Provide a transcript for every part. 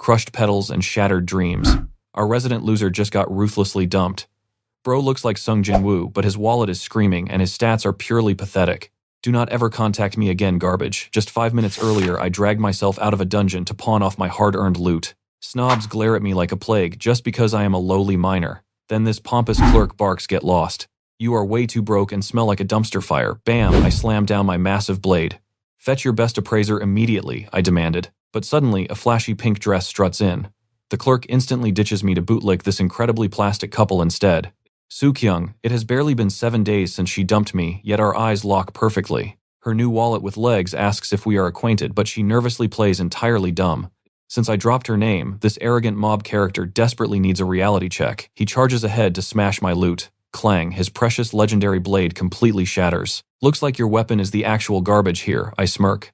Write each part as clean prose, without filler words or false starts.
crushed petals, and shattered dreams. Our resident loser just got ruthlessly dumped. Bro looks like Sung Jin-woo, but his wallet is screaming and his stats are purely pathetic. Do not ever contact me again, garbage. Just 5 minutes earlier, I dragged myself out of a dungeon to pawn off my hard-earned loot. Snobs glare at me like a plague just because I am a lowly miner. Then this pompous clerk barks, "Get lost. You are way too broke and smell like a dumpster fire." Bam, I slammed down my massive blade. "Fetch your best appraiser immediately," I demanded. But suddenly, a flashy pink dress struts in. The clerk instantly ditches me to bootlick this incredibly plastic couple instead. Soo-kyung, it has barely been 7 days since she dumped me, yet our eyes lock perfectly. Her new wallet with legs asks if we are acquainted, but she nervously plays entirely dumb. Since I dropped her name, this arrogant mob character desperately needs a reality check. He charges ahead to smash my loot. Clang, his precious legendary blade completely shatters. "Looks like your weapon is the actual garbage here," I smirk.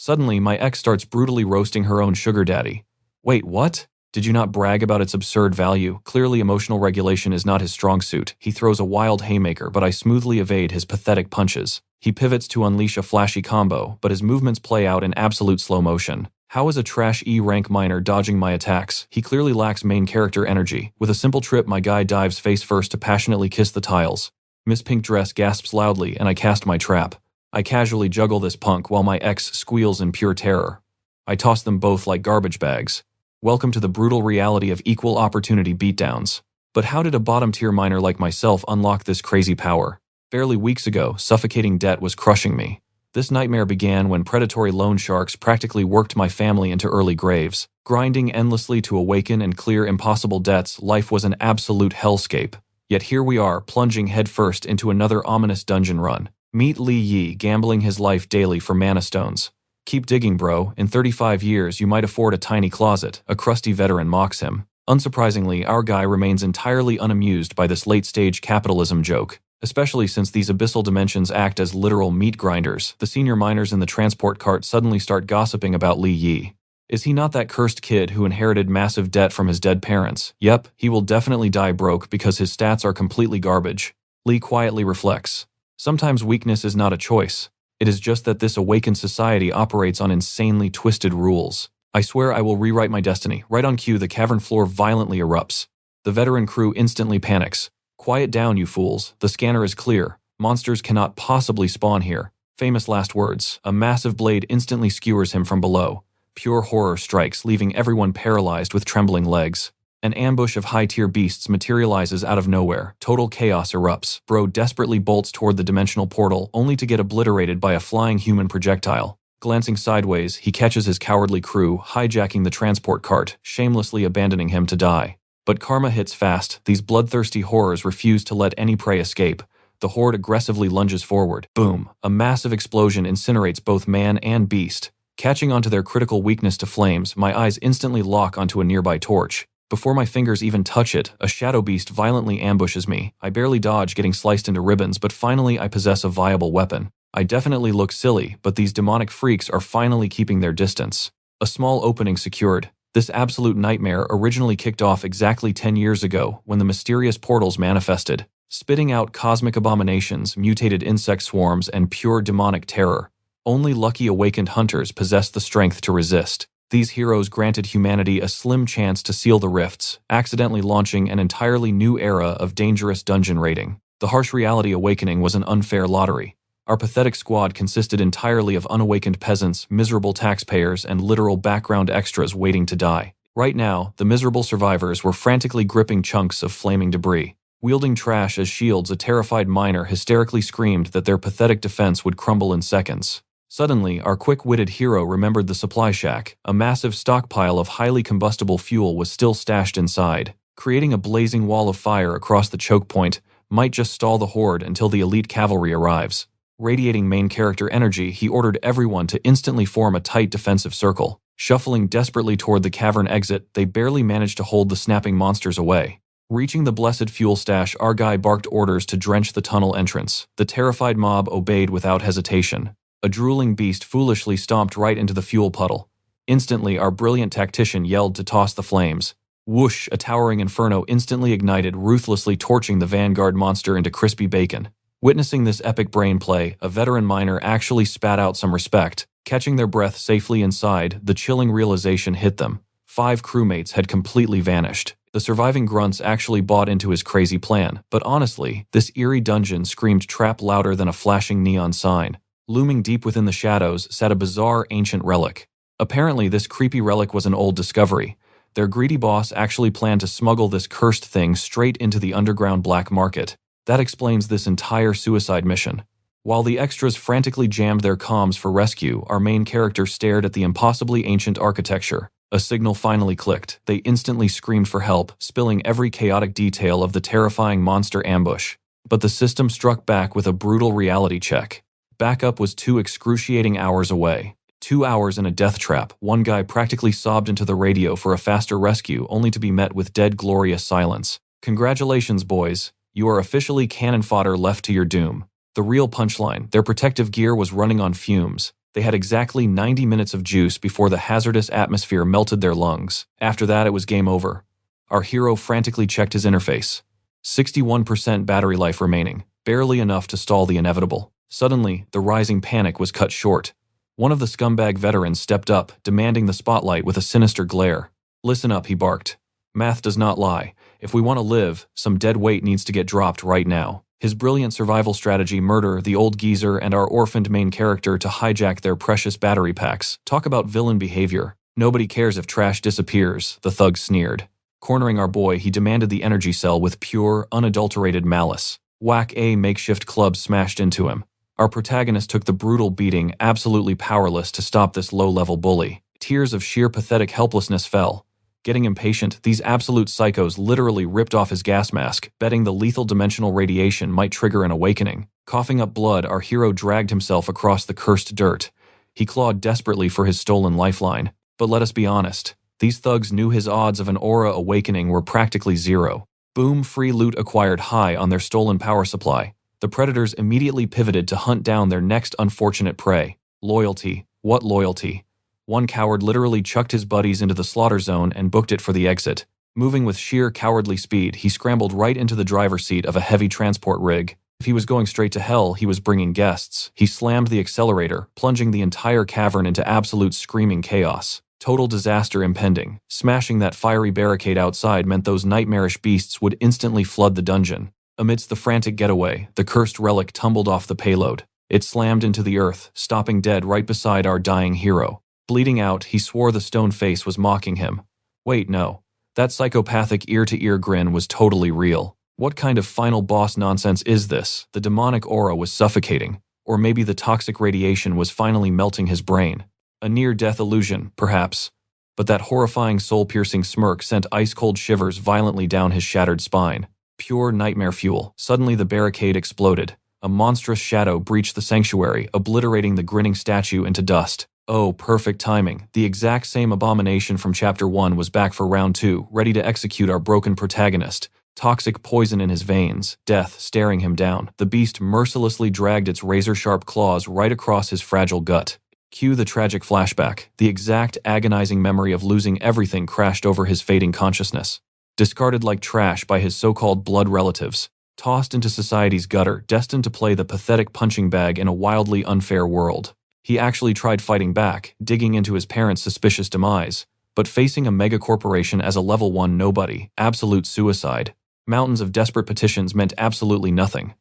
Suddenly, my ex starts brutally roasting her own sugar daddy. Wait, what? Did you not brag about its absurd value? Clearly, emotional regulation is not his strong suit. He throws a wild haymaker, but I smoothly evade his pathetic punches. He pivots to unleash a flashy combo, but his movements play out in absolute slow motion. How is a trash E-rank miner dodging my attacks? He clearly lacks main character energy. With a simple trip, my guy dives face first to passionately kiss the tiles. Miss Pink Dress gasps loudly, and I cast my trap. I casually juggle this punk while my ex squeals in pure terror. I toss them both like garbage bags. Welcome to the brutal reality of equal opportunity beatdowns. But how did a bottom-tier miner like myself unlock this crazy power? Barely weeks ago, suffocating debt was crushing me. This nightmare began when predatory loan sharks practically worked my family into early graves. Grinding endlessly to awaken and clear impossible debts, life was an absolute hellscape. Yet here we are, plunging headfirst into another ominous dungeon run. Meet Lee Yi gambling his life daily for mana stones. "Keep digging, bro. In 35 years, you might afford a tiny closet," a crusty veteran mocks him. Unsurprisingly, our guy remains entirely unamused by this late-stage capitalism joke. Especially since these abyssal dimensions act as literal meat grinders, the senior miners in the transport cart suddenly start gossiping about Lee Yi. Is he not that cursed kid who inherited massive debt from his dead parents? Yep, he will definitely die broke because his stats are completely garbage. Lee quietly reflects. Sometimes weakness is not a choice. It is just that this awakened society operates on insanely twisted rules. I swear I will rewrite my destiny. Right on cue, the cavern floor violently erupts. The veteran crew instantly panics. "Quiet down, you fools. The scanner is clear. Monsters cannot possibly spawn here." Famous last words. A massive blade instantly skewers him from below. Pure horror strikes, leaving everyone paralyzed with trembling legs. An ambush of high-tier beasts materializes out of nowhere. Total chaos erupts. Bro desperately bolts toward the dimensional portal, only to get obliterated by a flying human projectile. Glancing sideways, he catches his cowardly crew, hijacking the transport cart, shamelessly abandoning him to die. But karma hits fast. These bloodthirsty horrors refuse to let any prey escape. The horde aggressively lunges forward. Boom! A massive explosion incinerates both man and beast. Catching onto their critical weakness to flames, my eyes instantly lock onto a nearby torch. Before my fingers even touch it, a shadow beast violently ambushes me. I barely dodge, getting sliced into ribbons, but finally I possess a viable weapon. I definitely look silly, but these demonic freaks are finally keeping their distance. A small opening secured. This absolute nightmare originally kicked off exactly 10 years ago when the mysterious portals manifested, spitting out cosmic abominations, mutated insect swarms, and pure demonic terror. Only lucky awakened hunters possessed the strength to resist. These heroes granted humanity a slim chance to seal the rifts, accidentally launching an entirely new era of dangerous dungeon raiding. The harsh reality awakening was an unfair lottery. Our pathetic squad consisted entirely of unawakened peasants, miserable taxpayers, and literal background extras waiting to die. Right now, the miserable survivors were frantically gripping chunks of flaming debris. Wielding trash as shields, a terrified miner hysterically screamed that their pathetic defense would crumble in seconds. Suddenly, our quick-witted hero remembered the supply shack. A massive stockpile of highly combustible fuel was still stashed inside. Creating a blazing wall of fire across the choke point might just stall the horde until the elite cavalry arrives. Radiating main character energy, he ordered everyone to instantly form a tight defensive circle. Shuffling desperately toward the cavern exit, they barely managed to hold the snapping monsters away. Reaching the blessed fuel stash, our guy barked orders to drench the tunnel entrance. The terrified mob obeyed without hesitation. A drooling beast foolishly stomped right into the fuel puddle. Instantly, our brilliant tactician yelled to toss the flames. Whoosh! A towering inferno instantly ignited, ruthlessly torching the vanguard monster into crispy bacon. Witnessing this epic brain play, a veteran miner actually spat out some respect. Catching their breath safely inside, the chilling realization hit them. 5 crewmates had completely vanished. The surviving grunts actually bought into his crazy plan, but honestly, this eerie dungeon screamed trap louder than a flashing neon sign. Looming deep within the shadows sat a bizarre ancient relic. Apparently, this creepy relic was an old discovery. Their greedy boss actually planned to smuggle this cursed thing straight into the underground black market. That explains this entire suicide mission. While the extras frantically jammed their comms for rescue, our main character stared at the impossibly ancient architecture. A signal finally clicked. They instantly screamed for help, spilling every chaotic detail of the terrifying monster ambush. But the system struck back with a brutal reality check. Backup was 2 excruciating hours away. 2 hours in a death trap. One guy practically sobbed into the radio for a faster rescue, only to be met with dead glorious silence. Congratulations, boys. You are officially cannon fodder left to your doom. The real punchline: their protective gear was running on fumes. They had exactly 90 minutes of juice before the hazardous atmosphere melted their lungs. After that, it was game over. Our hero frantically checked his interface. 61% battery life remaining, barely enough to stall the inevitable. Suddenly, the rising panic was cut short. One of the scumbag veterans stepped up, demanding the spotlight with a sinister glare. "Listen up," he barked. "Math does not lie. If we want to live, some dead weight needs to get dropped right now." His brilliant survival strategy: murder the old geezer and our orphaned main character to hijack their precious battery packs. Talk about villain behavior. Nobody cares if trash disappears, the thug sneered. Cornering our boy, he demanded the energy cell with pure, unadulterated malice. Whack! A makeshift club smashed into him. Our protagonist took the brutal beating, absolutely powerless to stop this low-level bully. Tears of sheer pathetic helplessness fell. Getting impatient, these absolute psychos literally ripped off his gas mask, betting the lethal dimensional radiation might trigger an awakening. Coughing up blood, our hero dragged himself across the cursed dirt. He clawed desperately for his stolen lifeline. But let us be honest, these thugs knew his odds of an aura awakening were practically zero. Boom! Free loot acquired high on their stolen power supply. The predators immediately pivoted to hunt down their next unfortunate prey. Loyalty. What loyalty? One coward literally chucked his buddies into the slaughter zone and booked it for the exit. Moving with sheer cowardly speed, he scrambled right into the driver's seat of a heavy transport rig. If he was going straight to hell, he was bringing guests. He slammed the accelerator, plunging the entire cavern into absolute screaming chaos. Total disaster impending. Smashing that fiery barricade outside meant those nightmarish beasts would instantly flood the dungeon. Amidst the frantic getaway, the cursed relic tumbled off the payload. It slammed into the earth, stopping dead right beside our dying hero. Bleeding out, he swore the stone face was mocking him. Wait, no. That psychopathic ear-to-ear grin was totally real. What kind of final boss nonsense is this? The demonic aura was suffocating. Or maybe the toxic radiation was finally melting his brain. A near-death illusion, perhaps. But that horrifying soul-piercing smirk sent ice-cold shivers violently down his shattered spine. Pure nightmare fuel. Suddenly the barricade exploded. A monstrous shadow breached the sanctuary, obliterating the grinning statue into dust. Oh, perfect timing. The exact same abomination from Chapter 1 was back for Round 2, ready to execute our broken protagonist. Toxic poison in his veins, death staring him down. The beast mercilessly dragged its razor-sharp claws right across his fragile gut. Cue the tragic flashback. The exact agonizing memory of losing everything crashed over his fading consciousness. Discarded like trash by his so-called blood relatives. Tossed into society's gutter, destined to play the pathetic punching bag in a wildly unfair world. He actually tried fighting back, digging into his parents' suspicious demise, but facing a megacorporation as a level 1 nobody, absolute suicide. Mountains of desperate petitions meant absolutely nothing.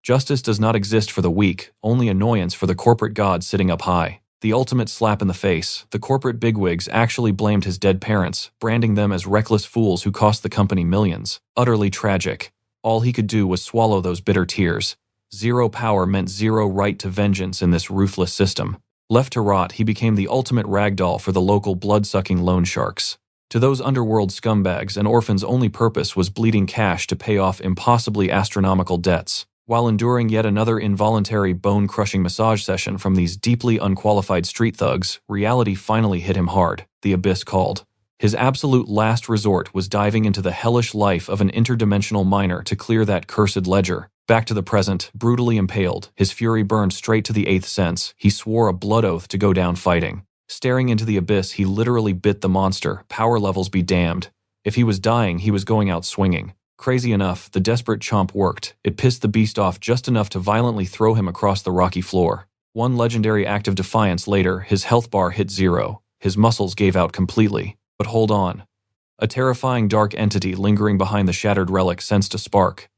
Justice does not exist for the weak, only annoyance for the corporate god sitting up high. The ultimate slap in the face, the corporate bigwigs actually blamed his dead parents, branding them as reckless fools who cost the company millions. Utterly tragic. All he could do was swallow those bitter tears. Zero power meant zero right to vengeance in this ruthless system. Left to rot, he became the ultimate ragdoll for the local blood-sucking loan sharks. To those underworld scumbags, an orphan's only purpose was bleeding cash to pay off impossibly astronomical debts. While enduring yet another involuntary bone-crushing massage session from these deeply unqualified street thugs, reality finally hit him hard. The abyss called. His absolute last resort was diving into the hellish life of an interdimensional miner to clear that cursed ledger. Back to the present, brutally impaled, his fury burned straight to the 8th sense. He swore a blood oath to go down fighting. Staring into the abyss, he literally bit the monster. Power levels be damned. If he was dying, he was going out swinging. Crazy enough, the desperate chomp worked. It pissed the beast off just enough to violently throw him across the rocky floor. One legendary act of defiance later, his health bar hit 0. His muscles gave out completely. But hold on. A terrifying dark entity lingering behind the shattered relic sensed a spark.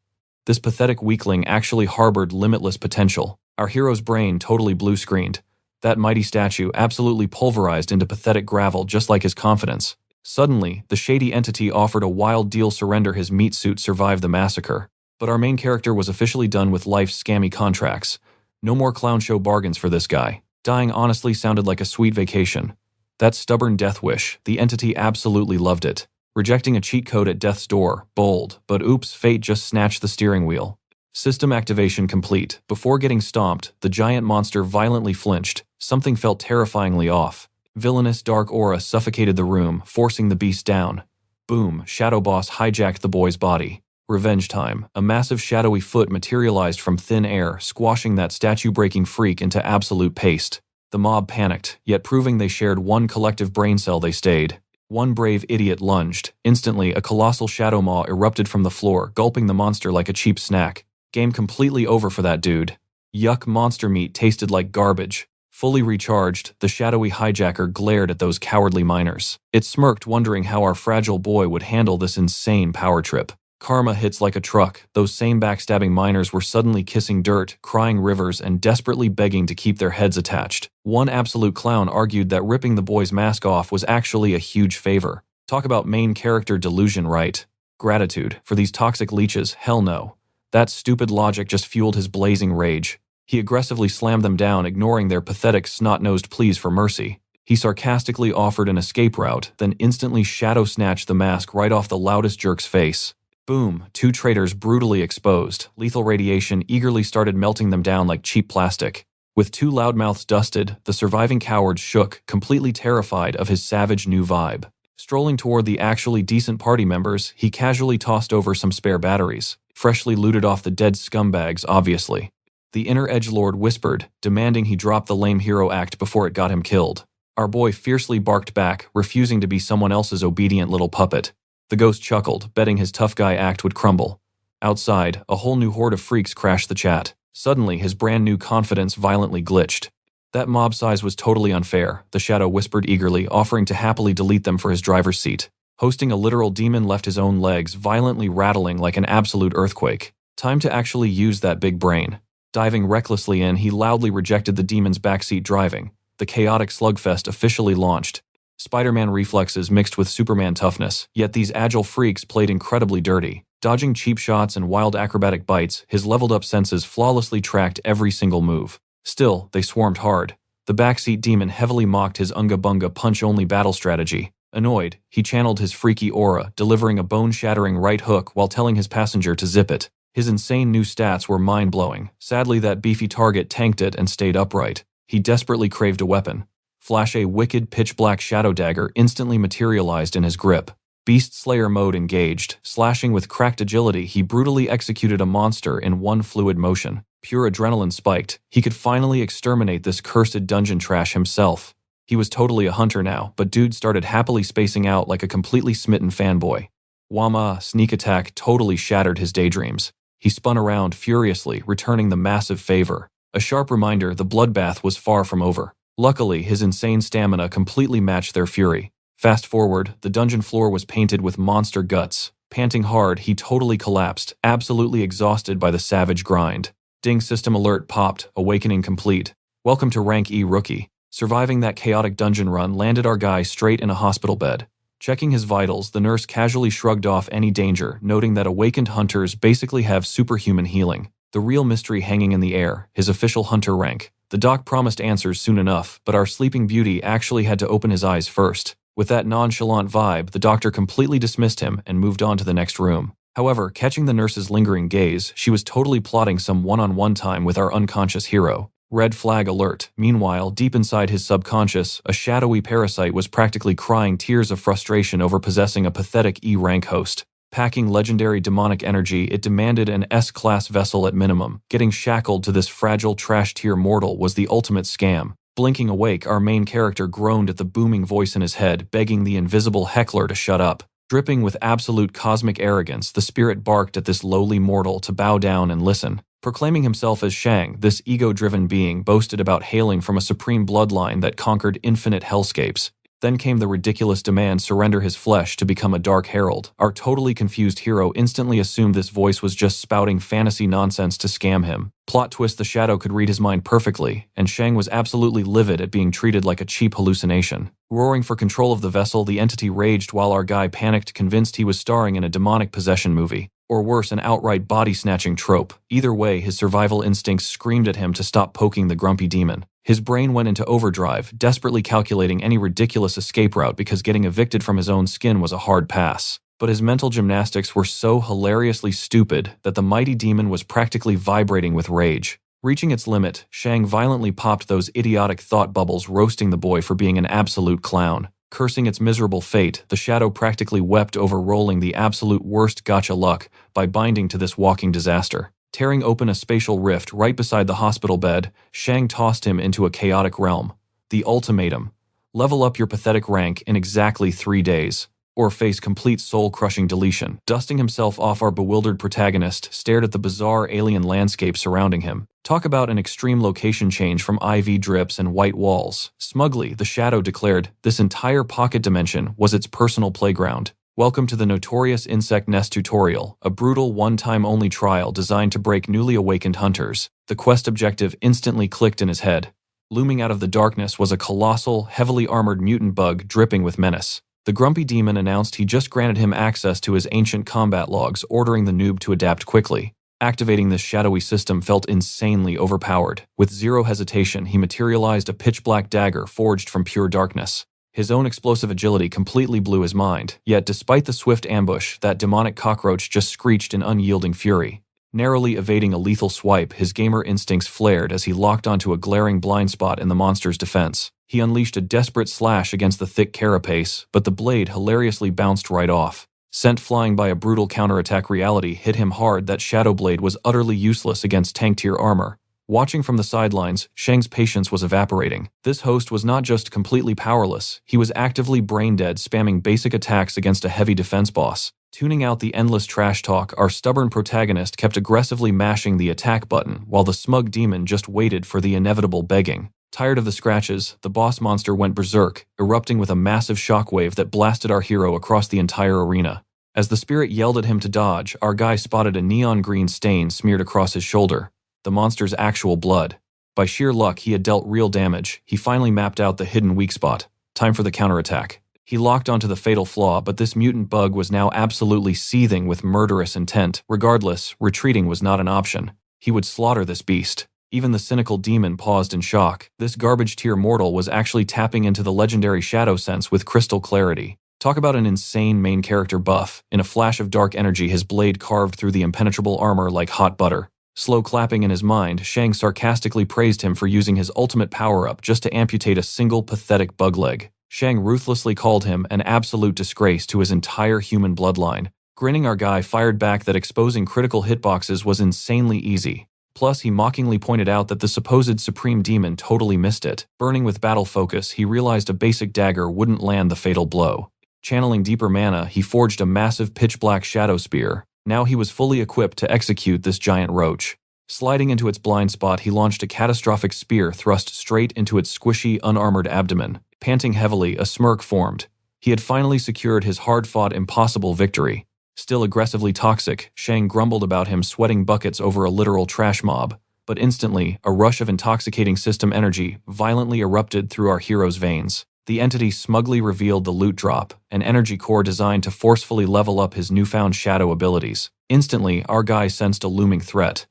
This pathetic weakling actually harbored limitless potential. Our hero's brain totally blue-screened. That mighty statue absolutely pulverized into pathetic gravel just like his confidence. Suddenly, the shady entity offered a wild deal: surrender his meat suit, survive the massacre. But our main character was officially done with life's scammy contracts. No more clown show bargains for this guy. Dying honestly sounded like a sweet vacation. That stubborn death wish, the entity absolutely loved it. Rejecting a cheat code at death's door, bold, but oops, fate just snatched the steering wheel. System activation complete. Before getting stomped, the giant monster violently flinched. Something felt terrifyingly off. Villainous dark aura suffocated the room, forcing the beast down. Boom, Shadow Boss hijacked the boy's body. Revenge time. A massive shadowy foot materialized from thin air, squashing that statue-breaking freak into absolute paste. The mob panicked, yet proving they shared one collective brain cell, they stayed. One brave idiot lunged. Instantly, a colossal shadow maw erupted from the floor, gulping the monster like a cheap snack. Game completely over for that dude. Yuck, monster meat tasted like garbage. Fully recharged, the shadowy hijacker glared at those cowardly miners. It smirked, wondering how our fragile boy would handle this insane power trip. Karma hits like a truck. Those same backstabbing miners were suddenly kissing dirt, crying rivers, and desperately begging to keep their heads attached. One absolute clown argued that ripping the boy's mask off was actually a huge favor. Talk about main character delusion, right? Gratitude. For these toxic leeches, hell no. That stupid logic just fueled his blazing rage. He aggressively slammed them down, ignoring their pathetic, snot-nosed pleas for mercy. He sarcastically offered an escape route, then instantly shadow-snatched the mask right off the loudest jerk's face. Boom, two traitors brutally exposed. Lethal radiation eagerly started melting them down like cheap plastic. With two loudmouths dusted, the surviving coward shook, completely terrified of his savage new vibe. Strolling toward the actually decent party members, he casually tossed over some spare batteries, freshly looted off the dead scumbags, obviously. The inner edgelord whispered, demanding he drop the lame hero act before it got him killed. Our boy fiercely barked back, refusing to be someone else's obedient little puppet. The ghost chuckled, betting his tough guy act would crumble. Outside, a whole new horde of freaks crashed the chat. Suddenly, his brand new confidence violently glitched. That mob size was totally unfair, the shadow whispered eagerly, offering to happily delete them for his driver's seat. Hosting a literal demon left his own legs violently rattling like an absolute earthquake. Time to actually use that big brain. Diving recklessly in, he loudly rejected the demon's backseat driving. The chaotic slugfest officially launched. Spider-Man reflexes mixed with Superman toughness, yet these agile freaks played incredibly dirty. Dodging cheap shots and wild acrobatic bites, his leveled-up senses flawlessly tracked every single move. Still, they swarmed hard. The backseat demon heavily mocked his unga-bunga punch-only battle strategy. Annoyed, he channeled his freaky aura, delivering a bone-shattering right hook while telling his passenger to zip it. His insane new stats were mind-blowing. Sadly, that beefy target tanked it and stayed upright. He desperately craved a weapon. Flash, a wicked pitch-black shadow dagger instantly materialized in his grip. Beast Slayer mode engaged. Slashing with cracked agility, he brutally executed a monster in one fluid motion. Pure adrenaline spiked. He could finally exterminate this cursed dungeon trash himself. He was totally a hunter now, but dude started happily spacing out like a completely smitten fanboy. Wama, sneak attack totally shattered his daydreams. He spun around furiously, returning the massive favor. A sharp reminder the bloodbath was far from over. Luckily, his insane stamina completely matched their fury. Fast forward, the dungeon floor was painted with monster guts. Panting hard, he totally collapsed, absolutely exhausted by the savage grind. Ding, system alert popped, awakening complete. Welcome to rank E, rookie. Surviving that chaotic dungeon run landed our guy straight in a hospital bed. Checking his vitals, the nurse casually shrugged off any danger, noting that awakened hunters basically have superhuman healing. The real mystery hanging in the air, his official hunter rank. The doc promised answers soon enough, but our sleeping beauty actually had to open his eyes first. With that nonchalant vibe, the doctor completely dismissed him and moved on to the next room. However, catching the nurse's lingering gaze, she was totally plotting some one-on-one time with our unconscious hero. Red flag alert. Meanwhile, deep inside his subconscious, a shadowy parasite was practically crying tears of frustration over possessing a pathetic E-rank host. Packing legendary demonic energy, it demanded an S-class vessel at minimum. Getting shackled to this fragile trash-tier mortal was the ultimate scam. Blinking awake, our main character groaned at the booming voice in his head, begging the invisible heckler to shut up. Dripping with absolute cosmic arrogance, the spirit barked at this lowly mortal to bow down and listen. Proclaiming himself as Shang, this ego-driven being boasted about hailing from a supreme bloodline that conquered infinite hellscapes. Then came the ridiculous demand surrender his flesh to become a Dark Herald. Our totally confused hero instantly assumed this voice was just spouting fantasy nonsense to scam him. Plot twist: the shadow could read his mind perfectly, and Shang was absolutely livid at being treated like a cheap hallucination. Roaring for control of the vessel, the entity raged while our guy panicked, convinced he was starring in a demonic possession movie. Or worse, an outright body-snatching trope. Either way, his survival instincts screamed at him to stop poking the grumpy demon. His brain went into overdrive, desperately calculating any ridiculous escape route because getting evicted from his own skin was a hard pass. But his mental gymnastics were so hilariously stupid that the mighty demon was practically vibrating with rage. Reaching its limit, Shang violently popped those idiotic thought bubbles, roasting the boy for being an absolute clown. Cursing its miserable fate, the shadow practically wept over rolling the absolute worst gotcha luck by binding to this walking disaster. Tearing open a spatial rift right beside the hospital bed, Shang tossed him into a chaotic realm. The ultimatum: level up your pathetic rank in exactly 3 days, or face complete soul-crushing deletion. Dusting himself off, our bewildered protagonist stared at the bizarre alien landscape surrounding him. Talk about an extreme location change from IV drips and white walls. Smugly, the shadow declared this entire pocket dimension was its personal playground. Welcome to the notorious insect nest tutorial, a brutal one-time-only trial designed to break newly awakened hunters. The quest objective instantly clicked in his head. Looming out of the darkness was a colossal, heavily armored mutant bug dripping with menace. The grumpy demon announced he just granted him access to his ancient combat logs, ordering the noob to adapt quickly. Activating this shadowy system felt insanely overpowered. With zero hesitation, he materialized a pitch-black dagger forged from pure darkness. His own explosive agility completely blew his mind, yet despite the swift ambush, that demonic cockroach just screeched in unyielding fury. Narrowly evading a lethal swipe, his gamer instincts flared as he locked onto a glaring blind spot in the monster's defense. He unleashed a desperate slash against the thick carapace, but the blade hilariously bounced right off. Sent flying by a brutal counterattack, reality hit him hard that Shadow Blade was utterly useless against tank-tier armor. Watching from the sidelines, Shang's patience was evaporating. This host was not just completely powerless, he was actively brain-dead, spamming basic attacks against a heavy defense boss. Tuning out the endless trash talk, our stubborn protagonist kept aggressively mashing the attack button, while the smug demon just waited for the inevitable begging. Tired of the scratches, the boss monster went berserk, erupting with a massive shockwave that blasted our hero across the entire arena. As the spirit yelled at him to dodge, our guy spotted a neon green stain smeared across his shoulder. The monster's actual blood. By sheer luck, he had dealt real damage. He finally mapped out the hidden weak spot. Time for the counterattack. He locked onto the fatal flaw, but this mutant bug was now absolutely seething with murderous intent. Regardless, retreating was not an option. He would slaughter this beast. Even the cynical demon paused in shock. This garbage-tier mortal was actually tapping into the legendary shadow sense with crystal clarity. Talk about an insane main character buff. In a flash of dark energy, his blade carved through the impenetrable armor like hot butter. Slow clapping in his mind, Shang sarcastically praised him for using his ultimate power-up just to amputate a single pathetic bug leg. Shang ruthlessly called him an absolute disgrace to his entire human bloodline. Grinning, our guy fired back that exposing critical hitboxes was insanely easy. Plus, he mockingly pointed out that the supposed supreme demon totally missed it. Burning with battle focus, he realized a basic dagger wouldn't land the fatal blow. Channeling deeper mana, he forged a massive pitch-black shadow spear. Now he was fully equipped to execute this giant roach. Sliding into its blind spot, he launched a catastrophic spear thrust straight into its squishy, unarmored abdomen. Panting heavily, a smirk formed. He had finally secured his hard-fought, impossible victory. Still aggressively toxic, Shang grumbled about him sweating buckets over a literal trash mob. But instantly, a rush of intoxicating system energy violently erupted through our hero's veins. The entity smugly revealed the loot drop, an energy core designed to forcefully level up his newfound shadow abilities. Instantly, our guy sensed a looming threat.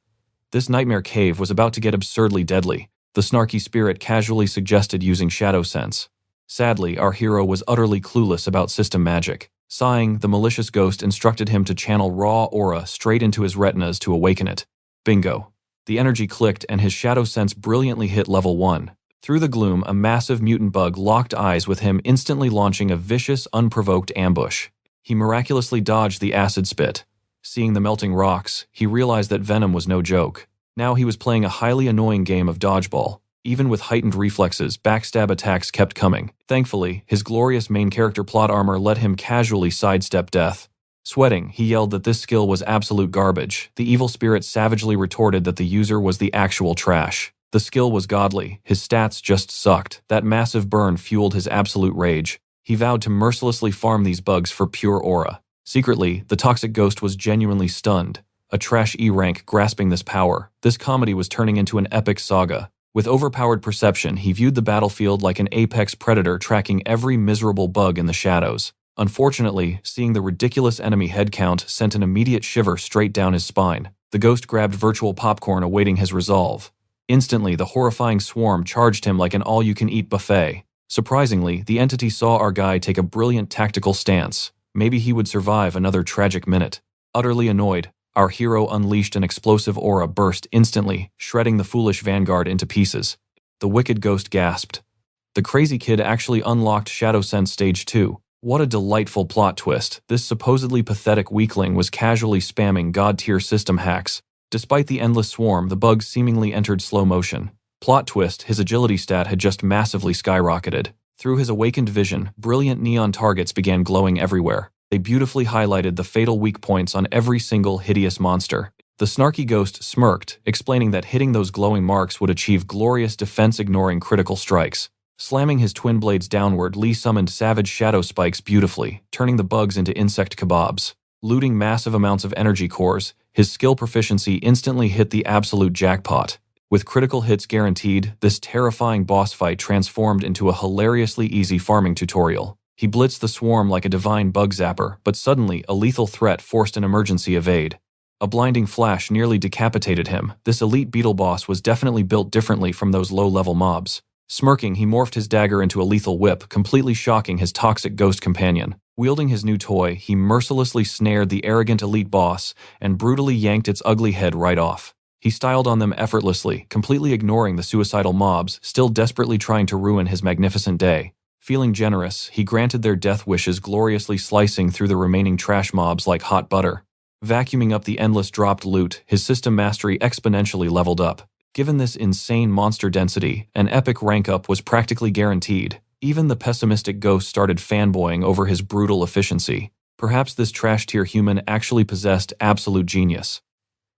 This nightmare cave was about to get absurdly deadly. The snarky spirit casually suggested using shadow sense. Sadly, our hero was utterly clueless about system magic. Sighing, the malicious ghost instructed him to channel raw aura straight into his retinas to awaken it. Bingo. The energy clicked and his shadow sense brilliantly hit level 1. Through the gloom, a massive mutant bug locked eyes with him, instantly launching a vicious, unprovoked ambush. He miraculously dodged the acid spit. Seeing the melting rocks, he realized that venom was no joke. Now he was playing a highly annoying game of dodgeball. Even with heightened reflexes, backstab attacks kept coming. Thankfully, his glorious main character plot armor let him casually sidestep death. Sweating, he yelled that this skill was absolute garbage. The evil spirit savagely retorted that the user was the actual trash. The skill was godly, his stats just sucked. That massive burn fueled his absolute rage. He vowed to mercilessly farm these bugs for pure aura. Secretly, the toxic ghost was genuinely stunned. A trash E rank grasping this power, this comedy was turning into an epic saga. With overpowered perception, he viewed the battlefield like an apex predator tracking every miserable bug in the shadows. Unfortunately, seeing the ridiculous enemy head count sent an immediate shiver straight down his spine. The ghost grabbed virtual popcorn awaiting his resolve. Instantly, the horrifying swarm charged him like an all-you-can-eat buffet. Surprisingly, the entity saw our guy take a brilliant tactical stance. Maybe he would survive another tragic minute. Utterly annoyed, our hero unleashed an explosive aura burst instantly, shredding the foolish vanguard into pieces. The wicked ghost gasped. The crazy kid actually unlocked Shadow Sense Stage 2. What a delightful plot twist. This supposedly pathetic weakling was casually spamming god-tier system hacks. Despite the endless swarm, the bugs seemingly entered slow motion. Plot twist, his agility stat had just massively skyrocketed. Through his awakened vision, brilliant neon targets began glowing everywhere. They beautifully highlighted the fatal weak points on every single hideous monster. The snarky ghost smirked, explaining that hitting those glowing marks would achieve glorious defense-ignoring critical strikes. Slamming his twin blades downward, Lee summoned savage shadow spikes beautifully, turning the bugs into insect kebabs. Looting massive amounts of energy cores, his skill proficiency instantly hit the absolute jackpot. With critical hits guaranteed, this terrifying boss fight transformed into a hilariously easy farming tutorial. He blitzed the swarm like a divine bug zapper, but suddenly a lethal threat forced an emergency evade. A blinding flash nearly decapitated him. This elite beetle boss was definitely built differently from those low-level mobs. Smirking, he morphed his dagger into a lethal whip, completely shocking his toxic ghost companion. Wielding his new toy, he mercilessly snared the arrogant elite boss and brutally yanked its ugly head right off. He styled on them effortlessly, completely ignoring the suicidal mobs, still desperately trying to ruin his magnificent day. Feeling generous, he granted their death wishes, gloriously slicing through the remaining trash mobs like hot butter. Vacuuming up the endless dropped loot, his system mastery exponentially leveled up. Given this insane monster density, an epic rank-up was practically guaranteed. Even the pessimistic ghost started fanboying over his brutal efficiency. Perhaps this trash-tier human actually possessed absolute genius.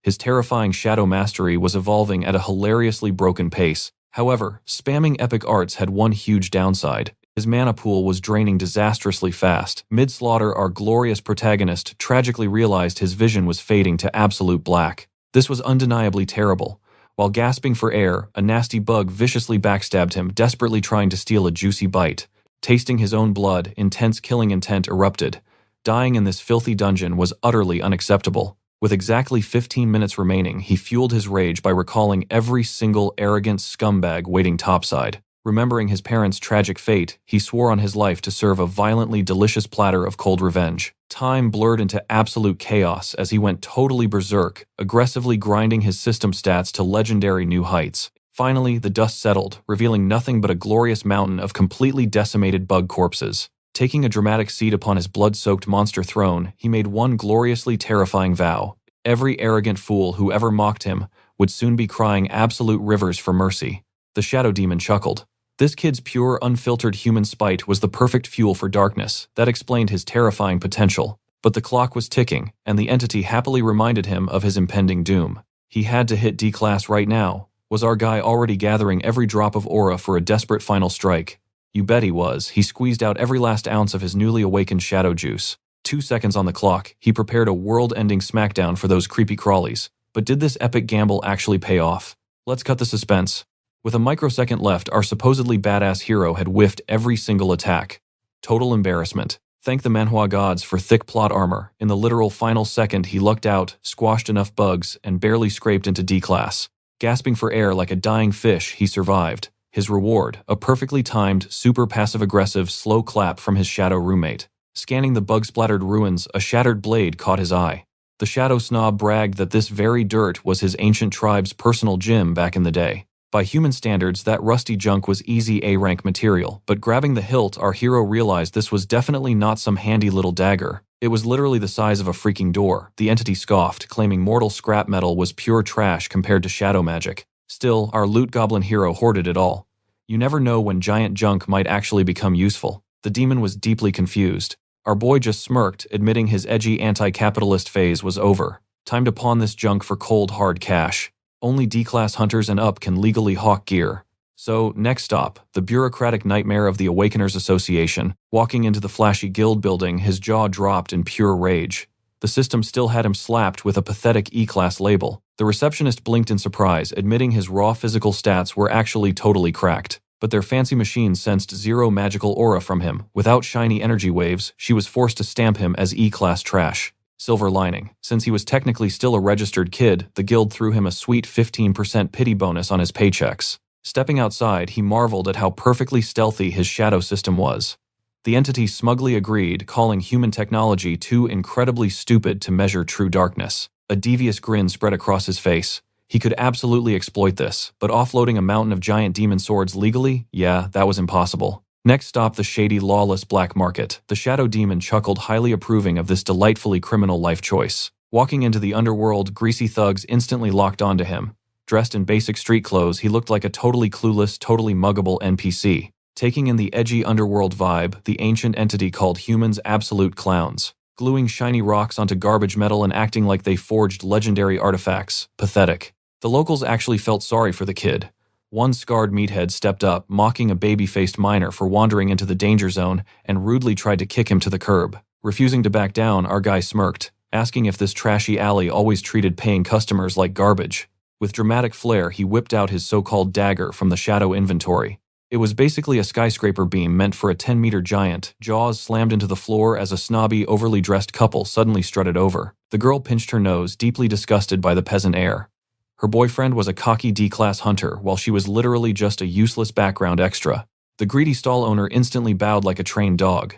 His terrifying shadow mastery was evolving at a hilariously broken pace. However, spamming epic arts had one huge downside. His mana pool was draining disastrously fast. Mid-slaughter, our glorious protagonist tragically realized his vision was fading to absolute black. This was undeniably terrible. While gasping for air, a nasty bug viciously backstabbed him, desperately trying to steal a juicy bite. Tasting his own blood, intense killing intent erupted. Dying in this filthy dungeon was utterly unacceptable. With exactly 15 minutes remaining, he fueled his rage by recalling every single arrogant scumbag waiting topside. Remembering his parents' tragic fate, he swore on his life to serve a violently delicious platter of cold revenge. Time blurred into absolute chaos as he went totally berserk, aggressively grinding his system stats to legendary new heights. Finally, the dust settled, revealing nothing but a glorious mountain of completely decimated bug corpses. Taking a dramatic seat upon his blood-soaked monster throne, he made one gloriously terrifying vow. Every arrogant fool who ever mocked him would soon be crying absolute rivers for mercy. The shadow demon chuckled. This kid's pure, unfiltered human spite was the perfect fuel for darkness. That explained his terrifying potential. But the clock was ticking, and the entity happily reminded him of his impending doom. He had to hit D-class right now. Was our guy already gathering every drop of aura for a desperate final strike? You bet he was. He squeezed out every last ounce of his newly awakened shadow juice. 2 seconds on the clock, he prepared a world-ending smackdown for those creepy crawlies. But did this epic gamble actually pay off? Let's cut the suspense. With a microsecond left, our supposedly badass hero had whiffed every single attack. Total embarrassment. Thank the Manhwa gods for thick plot armor. In the literal final second, he lucked out, squashed enough bugs, and barely scraped into D-class. Gasping for air like a dying fish, he survived. His reward, a perfectly timed, super passive-aggressive, slow clap from his shadow roommate. Scanning the bug-splattered ruins, a shattered blade caught his eye. The shadow snob bragged that this very dirt was his ancient tribe's personal gym back in the day. By human standards, that rusty junk was easy A-rank material, but grabbing the hilt, our hero realized this was definitely not some handy little dagger. It was literally the size of a freaking door. The entity scoffed, claiming mortal scrap metal was pure trash compared to shadow magic. Still, our loot goblin hero hoarded it all. You never know when giant junk might actually become useful. The demon was deeply confused. Our boy just smirked, admitting his edgy anti-capitalist phase was over. Time to pawn this junk for cold, hard cash. Only D-class hunters and up can legally hawk gear. So, next stop, the bureaucratic nightmare of the Awakeners Association. Walking into the flashy guild building, his jaw dropped in pure rage. The system still had him slapped with a pathetic E-class label. The receptionist blinked in surprise, admitting his raw physical stats were actually totally cracked. But their fancy machine sensed zero magical aura from him. Without shiny energy waves, she was forced to stamp him as E-class trash. Silver lining. Since he was technically still a registered kid, the guild threw him a sweet 15% pity bonus on his paychecks. Stepping outside, he marveled at how perfectly stealthy his shadow system was. The entity smugly agreed, calling human technology too incredibly stupid to measure true darkness. A devious grin spread across his face. He could absolutely exploit this, but offloading a mountain of giant demon swords legally? Yeah, that was impossible. Next stop, the shady, lawless black market. The shadow demon chuckled, highly approving of this delightfully criminal life choice. Walking into the underworld, greasy thugs instantly locked onto him. Dressed in basic street clothes, he looked like a totally clueless, totally muggable NPC. Taking in the edgy underworld vibe, the ancient entity called humans absolute clowns. Gluing shiny rocks onto garbage metal and acting like they forged legendary artifacts. Pathetic. The locals actually felt sorry for the kid. One scarred meathead stepped up, mocking a baby-faced miner for wandering into the danger zone, and rudely tried to kick him to the curb. Refusing to back down, our guy smirked, asking if this trashy alley always treated paying customers like garbage. With dramatic flair, he whipped out his so-called dagger from the shadow inventory. It was basically a skyscraper beam meant for a 10-meter giant. Jaws slammed into the floor as a snobby, overly dressed couple suddenly strutted over. The girl pinched her nose, deeply disgusted by the peasant air. Her boyfriend was a cocky D-class hunter, while she was literally just a useless background extra. The greedy stall owner instantly bowed like a trained dog.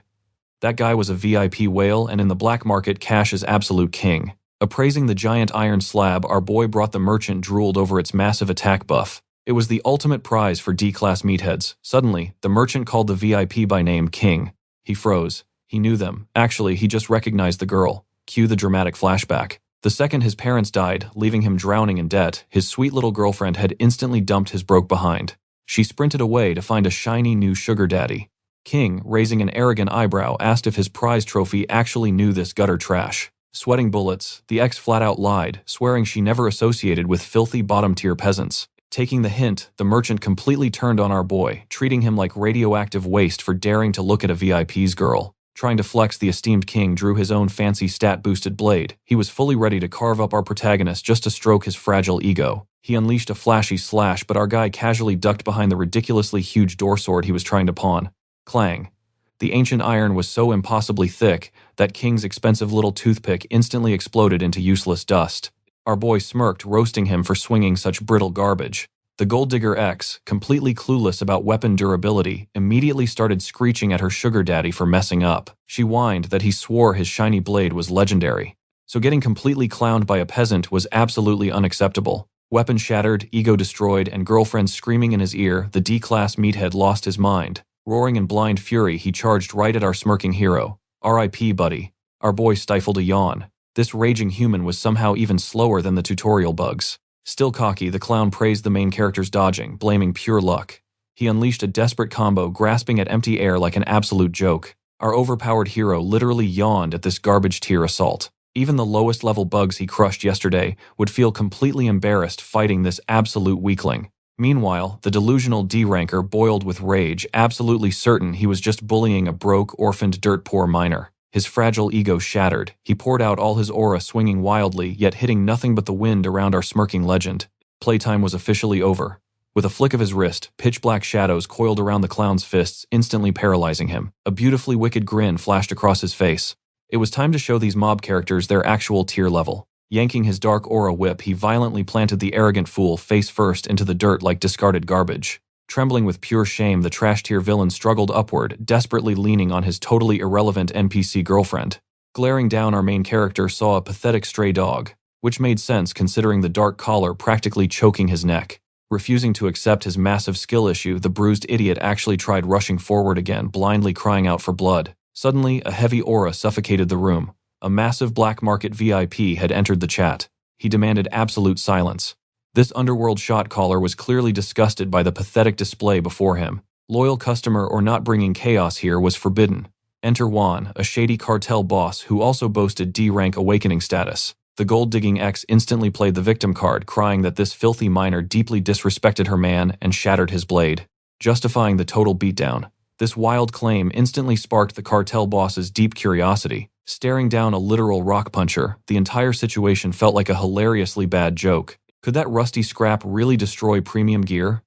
That guy was a VIP whale, and in the black market, cash is absolute king. Appraising the giant iron slab, our boy brought the merchant drooled over its massive attack buff. It was the ultimate prize for D-class meatheads. Suddenly, the merchant called the VIP by name King. He froze. He knew them. Actually, he just recognized the girl. Cue the dramatic flashback. The second his parents died, leaving him drowning in debt, his sweet little girlfriend had instantly dumped his broke behind. She sprinted away to find a shiny new sugar daddy. King, raising an arrogant eyebrow, asked if his prize trophy actually knew this gutter trash. Sweating bullets, the ex flat-out lied, swearing she never associated with filthy bottom-tier peasants. Taking the hint, the merchant completely turned on our boy, treating him like radioactive waste for daring to look at a VIP's girl. Trying to flex, the esteemed King drew his own fancy stat-boosted blade. He was fully ready to carve up our protagonist just to stroke his fragile ego. He unleashed a flashy slash, but our guy casually ducked behind the ridiculously huge door sword he was trying to pawn. Clang. The ancient iron was so impossibly thick that King's expensive little toothpick instantly exploded into useless dust. Our boy smirked, roasting him for swinging such brittle garbage. The Gold Digger X, completely clueless about weapon durability, immediately started screeching at her sugar daddy for messing up. She whined that he swore his shiny blade was legendary. So getting completely clowned by a peasant was absolutely unacceptable. Weapon shattered, ego destroyed, and girlfriend screaming in his ear, the D-class meathead lost his mind. Roaring in blind fury, he charged right at our smirking hero. R.I.P. buddy. Our boy stifled a yawn. This raging human was somehow even slower than the tutorial bugs. Still cocky, the clown praised the main character's dodging, blaming pure luck. He unleashed a desperate combo, grasping at empty air like an absolute joke. Our overpowered hero literally yawned at this garbage-tier assault. Even the lowest-level bugs he crushed yesterday would feel completely embarrassed fighting this absolute weakling. Meanwhile, the delusional D-ranker boiled with rage, absolutely certain he was just bullying a broke, orphaned, dirt-poor miner. His fragile ego shattered. He poured out all his aura, swinging wildly, yet hitting nothing but the wind around our smirking legend. Playtime was officially over. With a flick of his wrist, pitch-black shadows coiled around the clown's fists, instantly paralyzing him. A beautifully wicked grin flashed across his face. It was time to show these mob characters their actual tier level. Yanking his dark aura whip, he violently planted the arrogant fool face first into the dirt like discarded garbage. Trembling with pure shame, the trash-tier villain struggled upward, desperately leaning on his totally irrelevant NPC girlfriend. Glaring down, our main character saw a pathetic stray dog, which made sense considering the dark collar practically choking his neck. Refusing to accept his massive skill issue, the bruised idiot actually tried rushing forward again, blindly crying out for blood. Suddenly, a heavy aura suffocated the room. A massive black market VIP had entered the chat. He demanded absolute silence. This underworld shot caller was clearly disgusted by the pathetic display before him. Loyal customer or not bringing chaos here was forbidden. Enter Juan, a shady cartel boss who also boasted D-rank awakening status. The gold-digging ex instantly played the victim card, crying that this filthy miner deeply disrespected her man and shattered his blade, justifying the total beatdown. This wild claim instantly sparked the cartel boss's deep curiosity. Staring down a literal rock puncher, the entire situation felt like a hilariously bad joke. Could that rusty scrap really destroy premium gear?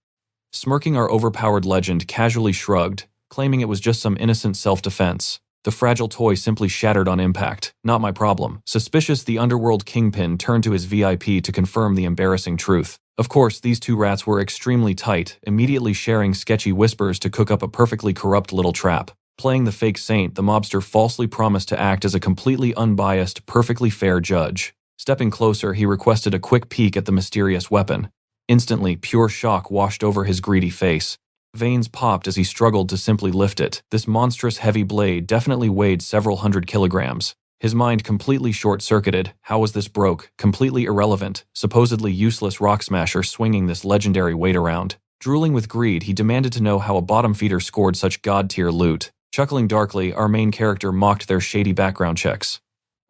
Smirking, our overpowered legend casually shrugged, claiming it was just some innocent self-defense. The fragile toy simply shattered on impact. Not my problem. Suspicious, the underworld kingpin turned to his VIP to confirm the embarrassing truth. Of course, these two rats were extremely tight, immediately sharing sketchy whispers to cook up a perfectly corrupt little trap. Playing the fake saint, the mobster falsely promised to act as a completely unbiased, perfectly fair judge. Stepping closer, he requested a quick peek at the mysterious weapon. Instantly, pure shock washed over his greedy face. Veins popped as he struggled to simply lift it. This monstrous heavy blade definitely weighed several hundred kilograms. His mind completely short-circuited. How was this broke, completely irrelevant, supposedly useless rock smasher swinging this legendary weight around? Drooling with greed, he demanded to know how a bottom feeder scored such god-tier loot. Chuckling darkly, our main character mocked their shady background checks.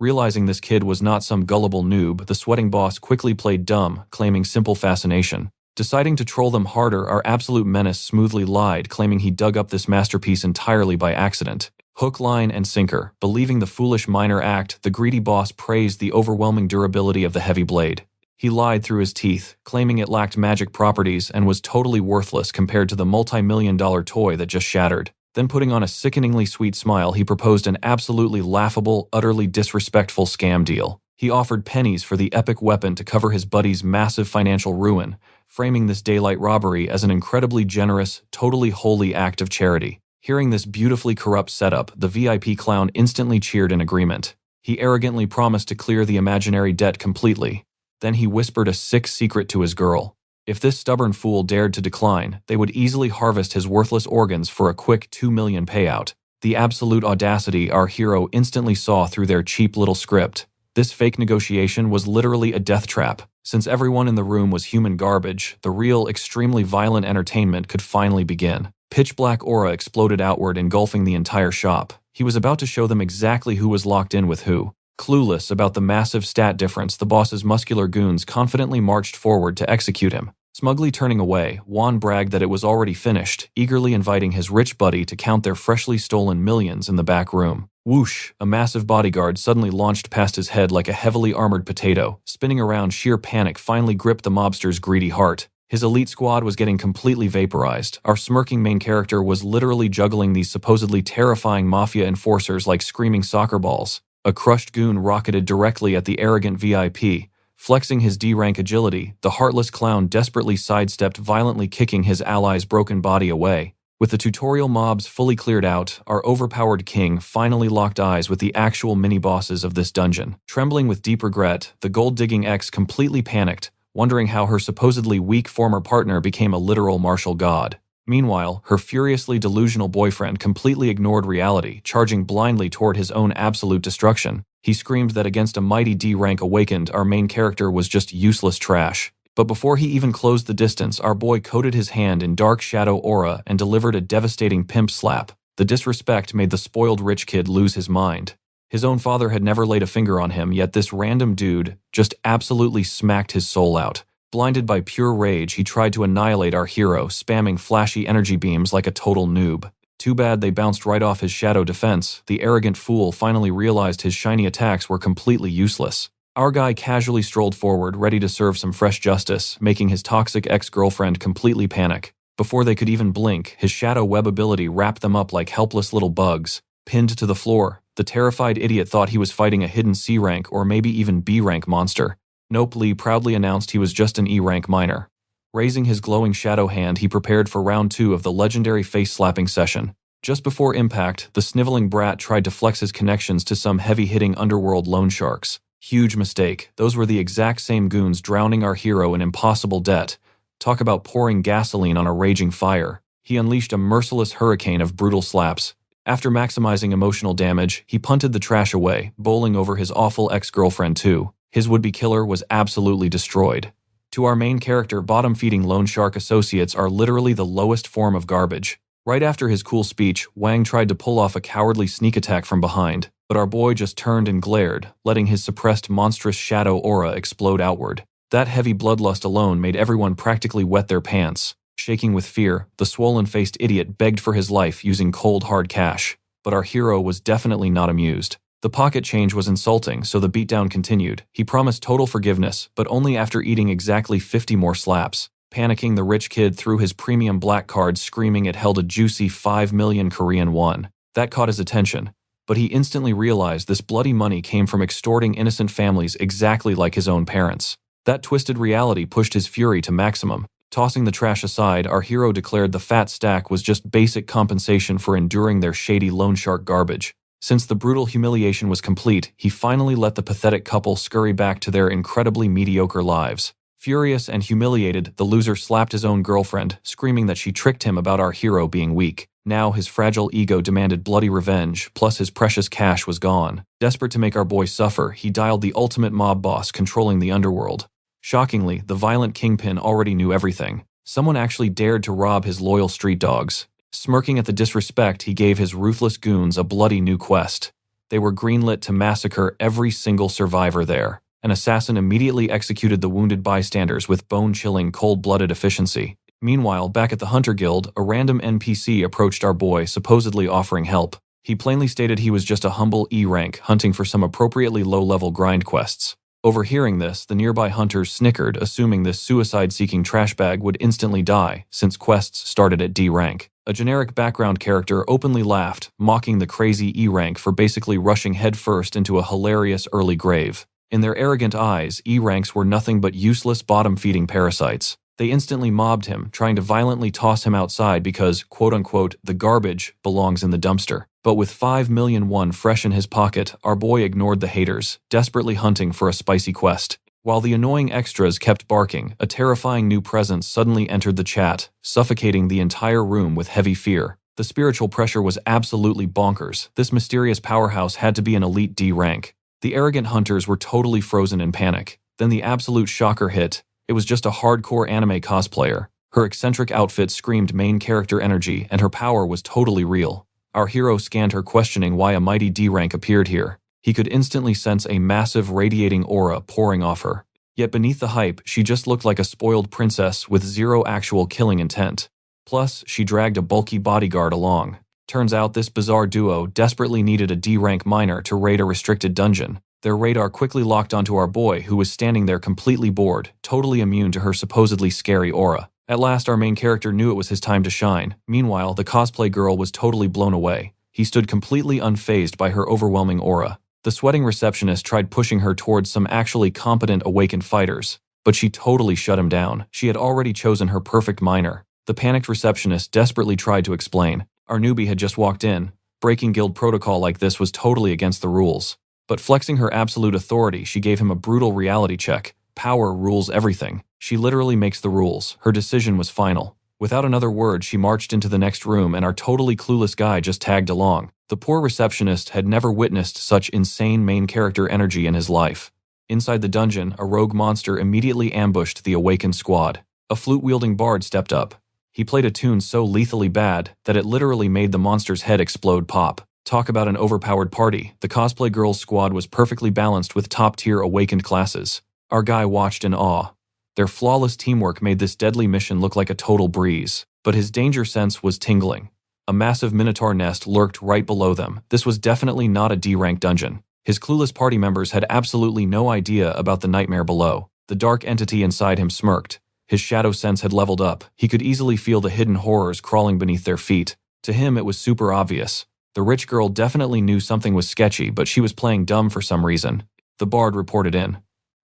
Realizing this kid was not some gullible noob, the sweating boss quickly played dumb, claiming simple fascination. Deciding to troll them harder, our absolute menace smoothly lied, claiming he dug up this masterpiece entirely by accident. Hook, line, and sinker. Believing the foolish minor act, the greedy boss praised the overwhelming durability of the heavy blade. He lied through his teeth, claiming it lacked magic properties and was totally worthless compared to the multi-million-dollar toy that just shattered. Then, putting on a sickeningly sweet smile, he proposed an absolutely laughable, utterly disrespectful scam deal. He offered pennies for the epic weapon to cover his buddy's massive financial ruin, framing this daylight robbery as an incredibly generous, totally holy act of charity. Hearing this beautifully corrupt setup, the VIP clown instantly cheered in agreement. He arrogantly promised to clear the imaginary debt completely. Then he whispered a sick secret to his girl. If this stubborn fool dared to decline, they would easily harvest his worthless organs for a quick $2 million payout. The absolute audacity our hero instantly saw through their cheap little script. This fake negotiation was literally a death trap. Since everyone in the room was human garbage, the real, extremely violent entertainment could finally begin. Pitch-black aura exploded outward, engulfing the entire shop. He was about to show them exactly who was locked in with who. Clueless about the massive stat difference, the boss's muscular goons confidently marched forward to execute him. Smugly turning away, Juan bragged that it was already finished, eagerly inviting his rich buddy to count their freshly stolen millions in the back room. Whoosh! A massive bodyguard suddenly launched past his head like a heavily armored potato. Spinning around, sheer panic finally gripped the mobster's greedy heart. His elite squad was getting completely vaporized. Our smirking main character was literally juggling these supposedly terrifying mafia enforcers like screaming soccer balls. A crushed goon rocketed directly at the arrogant VIP. Flexing his D-rank agility, the heartless clown desperately sidestepped, violently kicking his ally's broken body away. With the tutorial mobs fully cleared out, our overpowered king finally locked eyes with the actual mini-bosses of this dungeon. Trembling with deep regret, the gold-digging ex completely panicked, wondering how her supposedly weak former partner became a literal martial god. Meanwhile, her furiously delusional boyfriend completely ignored reality, charging blindly toward his own absolute destruction. He screamed that against a mighty D-rank awakened, our main character was just useless trash. But before he even closed the distance, our boy coated his hand in dark shadow aura and delivered a devastating pimp slap. The disrespect made the spoiled rich kid lose his mind. His own father had never laid a finger on him, yet this random dude just absolutely smacked his soul out. Blinded by pure rage, he tried to annihilate our hero, spamming flashy energy beams like a total noob. Too bad they bounced right off his shadow defense. The arrogant fool finally realized his shiny attacks were completely useless. Our guy casually strolled forward, ready to serve some fresh justice, making his toxic ex-girlfriend completely panic. Before they could even blink, his shadow web ability wrapped them up like helpless little bugs. Pinned to the floor, the terrified idiot thought he was fighting a hidden C-rank or maybe even B-rank monster. Nope, Lee proudly announced he was just an E-rank miner. Raising his glowing shadow hand, he prepared for round 2 of the legendary face-slapping session. Just before impact, the sniveling brat tried to flex his connections to some heavy-hitting underworld loan sharks. Huge mistake. Those were the exact same goons drowning our hero in impossible debt. Talk about pouring gasoline on a raging fire. He unleashed a merciless hurricane of brutal slaps. After maximizing emotional damage, he punted the trash away, bowling over his awful ex-girlfriend too. His would-be killer was absolutely destroyed. To our main character, bottom-feeding loan shark associates are literally the lowest form of garbage. Right after his cool speech, Wang tried to pull off a cowardly sneak attack from behind. But our boy just turned and glared, letting his suppressed monstrous shadow aura explode outward. That heavy bloodlust alone made everyone practically wet their pants. Shaking with fear, the swollen-faced idiot begged for his life using cold hard cash. But our hero was definitely not amused. The pocket change was insulting, so the beatdown continued. He promised total forgiveness, but only after eating exactly 50 more slaps. Panicking, the rich kid threw his premium black card, screaming it held a juicy 5 million Korean won. That caught his attention, but he instantly realized this bloody money came from extorting innocent families exactly like his own parents. That twisted reality pushed his fury to maximum. Tossing the trash aside, our hero declared the fat stack was just basic compensation for enduring their shady loan shark garbage. Since the brutal humiliation was complete, he finally let the pathetic couple scurry back to their incredibly mediocre lives. Furious and humiliated, the loser slapped his own girlfriend, screaming that she tricked him about our hero being weak. Now his fragile ego demanded bloody revenge, plus his precious cash was gone. Desperate to make our boy suffer, he dialed the ultimate mob boss controlling the underworld. Shockingly, the violent kingpin already knew everything. Someone actually dared to rob his loyal street dogs. Smirking at the disrespect, he gave his ruthless goons a bloody new quest. They were greenlit to massacre every single survivor there. An assassin immediately executed the wounded bystanders with bone-chilling, cold-blooded efficiency. Meanwhile, back at the Hunter Guild, a random NPC approached our boy, supposedly offering help. He plainly stated he was just a humble E rank, hunting for some appropriately low-level grind quests. Overhearing this, the nearby hunters snickered, assuming this suicide-seeking trashbag would instantly die, since quests started at D rank. A generic background character openly laughed, mocking the crazy E rank for basically rushing headfirst into a hilarious early grave. In their arrogant eyes, E ranks were nothing but useless bottom-feeding parasites. They instantly mobbed him, trying to violently toss him outside because, quote-unquote, the garbage belongs in the dumpster. But with 5 million won fresh in his pocket, our boy ignored the haters, desperately hunting for a spicy quest. While the annoying extras kept barking, a terrifying new presence suddenly entered the chat, suffocating the entire room with heavy fear. The spiritual pressure was absolutely bonkers. This mysterious powerhouse had to be an elite D rank. The arrogant hunters were totally frozen in panic. Then the absolute shocker hit. It was just a hardcore anime cosplayer. Her eccentric outfit screamed main character energy, and her power was totally real. Our hero scanned her, questioning why a mighty D rank appeared here. He could instantly sense a massive radiating aura pouring off her. Yet beneath the hype, she just looked like a spoiled princess with zero actual killing intent. Plus, she dragged a bulky bodyguard along. Turns out this bizarre duo desperately needed a D-rank miner to raid a restricted dungeon. Their radar quickly locked onto our boy, who was standing there completely bored, totally immune to her supposedly scary aura. At last, our main character knew it was his time to shine. Meanwhile, the cosplay girl was totally blown away. He stood completely unfazed by her overwhelming aura. The sweating receptionist tried pushing her towards some actually competent awakened fighters, but she totally shut him down. She had already chosen her perfect miner. The panicked receptionist desperately tried to explain. Our newbie had just walked in. Breaking guild protocol like this was totally against the rules. But flexing her absolute authority, she gave him a brutal reality check. Power rules everything. She literally makes the rules. Her decision was final. Without another word, she marched into the next room, and our totally clueless guy just tagged along. The poor receptionist had never witnessed such insane main character energy in his life. Inside the dungeon, a rogue monster immediately ambushed the awakened squad. A flute-wielding bard stepped up. He played a tune so lethally bad that it literally made the monster's head explode pop. Talk about an overpowered party. The cosplay girls' squad was perfectly balanced with top-tier awakened classes. Our guy watched in awe. Their flawless teamwork made this deadly mission look like a total breeze. But his danger sense was tingling. A massive minotaur nest lurked right below them. This was definitely not a D-rank dungeon. His clueless party members had absolutely no idea about the nightmare below. The dark entity inside him smirked. His shadow sense had leveled up. He could easily feel the hidden horrors crawling beneath their feet. To him, it was super obvious. The rich girl definitely knew something was sketchy, but she was playing dumb for some reason. The bard reported in.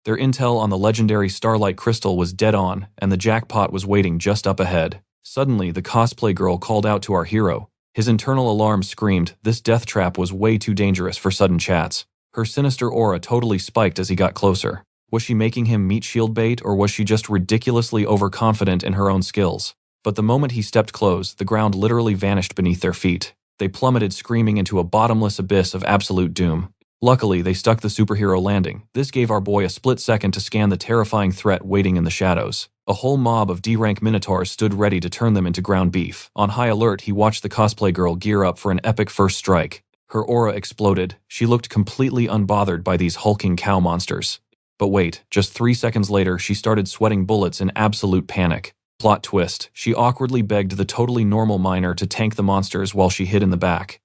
Their intel on the legendary Starlight Crystal was dead on, and the jackpot was waiting just up ahead. Suddenly, the cosplay girl called out to our hero. His internal alarm screamed. This death trap was way too dangerous for sudden chats. Her sinister aura totally spiked as he got closer. Was she making him meat shield bait, or was she just ridiculously overconfident in her own skills? But the moment he stepped close, the ground literally vanished beneath their feet. They plummeted, screaming into a bottomless abyss of absolute doom. Luckily, they stuck the superhero landing. This gave our boy a split second to scan the terrifying threat waiting in the shadows. A whole mob of D-rank minotaurs stood ready to turn them into ground beef. On high alert, he watched the cosplay girl gear up for an epic first strike. Her aura exploded. She looked completely unbothered by these hulking cow monsters. But wait, just 3 seconds later, she started sweating bullets in absolute panic. Plot twist, she awkwardly begged the totally normal miner to tank the monsters while she hid in the back.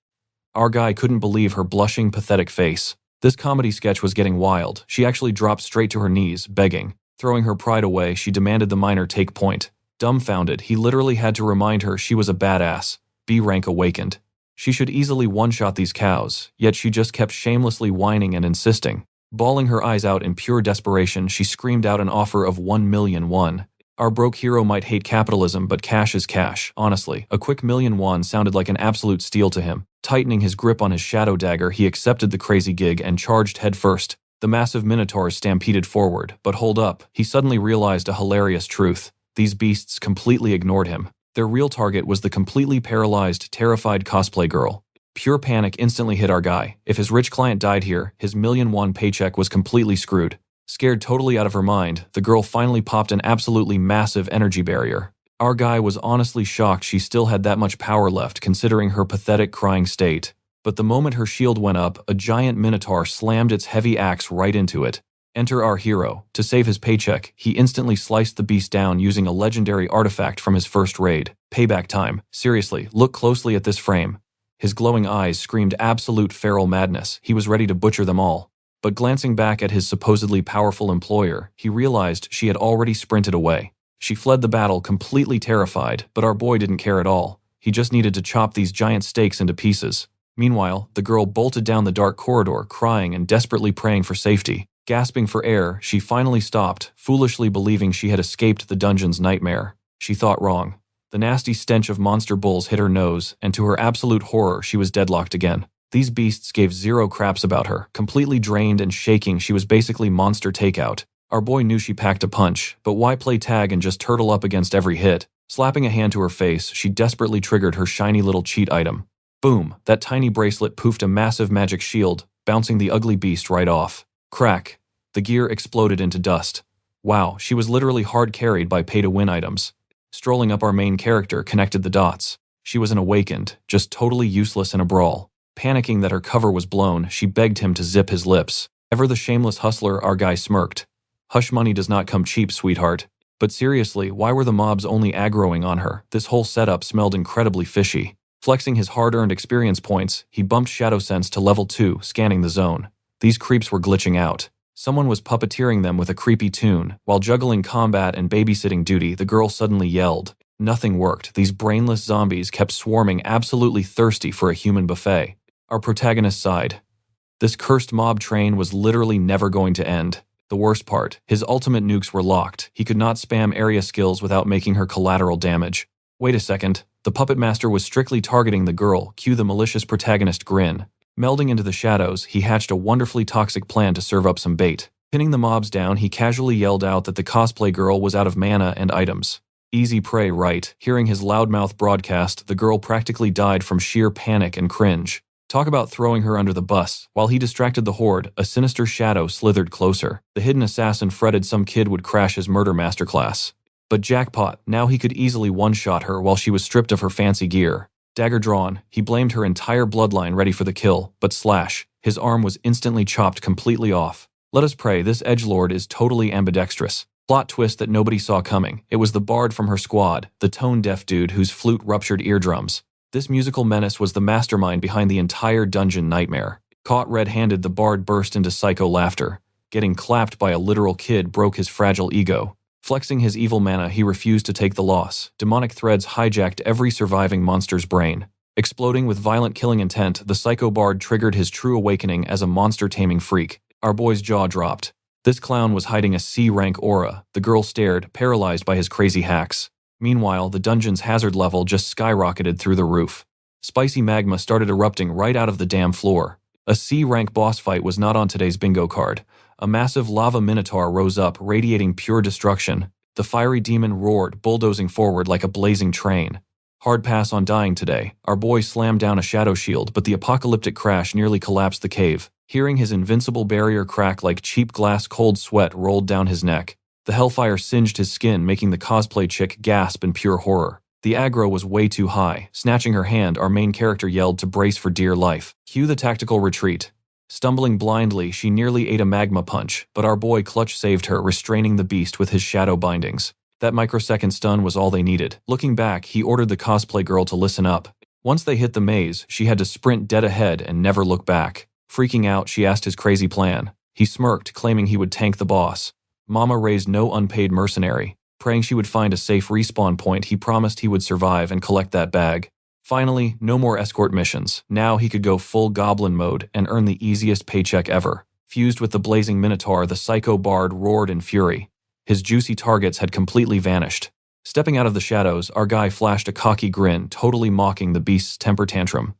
Our guy couldn't believe her blushing, pathetic face. This comedy sketch was getting wild. She actually dropped straight to her knees, begging. Throwing her pride away, she demanded the miner take point. Dumbfounded, he literally had to remind her she was a badass. B rank awakened. She should easily one-shot these cows, yet she just kept shamelessly whining and insisting. Bawling her eyes out in pure desperation, she screamed out an offer of 1,000,000 won. Our broke hero might hate capitalism, but cash is cash, honestly. A quick 1,000,000 won sounded like an absolute steal to him. Tightening his grip on his shadow dagger, he accepted the crazy gig and charged headfirst. The massive minotaurs stampeded forward, but hold up, he suddenly realized a hilarious truth. These beasts completely ignored him. Their real target was the completely paralyzed, terrified cosplay girl. Pure panic instantly hit our guy. If his rich client died here, his 1,000,000 won paycheck was completely screwed. Scared totally out of her mind, the girl finally popped an absolutely massive energy barrier. Our guy was honestly shocked she still had that much power left considering her pathetic crying state. But the moment her shield went up, a giant minotaur slammed its heavy axe right into it. Enter our hero. To save his paycheck, he instantly sliced the beast down using a legendary artifact from his first raid. Payback time. Seriously, look closely at this frame. His glowing eyes screamed absolute feral madness. He was ready to butcher them all. But glancing back at his supposedly powerful employer, he realized she had already sprinted away. She fled the battle completely terrified, but our boy didn't care at all. He just needed to chop these giant steaks into pieces. Meanwhile, the girl bolted down the dark corridor, crying and desperately praying for safety. Gasping for air, she finally stopped, foolishly believing she had escaped the dungeon's nightmare. She thought wrong. The nasty stench of monster bulls hit her nose, and to her absolute horror, she was deadlocked again. These beasts gave zero craps about her. Completely drained and shaking, she was basically monster takeout. Our boy knew she packed a punch, but why play tag and just turtle up against every hit? Slapping a hand to her face, she desperately triggered her shiny little cheat item. Boom! That tiny bracelet poofed a massive magic shield, bouncing the ugly beast right off. Crack! The gear exploded into dust. Wow, she was literally hard carried by pay-to-win items. Strolling up, our main character connected the dots. She was an awakened, just totally useless in a brawl. Panicking that her cover was blown, she begged him to zip his lips. Ever the shameless hustler, our guy smirked. Hush money does not come cheap, sweetheart. But seriously, why were the mobs only aggroing on her? This whole setup smelled incredibly fishy. Flexing his hard-earned experience points, he bumped Shadow Sense to level 2, scanning the zone. These creeps were glitching out. Someone was puppeteering them with a creepy tune. While juggling combat and babysitting duty, the girl suddenly yelled. Nothing worked. These brainless zombies kept swarming, absolutely thirsty for a human buffet. Our protagonist sighed. This cursed mob train was literally never going to end. The worst part, his ultimate nukes were locked. He could not spam area skills without making her collateral damage. Wait a second. The puppet master was strictly targeting the girl. Cue the malicious protagonist grin. Melding into the shadows, he hatched a wonderfully toxic plan to serve up some bait. Pinning the mobs down, he casually yelled out that the cosplay girl was out of mana and items. Easy prey, right? Hearing his loudmouth broadcast, the girl practically died from sheer panic and cringe. Talk about throwing her under the bus. While he distracted the horde, a sinister shadow slithered closer. The hidden assassin fretted some kid would crash his murder masterclass. But jackpot, now he could easily one-shot her while she was stripped of her fancy gear. Dagger drawn, he blamed her entire bloodline ready for the kill, but slash, his arm was instantly chopped completely off. Let us pray, this edgelord is totally ambidextrous. Plot twist that nobody saw coming. It was the bard from her squad, the tone-deaf dude whose flute ruptured eardrums. This musical menace was the mastermind behind the entire dungeon nightmare. Caught red-handed, the bard burst into psycho laughter. Getting clapped by a literal kid broke his fragile ego. Flexing his evil mana, he refused to take the loss. Demonic threads hijacked every surviving monster's brain. Exploding with violent killing intent, the psycho bard triggered his true awakening as a monster-taming freak. Our boy's jaw dropped. This clown was hiding a C-rank aura. The girl stared, paralyzed by his crazy hacks. Meanwhile, the dungeon's hazard level just skyrocketed through the roof. Spicy magma started erupting right out of the damn floor. A C-rank boss fight was not on today's bingo card. A massive lava minotaur rose up, radiating pure destruction. The fiery demon roared, bulldozing forward like a blazing train. Hard pass on dying today. Our boy slammed down a shadow shield, but the apocalyptic crash nearly collapsed the cave. Hearing his invincible barrier crack like cheap glass, cold sweat rolled down his neck. The hellfire singed his skin, making the cosplay chick gasp in pure horror. The aggro was way too high. Snatching her hand, our main character yelled to brace for dear life. Cue the tactical retreat. Stumbling blindly, she nearly ate a magma punch, but our boy Clutch saved her, restraining the beast with his shadow bindings. That microsecond stun was all they needed. Looking back, he ordered the cosplay girl to listen up. Once they hit the maze, she had to sprint dead ahead and never look back. Freaking out, she asked his crazy plan. He smirked, claiming he would tank the boss. Mama raised no unpaid mercenary. Praying she would find a safe respawn point, he promised he would survive and collect that bag. Finally, no more escort missions. Now he could go full goblin mode and earn the easiest paycheck ever. Fused with the blazing minotaur, the psycho bard roared in fury. His juicy targets had completely vanished. Stepping out of the shadows, our guy flashed a cocky grin, totally mocking the beast's temper tantrum.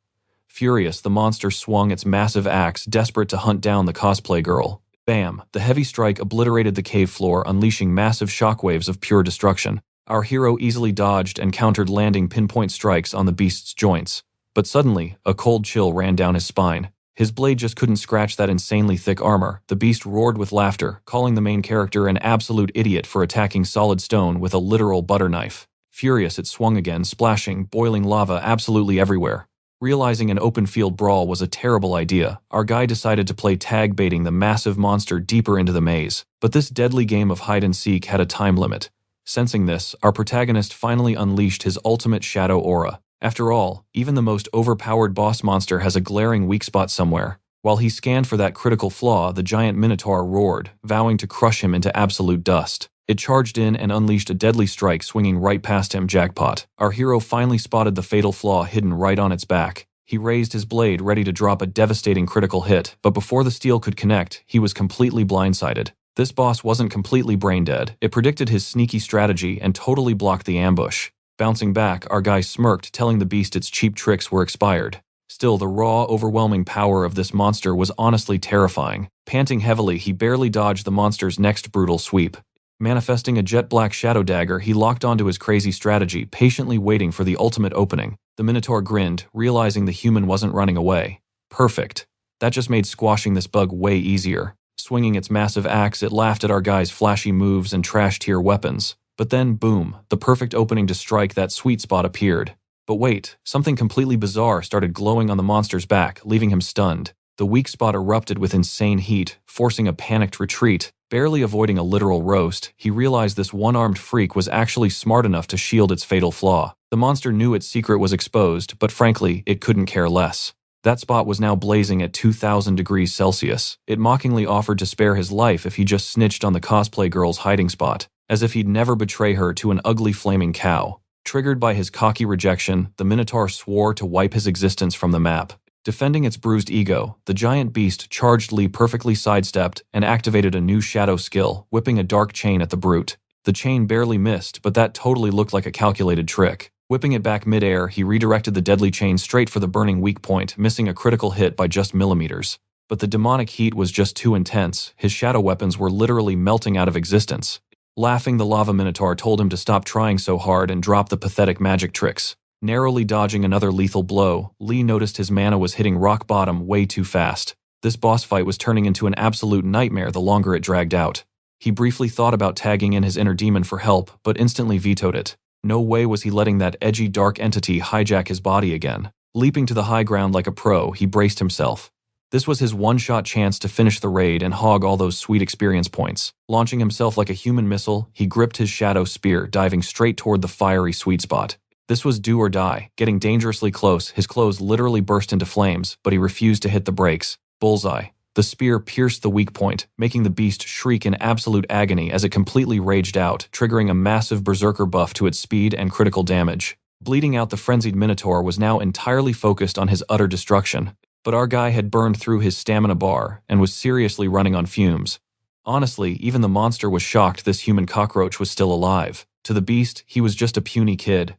Furious, the monster swung its massive axe, desperate to hunt down the cosplay girl. Bam! The heavy strike obliterated the cave floor, unleashing massive shockwaves of pure destruction. Our hero easily dodged and countered, landing pinpoint strikes on the beast's joints. But suddenly, a cold chill ran down his spine. His blade just couldn't scratch that insanely thick armor. The beast roared with laughter, calling the main character an absolute idiot for attacking solid stone with a literal butter knife. Furious, it swung again, splashing boiling lava absolutely everywhere. Realizing an open field brawl was a terrible idea, our guy decided to play tag baiting the massive monster deeper into the maze. But this deadly game of hide and seek had a time limit. Sensing this, our protagonist finally unleashed his ultimate shadow aura. After all, even the most overpowered boss monster has a glaring weak spot somewhere. While he scanned for that critical flaw, the giant minotaur roared, vowing to crush him into absolute dust. It charged in and unleashed a deadly strike, swinging right past him. Jackpot. Our hero finally spotted the fatal flaw hidden right on its back. He raised his blade, ready to drop a devastating critical hit, but before the steel could connect, he was completely blindsided. This boss wasn't completely brain-dead. It predicted his sneaky strategy and totally blocked the ambush. Bouncing back, our guy smirked, telling the beast its cheap tricks were expired. Still, the raw, overwhelming power of this monster was honestly terrifying. Panting heavily, he barely dodged the monster's next brutal sweep. Manifesting a jet-black shadow dagger, he locked onto his crazy strategy, patiently waiting for the ultimate opening. The minotaur grinned, realizing the human wasn't running away. Perfect. That just made squashing this bug way easier. Swinging its massive axe, it laughed at our guy's flashy moves and trash-tier weapons. But then, boom, the perfect opening to strike that sweet spot appeared. But wait, something completely bizarre started glowing on the monster's back, leaving him stunned. The weak spot erupted with insane heat, forcing a panicked retreat. Barely avoiding a literal roast, he realized this one-armed freak was actually smart enough to shield its fatal flaw. The monster knew its secret was exposed, but frankly, it couldn't care less. That spot was now blazing at 2,000 degrees Celsius. It mockingly offered to spare his life if he just snitched on the cosplay girl's hiding spot, as if he'd never betray her to an ugly flaming cow. Triggered by his cocky rejection, the minotaur swore to wipe his existence from the map. Defending its bruised ego, the giant beast chargedly perfectly sidestepped and activated a new shadow skill, whipping a dark chain at the brute. The chain barely missed, but that totally looked like a calculated trick. Whipping it back mid-air, he redirected the deadly chain straight for the burning weak point, missing a critical hit by just millimeters. But the demonic heat was just too intense. His shadow weapons were literally melting out of existence. Laughing, the lava minotaur told him to stop trying so hard and drop the pathetic magic tricks. Narrowly dodging another lethal blow, Lee noticed his mana was hitting rock bottom way too fast. This boss fight was turning into an absolute nightmare the longer it dragged out. He briefly thought about tagging in his inner demon for help, but instantly vetoed it. No way was he letting that edgy dark entity hijack his body again. Leaping to the high ground like a pro, he braced himself. This was his one-shot chance to finish the raid and hog all those sweet experience points. Launching himself like a human missile, he gripped his shadow spear, diving straight toward the fiery sweet spot. This was do or die. Getting dangerously close, his clothes literally burst into flames, but he refused to hit the brakes. Bullseye. The spear pierced the weak point, making the beast shriek in absolute agony as it completely raged out, triggering a massive berserker buff to its speed and critical damage. Bleeding out, the frenzied minotaur was now entirely focused on his utter destruction. But our guy had burned through his stamina bar and was seriously running on fumes. Honestly, even the monster was shocked this human cockroach was still alive. To the beast, he was just a puny kid.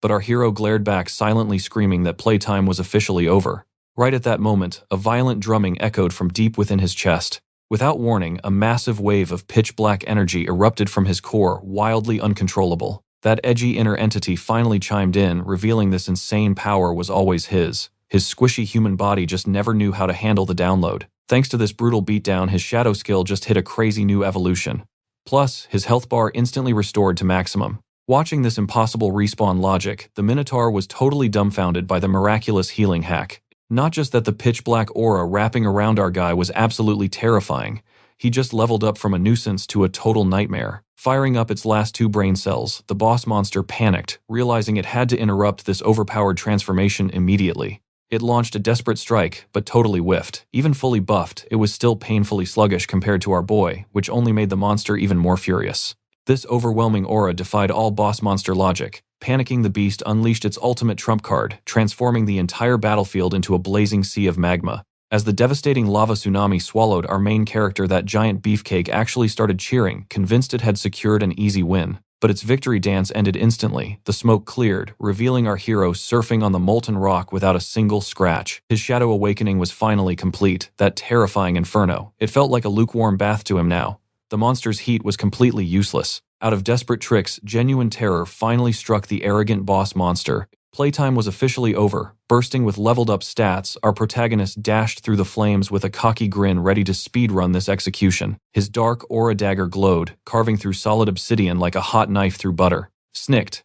But our hero glared back, silently screaming that playtime was officially over. Right at that moment, a violent drumming echoed from deep within his chest. Without warning, a massive wave of pitch-black energy erupted from his core, wildly uncontrollable. That edgy inner entity finally chimed in, revealing this insane power was always his. His squishy human body just never knew how to handle the download. Thanks to this brutal beatdown, his shadow skill just hit a crazy new evolution. Plus, his health bar instantly restored to maximum. Watching this impossible respawn logic, the Minotaur was totally dumbfounded by the miraculous healing hack. Not just that the pitch-black aura wrapping around our guy was absolutely terrifying, he just leveled up from a nuisance to a total nightmare. Firing up its last 2 brain cells, the boss monster panicked, realizing it had to interrupt this overpowered transformation immediately. It launched a desperate strike, but totally whiffed. Even fully buffed, it was still painfully sluggish compared to our boy, which only made the monster even more furious. This overwhelming aura defied all boss monster logic. Panicking, the beast unleashed its ultimate trump card, transforming the entire battlefield into a blazing sea of magma. As the devastating lava tsunami swallowed our main character, that giant beefcake actually started cheering, convinced it had secured an easy win. But its victory dance ended instantly. The smoke cleared, revealing our hero surfing on the molten rock without a single scratch. His shadow awakening was finally complete, that terrifying inferno. It felt like a lukewarm bath to him now. The monster's heat was completely useless. Out of desperate tricks, genuine terror finally struck the arrogant boss monster. Playtime was officially over. Bursting with leveled-up stats, our protagonist dashed through the flames with a cocky grin, ready to speedrun this execution. His dark aura dagger glowed, carving through solid obsidian like a hot knife through butter. Snicked.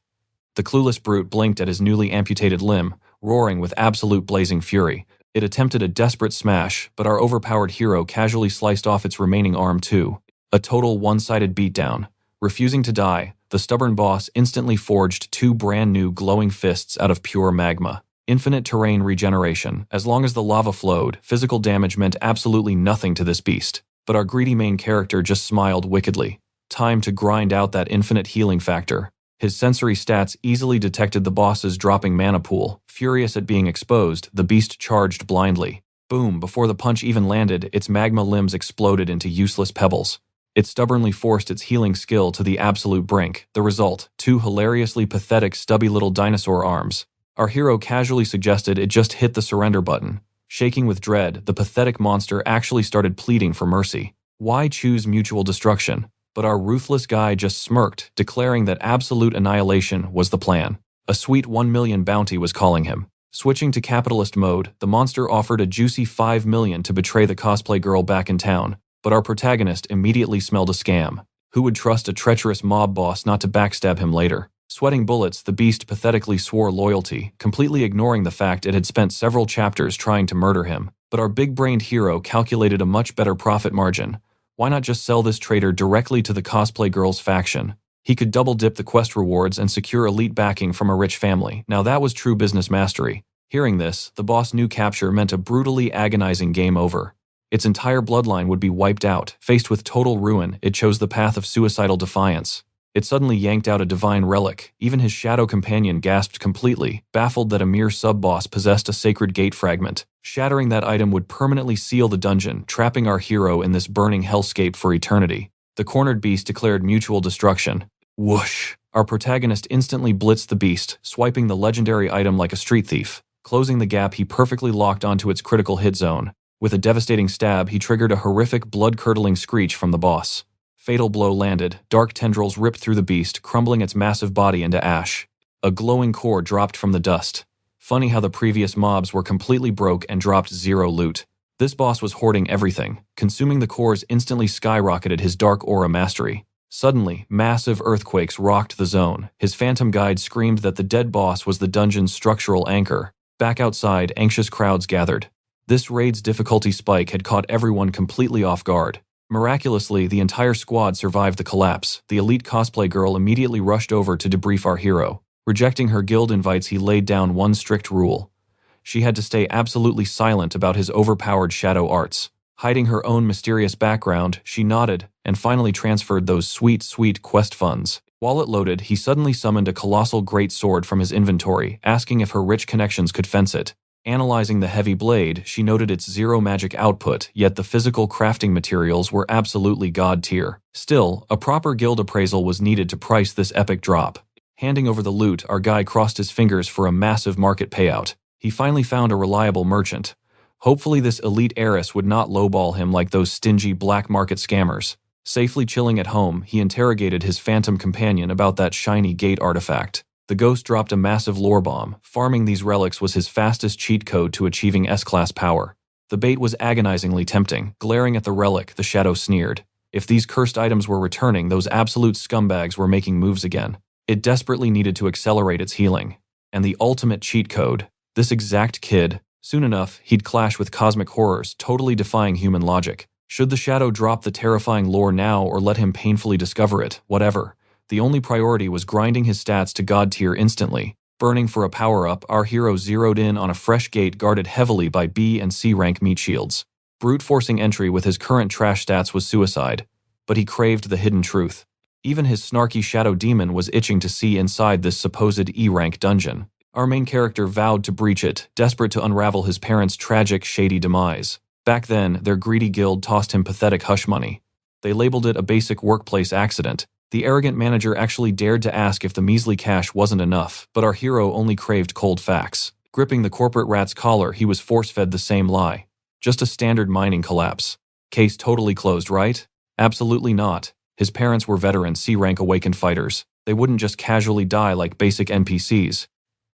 The clueless brute blinked at his newly amputated limb, roaring with absolute blazing fury. It attempted a desperate smash, but our overpowered hero casually sliced off its remaining arm too. A total one-sided beatdown. Refusing to die, the stubborn boss instantly forged 2 brand new glowing fists out of pure magma. Infinite terrain regeneration. As long as the lava flowed, physical damage meant absolutely nothing to this beast. But our greedy main character just smiled wickedly. Time to grind out that infinite healing factor. His sensory stats easily detected the boss's dropping mana pool. Furious at being exposed, the beast charged blindly. Boom, before the punch even landed, its magma limbs exploded into useless pebbles. It stubbornly forced its healing skill to the absolute brink. The result, 2 hilariously pathetic stubby little dinosaur arms. Our hero casually suggested it just hit the surrender button. Shaking with dread, the pathetic monster actually started pleading for mercy. Why choose mutual destruction? But our ruthless guy just smirked, declaring that absolute annihilation was the plan. A sweet 1 million bounty was calling him. Switching to capitalist mode, the monster offered a juicy 5 million to betray the cosplay girl back in town. But our protagonist immediately smelled a scam. Who would trust a treacherous mob boss not to backstab him later? Sweating bullets, the beast pathetically swore loyalty, completely ignoring the fact it had spent several chapters trying to murder him. But our big-brained hero calculated a much better profit margin. Why not just sell this traitor directly to the cosplay girl's faction? He could double-dip the quest rewards and secure elite backing from a rich family. Now that was true business mastery. Hearing this, the boss knew capture meant a brutally agonizing game over. Its entire bloodline would be wiped out. Faced with total ruin, it chose the path of suicidal defiance. It suddenly yanked out a divine relic. Even his shadow companion gasped completely, baffled that a mere sub-boss possessed a sacred gate fragment. Shattering that item would permanently seal the dungeon, trapping our hero in this burning hellscape for eternity. The cornered beast declared mutual destruction. Whoosh! Our protagonist instantly blitzed the beast, swiping the legendary item like a street thief. Closing the gap, he perfectly locked onto its critical hit zone. With a devastating stab, he triggered a horrific blood-curdling screech from the boss. Fatal blow landed, dark tendrils ripped through the beast, crumbling its massive body into ash. A glowing core dropped from the dust. Funny how the previous mobs were completely broke and dropped 0 loot. This boss was hoarding everything. Consuming the cores instantly skyrocketed his dark aura mastery. Suddenly, massive earthquakes rocked the zone. His phantom guide screamed that the dead boss was the dungeon's structural anchor. Back outside, anxious crowds gathered. This raid's difficulty spike had caught everyone completely off guard. Miraculously, the entire squad survived the collapse. The elite cosplay girl immediately rushed over to debrief our hero. Rejecting her guild invites, he laid down one strict rule. She had to stay absolutely silent about his overpowered shadow arts. Hiding her own mysterious background, she nodded and finally transferred those sweet, sweet quest funds. While it loaded, he suddenly summoned a colossal great sword from his inventory, asking if her rich connections could fence it. Analyzing the heavy blade, she noted its 0 magic output, yet the physical crafting materials were absolutely god tier. Still, a proper guild appraisal was needed to price this epic drop. Handing over the loot, our guy crossed his fingers for a massive market payout. He finally found a reliable merchant. Hopefully this elite heiress would not lowball him like those stingy black market scammers. Safely chilling at home, he interrogated his phantom companion about that shiny gate artifact. The ghost dropped a massive lore bomb. Farming these relics was his fastest cheat code to achieving S-class power. The bait was agonizingly tempting. Glaring at the relic, the shadow sneered. If these cursed items were returning, those absolute scumbags were making moves again. It desperately needed to accelerate its healing. And the ultimate cheat code. This exact kid. Soon enough, he'd clash with cosmic horrors, totally defying human logic. Should the shadow drop the terrifying lore now or let him painfully discover it? Whatever. The only priority was grinding his stats to god tier instantly. Burning for a power-up, our hero zeroed in on a fresh gate guarded heavily by B and C rank meat shields. Brute-forcing entry with his current trash stats was suicide. But he craved the hidden truth. Even his snarky shadow demon was itching to see inside this supposed E-rank dungeon. Our main character vowed to breach it, desperate to unravel his parents' tragic, shady demise. Back then, their greedy guild tossed him pathetic hush money. They labeled it a basic workplace accident. The arrogant manager actually dared to ask if the measly cash wasn't enough, but our hero only craved cold facts. Gripping the corporate rat's collar, he was force-fed the same lie. Just a standard mining collapse. Case totally closed, right? Absolutely not. His parents were veteran C-rank awakened fighters. They wouldn't just casually die like basic NPCs.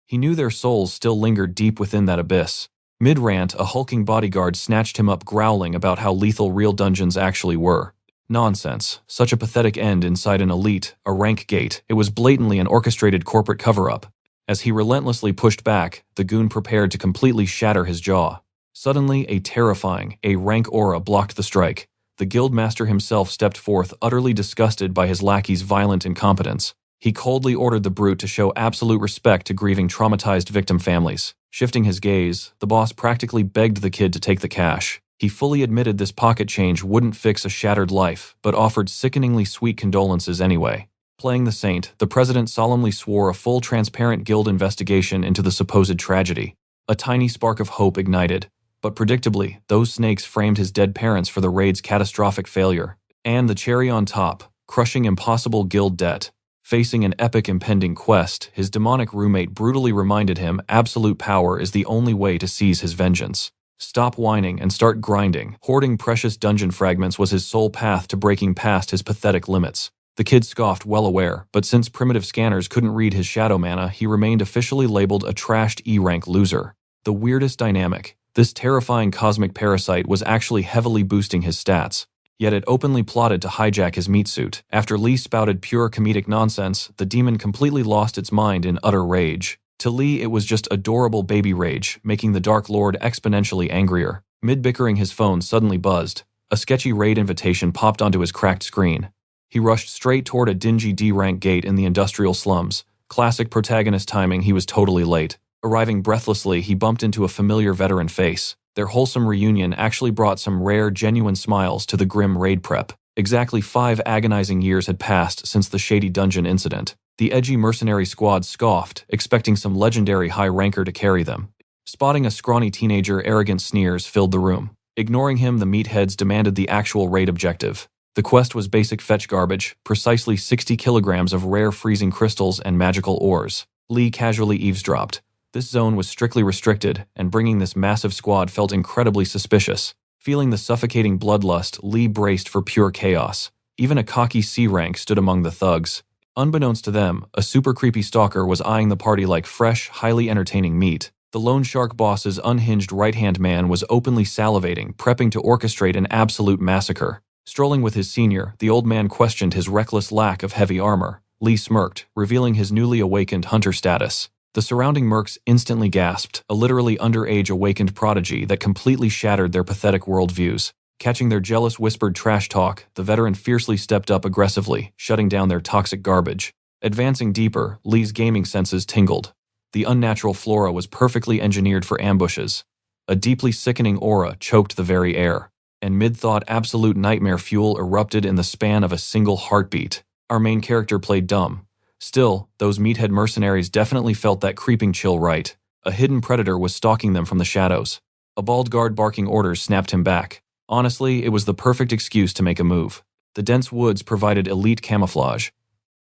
He knew their souls still lingered deep within that abyss. Mid-rant, a hulking bodyguard snatched him up growling about how lethal real dungeons actually were. Nonsense. Such a pathetic end inside an elite, a rank gate. It was blatantly an orchestrated corporate cover-up. As he relentlessly pushed back, the goon prepared to completely shatter his jaw. Suddenly, a terrifying, rank aura blocked the strike. The guildmaster himself stepped forth, utterly disgusted by his lackey's violent incompetence. He coldly ordered the brute to show absolute respect to grieving traumatized victim families. Shifting his gaze, the boss practically begged the kid to take the cash. He fully admitted this pocket change wouldn't fix a shattered life, but offered sickeningly sweet condolences anyway. Playing the saint, the president solemnly swore a full transparent guild investigation into the supposed tragedy. A tiny spark of hope ignited. But predictably, those snakes framed his dead parents for the raid's catastrophic failure. And the cherry on top, crushing impossible guild debt. Facing an epic impending quest, his demonic roommate brutally reminded him absolute power is the only way to seize his vengeance. Stop whining and start grinding. Hoarding precious dungeon fragments was his sole path to breaking past his pathetic limits. The kid scoffed, well aware, but since primitive scanners couldn't read his shadow mana, he remained officially labeled a trashed E-rank loser. The weirdest dynamic. This terrifying cosmic parasite was actually heavily boosting his stats. Yet it openly plotted to hijack his meat suit. After Lee spouted pure comedic nonsense, the demon completely lost its mind in utter rage. To Lee, it was just adorable baby rage, making the Dark Lord exponentially angrier. Mid-bickering, his phone suddenly buzzed. A sketchy raid invitation popped onto his cracked screen. He rushed straight toward a dingy D-rank gate in the industrial slums. Classic protagonist timing, he was totally late. Arriving breathlessly, he bumped into a familiar veteran face. Their wholesome reunion actually brought some rare, genuine smiles to the grim raid prep. Exactly 5 agonizing years had passed since the shady dungeon incident. The edgy mercenary squad scoffed, expecting some legendary high ranker to carry them. Spotting a scrawny teenager, arrogant sneers filled the room. Ignoring him, the meatheads demanded the actual raid objective. The quest was basic fetch garbage, precisely 60 kilograms of rare freezing crystals and magical ores. Lee casually eavesdropped. This zone was strictly restricted, and bringing this massive squad felt incredibly suspicious. Feeling the suffocating bloodlust, Lee braced for pure chaos. Even a cocky C-rank stood among the thugs. Unbeknownst to them, a super creepy stalker was eyeing the party like fresh, highly entertaining meat. The lone shark boss's unhinged right-hand man was openly salivating, prepping to orchestrate an absolute massacre. Strolling with his senior, the old man questioned his reckless lack of heavy armor. Lee smirked, revealing his newly awakened hunter status. The surrounding mercs instantly gasped, a literally underage awakened prodigy that completely shattered their pathetic worldviews. Catching their jealous whispered trash talk, the veteran fiercely stepped up aggressively, shutting down their toxic garbage. Advancing deeper, Lee's gaming senses tingled. The unnatural flora was perfectly engineered for ambushes. A deeply sickening aura choked the very air. And mid-thought absolute nightmare fuel erupted in the span of a single heartbeat. Our main character played dumb. Still, those meathead mercenaries definitely felt that creeping chill right. A hidden predator was stalking them from the shadows. A bald guard barking orders snapped him back. Honestly, it was the perfect excuse to make a move. The dense woods provided elite camouflage.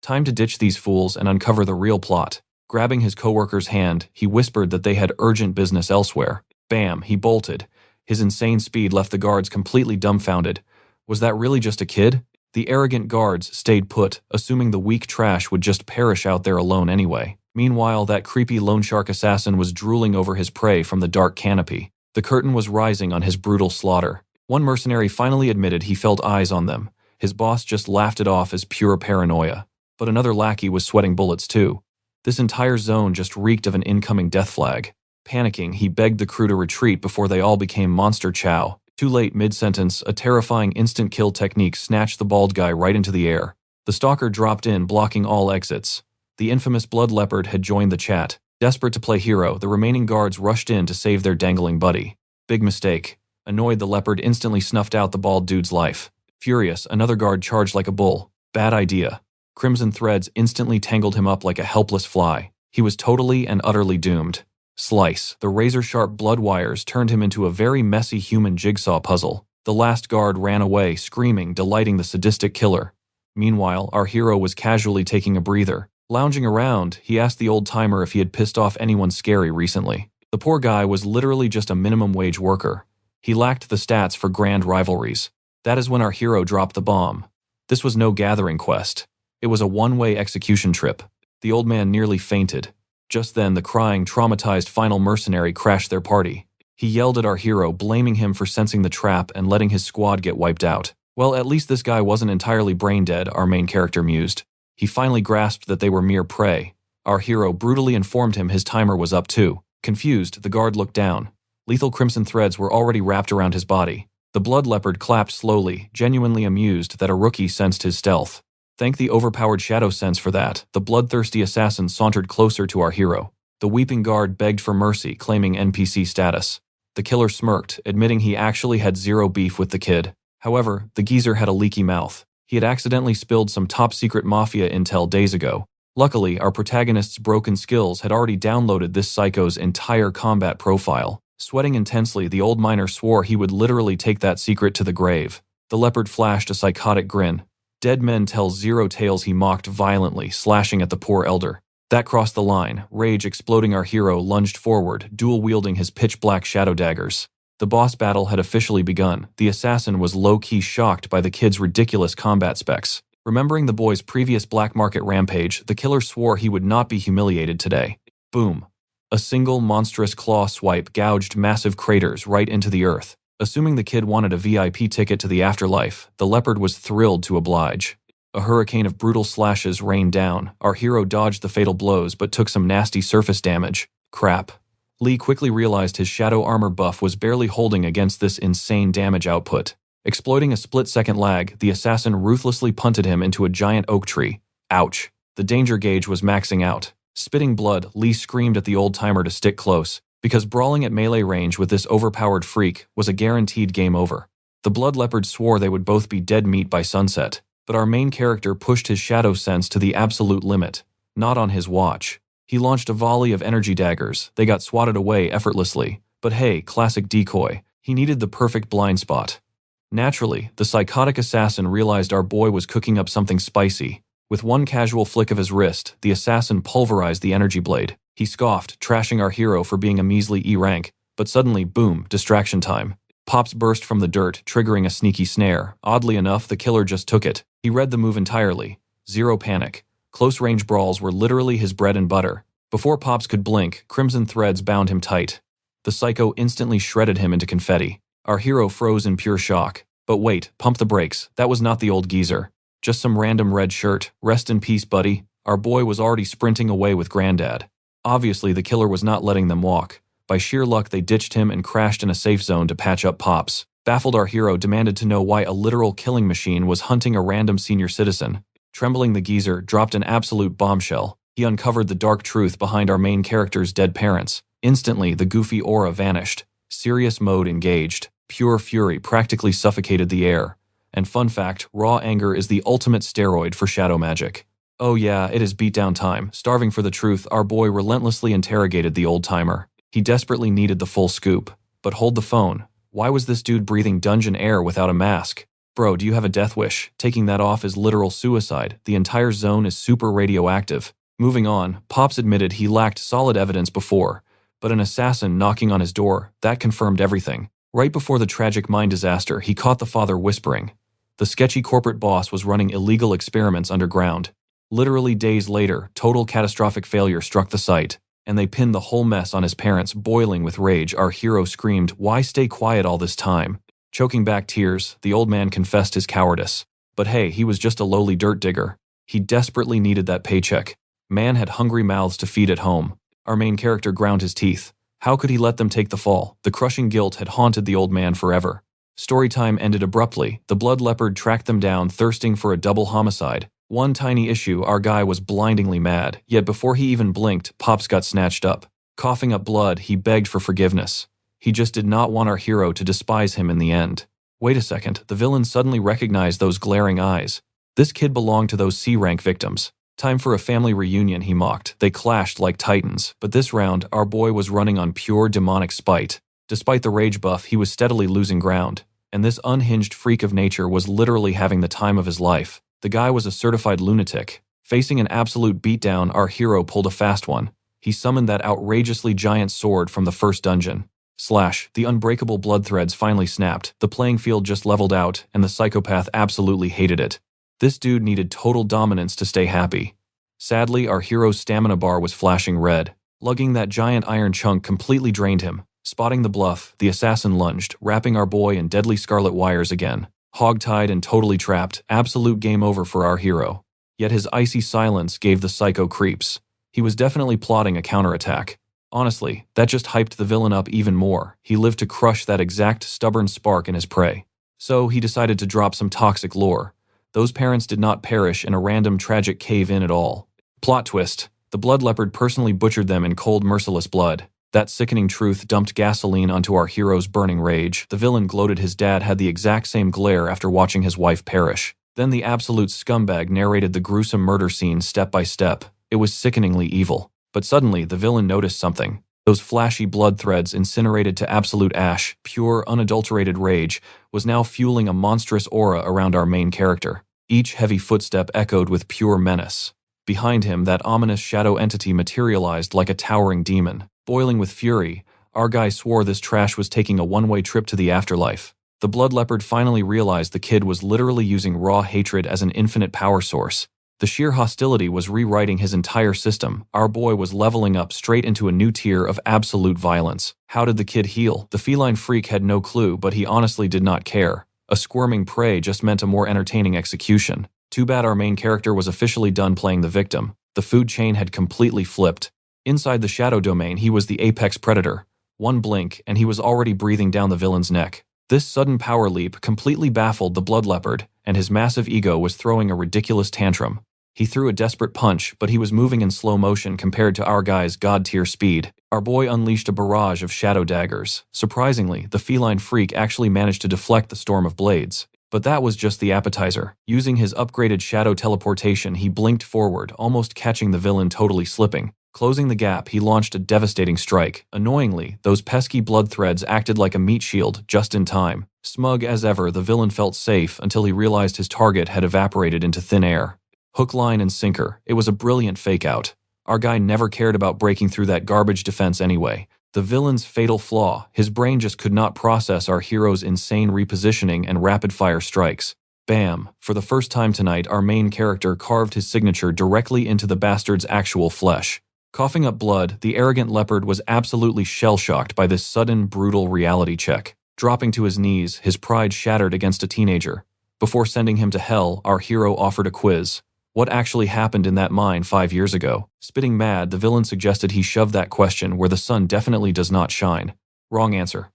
Time to ditch these fools and uncover the real plot. Grabbing his coworker's hand, he whispered that they had urgent business elsewhere. Bam, he bolted. His insane speed left the guards completely dumbfounded. Was that really just a kid? The arrogant guards stayed put, assuming the weak trash would just perish out there alone anyway. Meanwhile, that creepy lone shark assassin was drooling over his prey from the dark canopy. The curtain was rising on his brutal slaughter. One mercenary finally admitted he felt eyes on them. His boss just laughed it off as pure paranoia. but another lackey was sweating bullets too. This entire zone just reeked of an incoming death flag. Panicking, he begged the crew to retreat before they all became monster chow. Too late mid-sentence, a terrifying instant kill technique snatched the bald guy right into the air. The stalker dropped in, blocking all exits. The infamous blood leopard had joined the chat. Desperate to play hero, the remaining guards rushed in to save their dangling buddy. Big mistake. Annoyed, the leopard instantly snuffed out the bald dude's life. Furious, another guard charged like a bull. Bad idea. Crimson threads instantly tangled him up like a helpless fly. He was totally and utterly doomed. Slice. The razor-sharp blood wires turned him into a very messy human jigsaw puzzle. The last guard ran away, screaming, delighting the sadistic killer. Meanwhile, our hero was casually taking a breather. Lounging around, he asked the old-timer if he had pissed off anyone scary recently. The poor guy was literally just a minimum-wage worker. He lacked the stats for grand rivalries. That is when our hero dropped the bomb. This was no gathering quest. It was a one-way execution trip. The old man nearly fainted. Just then, the crying, traumatized final mercenary crashed their party. He yelled at our hero, blaming him for sensing the trap and letting his squad get wiped out. Well, at least this guy wasn't entirely brain-dead, our main character mused. He finally grasped that they were mere prey. Our hero brutally informed him his timer was up too. Confused, the guard looked down. Lethal crimson threads were already wrapped around his body. The blood leopard clapped slowly, genuinely amused that a rookie sensed his stealth. Thank the overpowered shadow sense for that. The bloodthirsty assassin sauntered closer to our hero. The weeping guard begged for mercy, claiming NPC status. The killer smirked, admitting he actually had zero beef with the kid. However, the geezer had a leaky mouth. He had accidentally spilled some top-secret mafia intel days ago. Luckily, our protagonist's broken skills had already downloaded this psycho's entire combat profile. Sweating intensely, the old miner swore he would literally take that secret to the grave. The leopard flashed a psychotic grin. Dead men tell zero tales, he mocked violently, slashing at the poor elder. That crossed the line. Rage exploding, our hero lunged forward, dual-wielding his pitch-black shadow daggers. The boss battle had officially begun. The assassin was low-key shocked by the kid's ridiculous combat specs. Remembering the boy's previous black market rampage, the killer swore he would not be humiliated today. Boom. A single monstrous claw swipe gouged massive craters right into the earth. Assuming the kid wanted a VIP ticket to the afterlife, the leopard was thrilled to oblige. A hurricane of brutal slashes rained down. Our hero dodged the fatal blows but took some nasty surface damage. Crap. Lee quickly realized his shadow armor buff was barely holding against this insane damage output. Exploiting a split-second lag, the assassin ruthlessly punted him into a giant oak tree. Ouch. The danger gauge was maxing out. Spitting blood, Lee screamed at the old-timer to stick close, because brawling at melee range with this overpowered freak was a guaranteed game over. The blood leopard swore they would both be dead meat by sunset, but our main character pushed his shadow sense to the absolute limit. Not on his watch. He launched a volley of energy daggers. They got swatted away effortlessly. But hey, classic decoy. He needed the perfect blind spot. Naturally, the psychotic assassin realized our boy was cooking up something spicy. With one casual flick of his wrist, the assassin pulverized the energy blade. He scoffed, trashing our hero for being a measly E rank, but suddenly, boom, distraction time. Pops burst from the dirt, triggering a sneaky snare. Oddly enough, the killer just took it. He read the move entirely. Zero panic. Close-range brawls were literally his bread and butter. Before Pops could blink, crimson threads bound him tight. The psycho instantly shredded him into confetti. Our hero froze in pure shock. But wait, pump the brakes. That was not the old geezer. Just some random red shirt. Rest in peace, buddy. Our boy was already sprinting away with Granddad. Obviously, the killer was not letting them walk. By sheer luck, they ditched him and crashed in a safe zone to patch up Pops. Baffled, our hero demanded to know why a literal killing machine was hunting a random senior citizen. Trembling, the geezer dropped an absolute bombshell. He uncovered the dark truth behind our main character's dead parents. Instantly, the goofy aura vanished. Serious mode engaged. Pure fury practically suffocated the air. And fun fact, raw anger is the ultimate steroid for shadow magic. Oh yeah, it is beatdown time. Starving for the truth, our boy relentlessly interrogated the old-timer. He desperately needed the full scoop. But hold the phone. Why was this dude breathing dungeon air without a mask? Bro, do you have a death wish? Taking that off is literal suicide. The entire zone is super radioactive. Moving on, Pops admitted he lacked solid evidence before, but an assassin knocking on his door, that confirmed everything. Right before the tragic mine disaster, he caught the father whispering. The sketchy corporate boss was running illegal experiments underground. Literally days later, total catastrophic failure struck the site, and they pinned the whole mess on his parents. Boiling with rage, our hero screamed, "Why stay quiet all this time?" Choking back tears, the old man confessed his cowardice. But hey, he was just a lowly dirt digger. He desperately needed that paycheck. Man had hungry mouths to feed at home. Our main character ground his teeth. How could he let them take the fall? The crushing guilt had haunted the old man forever. Storytime ended abruptly. The blood leopard tracked them down, thirsting for a double homicide. One tiny issue: our guy was blindingly mad, yet before he even blinked, Pops got snatched up. Coughing up blood, he begged for forgiveness. He just did not want our hero to despise him in the end. Wait a second, the villain suddenly recognized those glaring eyes. This kid belonged to those C-rank victims. Time for a family reunion, he mocked. They clashed like titans, but this round, our boy was running on pure demonic spite. Despite the rage buff, he was steadily losing ground, and this unhinged freak of nature was literally having the time of his life. The guy was a certified lunatic. Facing an absolute beatdown, our hero pulled a fast one. He summoned that outrageously giant sword from the first dungeon. Slash, the unbreakable blood threads finally snapped. The playing field just leveled out, and the psychopath absolutely hated it. This dude needed total dominance to stay happy. Sadly, our hero's stamina bar was flashing red. Lugging that giant iron chunk completely drained him. Spotting the bluff, the assassin lunged, wrapping our boy in deadly scarlet wires again. Hog-tied and totally trapped, absolute game over for our hero. Yet his icy silence gave the psycho creeps. He was definitely plotting a counterattack. Honestly, that just hyped the villain up even more. He lived to crush that exact stubborn spark in his prey. So he decided to drop some toxic lore. Those parents did not perish in a random tragic cave-in at all. Plot twist: the blood leopard personally butchered them in cold, merciless blood. That sickening truth dumped gasoline onto our hero's burning rage. The villain gloated his dad had the exact same glare after watching his wife perish. Then the absolute scumbag narrated the gruesome murder scene step by step. It was sickeningly evil. But suddenly, the villain noticed something. Those flashy blood threads incinerated to absolute ash, pure, unadulterated rage, was now fueling a monstrous aura around our main character. Each heavy footstep echoed with pure menace. Behind him, that ominous shadow entity materialized like a towering demon. Boiling with fury, our guy swore this trash was taking a one-way trip to the afterlife. The blood leopard finally realized the kid was literally using raw hatred as an infinite power source. The sheer hostility was rewriting his entire system. Our boy was leveling up straight into a new tier of absolute violence. How did the kid heal? The feline freak had no clue, but he honestly did not care. A squirming prey just meant a more entertaining execution. Too bad our main character was officially done playing the victim. The food chain had completely flipped. Inside the shadow domain, he was the apex predator. One blink, and he was already breathing down the villain's neck. This sudden power leap completely baffled the blood leopard, and his massive ego was throwing a ridiculous tantrum. He threw a desperate punch, but he was moving in slow motion compared to our guy's god-tier speed. Our boy unleashed a barrage of shadow daggers. Surprisingly, the feline freak actually managed to deflect the storm of blades. But that was just the appetizer. Using his upgraded shadow teleportation, he blinked forward, almost catching the villain totally slipping. Closing the gap, he launched a devastating strike. Annoyingly, those pesky blood threads acted like a meat shield just in time. Smug as ever, the villain felt safe until he realized his target had evaporated into thin air. Hook, line, and sinker. It was a brilliant fake-out. Our guy never cared about breaking through that garbage defense anyway. The villain's fatal flaw: his brain just could not process our hero's insane repositioning and rapid-fire strikes. Bam! For the first time tonight, our main character carved his signature directly into the bastard's actual flesh. Coughing up blood, the arrogant leopard was absolutely shell-shocked by this sudden, brutal reality check. Dropping to his knees, his pride shattered against a teenager. Before sending him to hell, our hero offered a quiz. What actually happened in that mine 5 years ago? Spitting mad, the villain suggested he shove that question where the sun definitely does not shine. Wrong answer.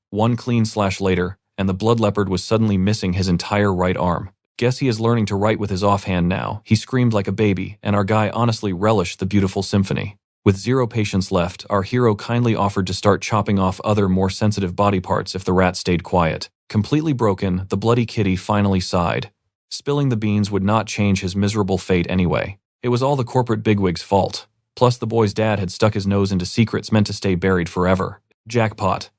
One clean slash later, and the blood leopard was suddenly missing his entire right arm. Guess he is learning to write with his offhand now. He screamed like a baby, and our guy honestly relished the beautiful symphony. With zero patience left, our hero kindly offered to start chopping off other more sensitive body parts if the rat stayed quiet. Completely broken, the bloody kitty finally sighed. Spilling the beans would not change his miserable fate anyway. It was all the corporate bigwig's fault. Plus, the boy's dad had stuck his nose into secrets meant to stay buried forever. Jackpot.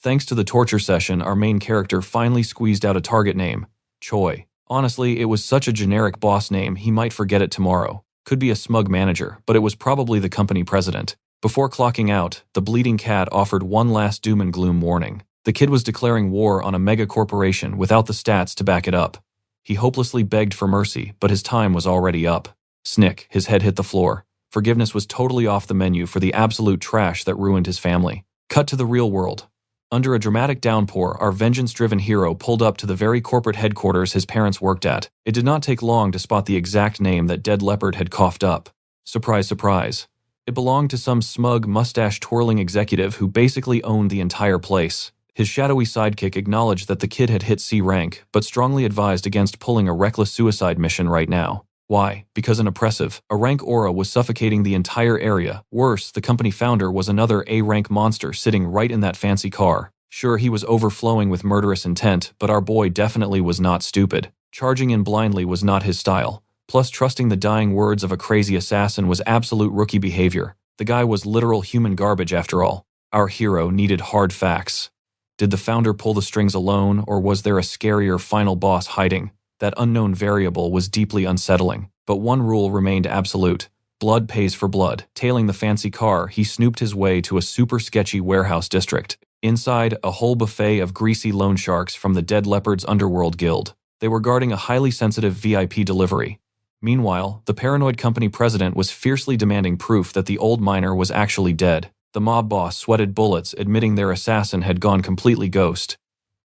Thanks to the torture session, our main character finally squeezed out a target name: Choi. Honestly, it was such a generic boss name he might forget it tomorrow. Could be a smug manager, but it was probably the company president. Before clocking out, the bleeding cat offered one last doom and gloom warning. The kid was declaring war on a mega corporation without the stats to back it up. He hopelessly begged for mercy, but his time was already up. Snick, his head hit the floor. Forgiveness was totally off the menu for the absolute trash that ruined his family. Cut to the real world. Under a dramatic downpour, our vengeance-driven hero pulled up to the very corporate headquarters his parents worked at. It did not take long to spot the exact name that dead leopard had coughed up. Surprise, surprise. It belonged to some smug, mustache-twirling executive who basically owned the entire place. His shadowy sidekick acknowledged that the kid had hit C rank, but strongly advised against pulling a reckless suicide mission right now. Why? Because an oppressive, A-rank aura was suffocating the entire area. Worse, the company founder was another A-rank monster sitting right in that fancy car. Sure, he was overflowing with murderous intent, but our boy definitely was not stupid. Charging in blindly was not his style. Plus, trusting the dying words of a crazy assassin was absolute rookie behavior. The guy was literal human garbage after all. Our hero needed hard facts. Did the founder pull the strings alone, or was there a scarier final boss hiding? That unknown variable was deeply unsettling, but one rule remained absolute. Blood pays for blood. Tailing the fancy car, he snooped his way to a super sketchy warehouse district. Inside, a whole buffet of greasy loan sharks from the Dead Leopard's underworld guild. They were guarding a highly sensitive VIP delivery. Meanwhile, the paranoid company president was fiercely demanding proof that the old miner was actually dead. The mob boss sweated bullets, admitting their assassin had gone completely ghost.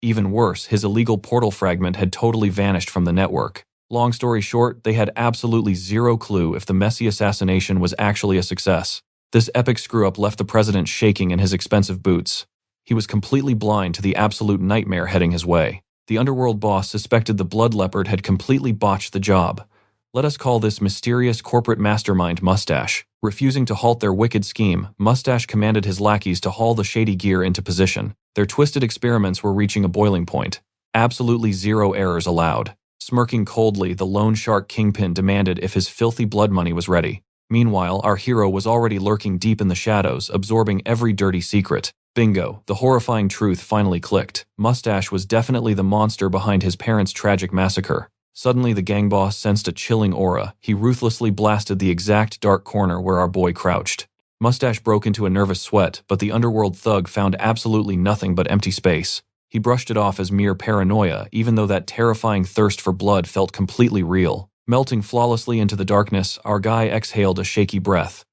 Even worse, his illegal portal fragment had totally vanished from the network. Long story short, they had absolutely zero clue if the messy assassination was actually a success. This epic screw-up left the president shaking in his expensive boots. He was completely blind to the absolute nightmare heading his way. The underworld boss suspected the blood leopard had completely botched the job. Let us call this mysterious corporate mastermind Mustache. Refusing to halt their wicked scheme, Mustache commanded his lackeys to haul the shady gear into position. Their twisted experiments were reaching a boiling point. Absolutely zero errors allowed. Smirking coldly, the lone shark kingpin demanded if his filthy blood money was ready. Meanwhile, our hero was already lurking deep in the shadows, absorbing every dirty secret. Bingo, the horrifying truth finally clicked. Mustache was definitely the monster behind his parents' tragic massacre. Suddenly, the gang boss sensed a chilling aura. He ruthlessly blasted the exact dark corner where our boy crouched. Mustache broke into a nervous sweat, but the underworld thug found absolutely nothing but empty space. He brushed it off as mere paranoia, even though that terrifying thirst for blood felt completely real. Melting flawlessly into the darkness, our guy exhaled a shaky breath.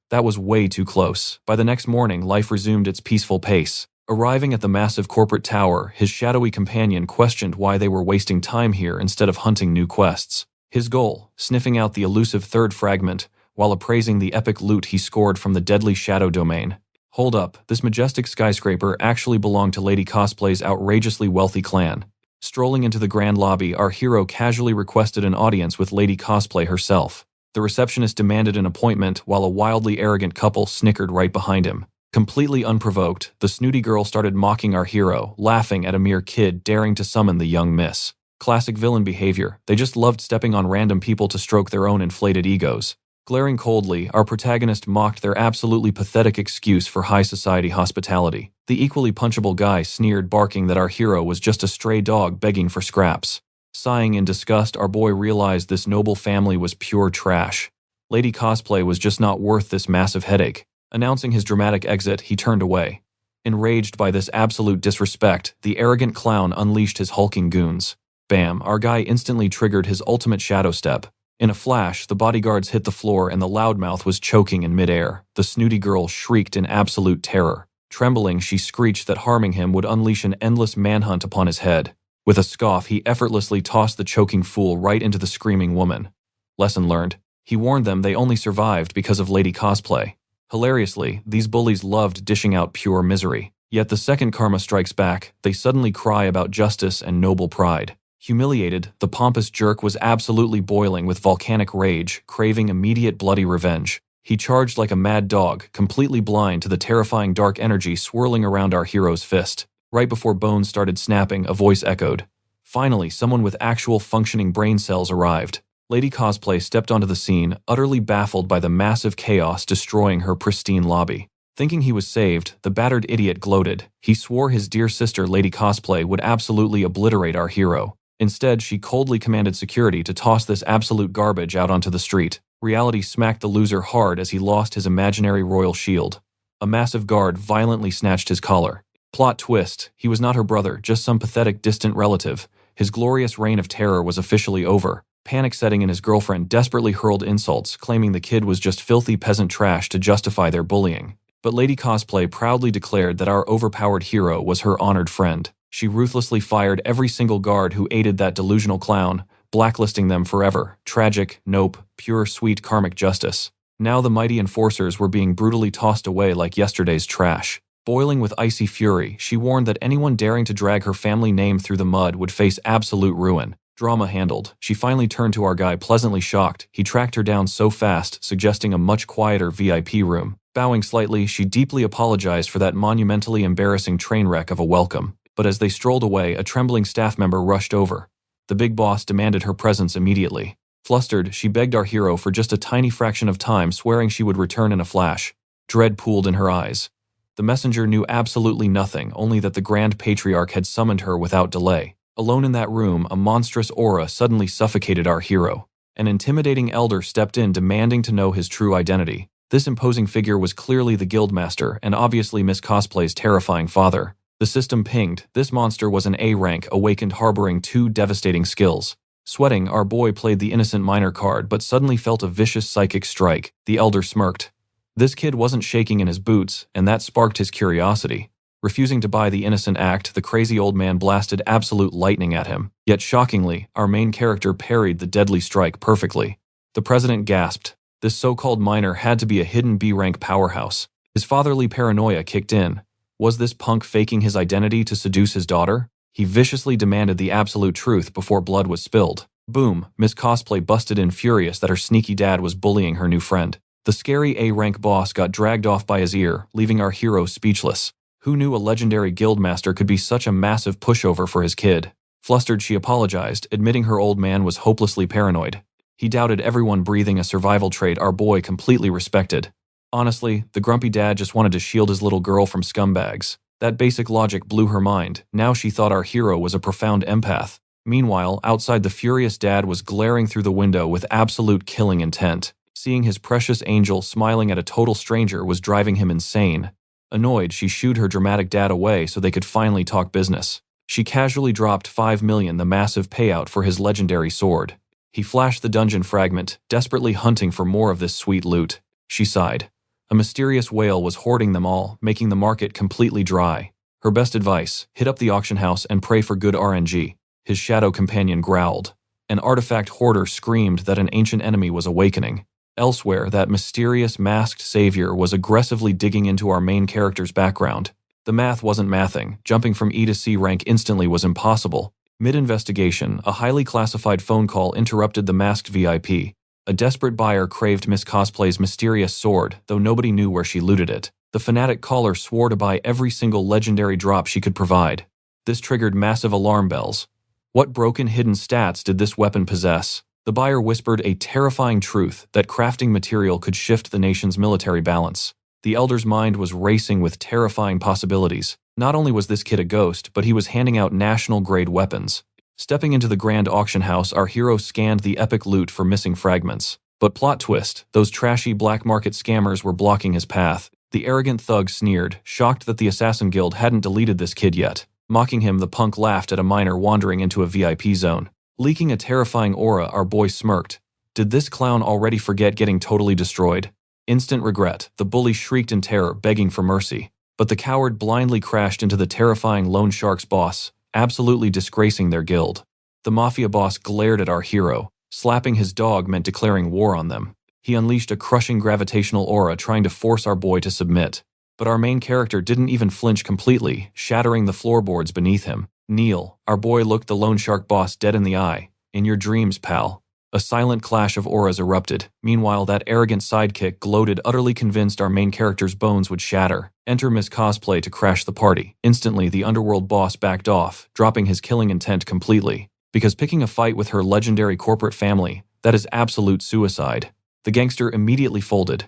That was way too close. By the next morning, life resumed its peaceful pace. Arriving at the massive corporate tower, his shadowy companion questioned why they were wasting time here instead of hunting new quests. His goal, sniffing out the elusive third fragment, while appraising the epic loot he scored from the deadly shadow domain. Hold up, this majestic skyscraper actually belonged to Lady Cosplay's outrageously wealthy clan. Strolling into the grand lobby, our hero casually requested an audience with Lady Cosplay herself. The receptionist demanded an appointment, while a wildly arrogant couple snickered right behind him. Completely unprovoked, the snooty girl started mocking our hero, laughing at a mere kid daring to summon the young miss. Classic villain behavior. They just loved stepping on random people to stroke their own inflated egos. Glaring coldly, our protagonist mocked their absolutely pathetic excuse for high society hospitality. The equally punchable guy sneered, barking that our hero was just a stray dog begging for scraps. Sighing in disgust, our boy realized this noble family was pure trash. Lady Cosplay was just not worth this massive headache. Announcing his dramatic exit, he turned away. Enraged by this absolute disrespect, the arrogant clown unleashed his hulking goons. Bam, our guy instantly triggered his ultimate shadow step. In a flash, the bodyguards hit the floor and the loudmouth was choking in midair. The snooty girl shrieked in absolute terror. Trembling, she screeched that harming him would unleash an endless manhunt upon his head. With a scoff, he effortlessly tossed the choking fool right into the screaming woman. Lesson learned. He warned them they only survived because of Lady Cosplay. Hilariously, these bullies loved dishing out pure misery. Yet the second karma strikes back, they suddenly cry about justice and noble pride. Humiliated, the pompous jerk was absolutely boiling with volcanic rage, craving immediate bloody revenge. He charged like a mad dog, completely blind to the terrifying dark energy swirling around our hero's fist. Right before bones started snapping, a voice echoed. Finally, someone with actual functioning brain cells arrived. Lady Cosplay stepped onto the scene, utterly baffled by the massive chaos destroying her pristine lobby. Thinking he was saved, the battered idiot gloated. He swore his dear sister Lady Cosplay would absolutely obliterate our hero. Instead, she coldly commanded security to toss this absolute garbage out onto the street. Reality smacked the loser hard as he lost his imaginary royal shield. A massive guard violently snatched his collar. Plot twist, he was not her brother, just some pathetic distant relative. His glorious reign of terror was officially over. Panic setting in, his girlfriend desperately hurled insults, claiming the kid was just filthy peasant trash to justify their bullying. But Lady Cosplay proudly declared that our overpowered hero was her honored friend. She ruthlessly fired every single guard who aided that delusional clown, blacklisting them forever. Tragic, nope, pure sweet karmic justice. Now the mighty enforcers were being brutally tossed away like yesterday's trash. Boiling with icy fury, she warned that anyone daring to drag her family name through the mud would face absolute ruin. Drama handled, she finally turned to our guy pleasantly shocked. He tracked her down so fast, suggesting a much quieter VIP room. Bowing slightly, she deeply apologized for that monumentally embarrassing train wreck of a welcome. But as they strolled away, a trembling staff member rushed over. The big boss demanded her presence immediately. Flustered, she begged our hero for just a tiny fraction of time, swearing she would return in a flash. Dread pooled in her eyes. The messenger knew absolutely nothing, only that the Grand Patriarch had summoned her without delay. Alone in that room, a monstrous aura suddenly suffocated our hero. An intimidating elder stepped in, demanding to know his true identity. This imposing figure was clearly the guildmaster, and obviously Miss Cosplay's terrifying father. The system pinged. This monster was an A rank, awakened, harboring 2 devastating skills. Sweating, our boy played the innocent minor card, but suddenly felt a vicious psychic strike. The elder smirked. This kid wasn't shaking in his boots, and that sparked his curiosity. Refusing to buy the innocent act, the crazy old man blasted absolute lightning at him. Yet shockingly, our main character parried the deadly strike perfectly. The president gasped. This so-called minor had to be a hidden B-rank powerhouse. His fatherly paranoia kicked in. Was this punk faking his identity to seduce his daughter? He viciously demanded the absolute truth before blood was spilled. Boom, Miss Cosplay busted in, furious that her sneaky dad was bullying her new friend. The scary A-rank boss got dragged off by his ear, leaving our hero speechless. Who knew a legendary guildmaster could be such a massive pushover for his kid? Flustered, she apologized, admitting her old man was hopelessly paranoid. He doubted everyone, breathing a survival trait our boy completely respected. Honestly, the grumpy dad just wanted to shield his little girl from scumbags. That basic logic blew her mind. Now she thought our hero was a profound empath. Meanwhile, outside, the furious dad was glaring through the window with absolute killing intent. Seeing his precious angel smiling at a total stranger was driving him insane. Annoyed, she shooed her dramatic dad away so they could finally talk business. She casually dropped 5 million, the massive payout for his legendary sword. He flashed the dungeon fragment, desperately hunting for more of this sweet loot. She sighed. A mysterious whale was hoarding them all, making the market completely dry. Her best advice: hit up the auction house and pray for good RNG. His shadow companion growled. An artifact hoarder screamed that an ancient enemy was awakening. Elsewhere, that mysterious masked savior was aggressively digging into our main character's background. The math wasn't mathing. Jumping from E to C rank instantly was impossible. Mid-investigation, a highly classified phone call interrupted the masked VIP. A desperate buyer craved Miss Cosplay's mysterious sword, though nobody knew where she looted it. The fanatic caller swore to buy every single legendary drop she could provide. This triggered massive alarm bells. What broken hidden stats did this weapon possess? The buyer whispered a terrifying truth, that crafting material could shift the nation's military balance. The elder's mind was racing with terrifying possibilities. Not only was this kid a ghost, but he was handing out national-grade weapons. Stepping into the grand auction house, our hero scanned the epic loot for missing fragments. But plot twist, those trashy black market scammers were blocking his path. The arrogant thug sneered, shocked that the Assassin Guild hadn't deleted this kid yet. Mocking him, the punk laughed at a miner wandering into a VIP zone. Leaking a terrifying aura, our boy smirked. Did this clown already forget getting totally destroyed? Instant regret, the bully shrieked in terror, begging for mercy. But the coward blindly crashed into the terrifying loan shark's boss, absolutely disgracing their guild. The mafia boss glared at our hero. Slapping his dog meant declaring war on them. He unleashed a crushing gravitational aura, trying to force our boy to submit. But our main character didn't even flinch completely, shattering the floorboards beneath him. Kneel, our boy looked the loan shark boss dead in the eye. In your dreams, pal. A silent clash of auras erupted. Meanwhile, that arrogant sidekick gloated, utterly convinced our main character's bones would shatter. Enter Miss Cosplay to crash the party. Instantly, the underworld boss backed off, dropping his killing intent completely. Because picking a fight with her legendary corporate family, that is absolute suicide. The gangster immediately folded.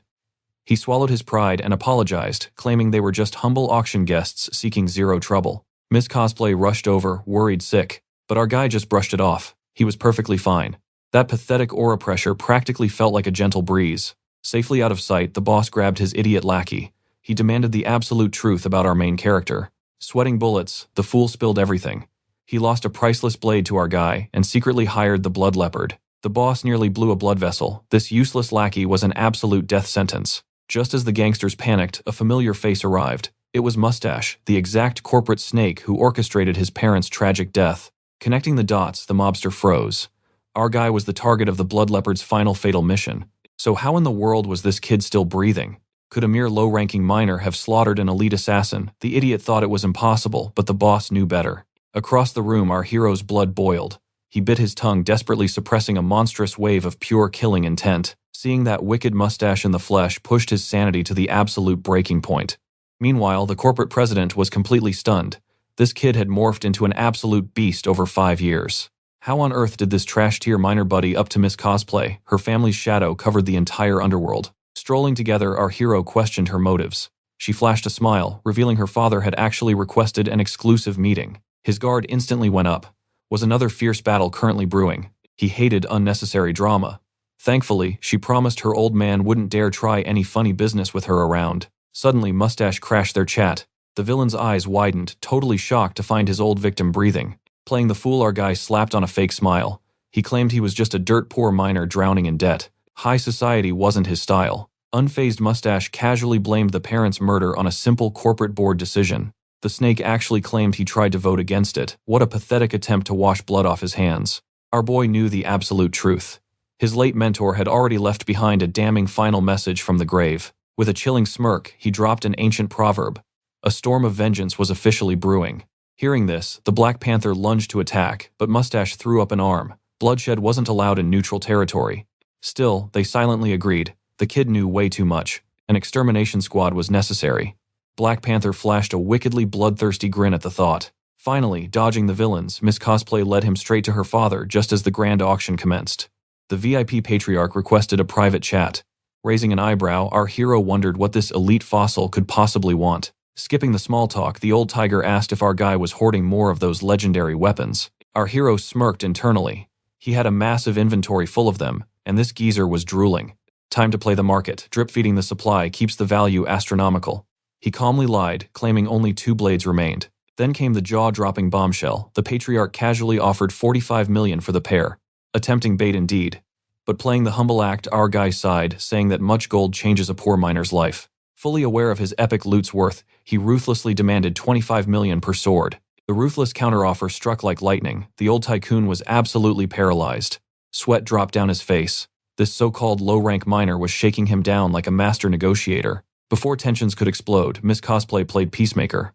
He swallowed his pride and apologized, claiming they were just humble auction guests seeking zero trouble. Miss Cosplay rushed over, worried sick, but our guy just brushed it off. He was perfectly fine. That pathetic aura pressure practically felt like a gentle breeze. Safely out of sight, the boss grabbed his idiot lackey. He demanded the absolute truth about our main character. Sweating bullets, the fool spilled everything. He lost a priceless blade to our guy and secretly hired the blood leopard. The boss nearly blew a blood vessel. This useless lackey was an absolute death sentence. Just as the gangsters panicked, a familiar face arrived. It was Mustache, the exact corporate snake who orchestrated his parents' tragic death. Connecting the dots, the mobster froze. Our guy was the target of the Blood Leopard's final fatal mission. So how in the world was this kid still breathing? Could a mere low-ranking miner have slaughtered an elite assassin? The idiot thought it was impossible, but the boss knew better. Across the room, our hero's blood boiled. He bit his tongue, desperately suppressing a monstrous wave of pure killing intent. Seeing that wicked mustache in the flesh pushed his sanity to the absolute breaking point. Meanwhile, the corporate president was completely stunned. This kid had morphed into an absolute beast over 5 years. How on earth did this trash-tier miner buddy up to Miss Cosplay? Her family's shadow covered the entire underworld. Strolling together, our hero questioned her motives. She flashed a smile, revealing her father had actually requested an exclusive meeting. His guard instantly went up. Was another fierce battle currently brewing? He hated unnecessary drama. Thankfully, she promised her old man wouldn't dare try any funny business with her around. Suddenly, Mustache crashed their chat. The villain's eyes widened, totally shocked to find his old victim breathing. Playing the fool, our guy slapped on a fake smile. He claimed he was just a dirt-poor miner drowning in debt. High society wasn't his style. Unfazed, Mustache casually blamed the parents' murder on a simple corporate board decision. The snake actually claimed he tried to vote against it. What a pathetic attempt to wash blood off his hands. Our boy knew the absolute truth. His late mentor had already left behind a damning final message from the grave. With a chilling smirk, he dropped an ancient proverb. A storm of vengeance was officially brewing. Hearing this, the Black Panther lunged to attack, but Mustache threw up an arm. Bloodshed wasn't allowed in neutral territory. Still, they silently agreed. The kid knew way too much. An extermination squad was necessary. Black Panther flashed a wickedly bloodthirsty grin at the thought. Finally, dodging the villains, Miss Cosplay led him straight to her father just as the grand auction commenced. The VIP patriarch requested a private chat. Raising an eyebrow, our hero wondered what this elite fossil could possibly want. Skipping the small talk, the old tiger asked if our guy was hoarding more of those legendary weapons. Our hero smirked internally. He had a massive inventory full of them, and this geezer was drooling. Time to play the market. Drip-feeding the supply keeps the value astronomical. He calmly lied, claiming only 2 blades remained. Then came the jaw-dropping bombshell. The patriarch casually offered $45 million for the pair. A tempting bait indeed. But playing the humble act, our guy sighed, saying that much gold changes a poor miner's life. Fully aware of his epic loot's worth, he ruthlessly demanded $25 million per sword. The ruthless counteroffer struck like lightning. The old tycoon was absolutely paralyzed. Sweat dropped down his face. This so-called low-rank miner was shaking him down like a master negotiator. Before tensions could explode, Miss Cosplay played peacemaker.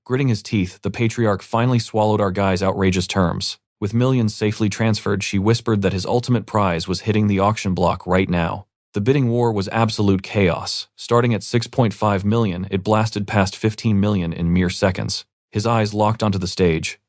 Gritting his teeth, the patriarch finally swallowed our guy's outrageous terms. With millions safely transferred, she whispered that his ultimate prize was hitting the auction block right now. The bidding war was absolute chaos. Starting at $6.5 million, it blasted past $15 million in mere seconds. His eyes locked onto the stage.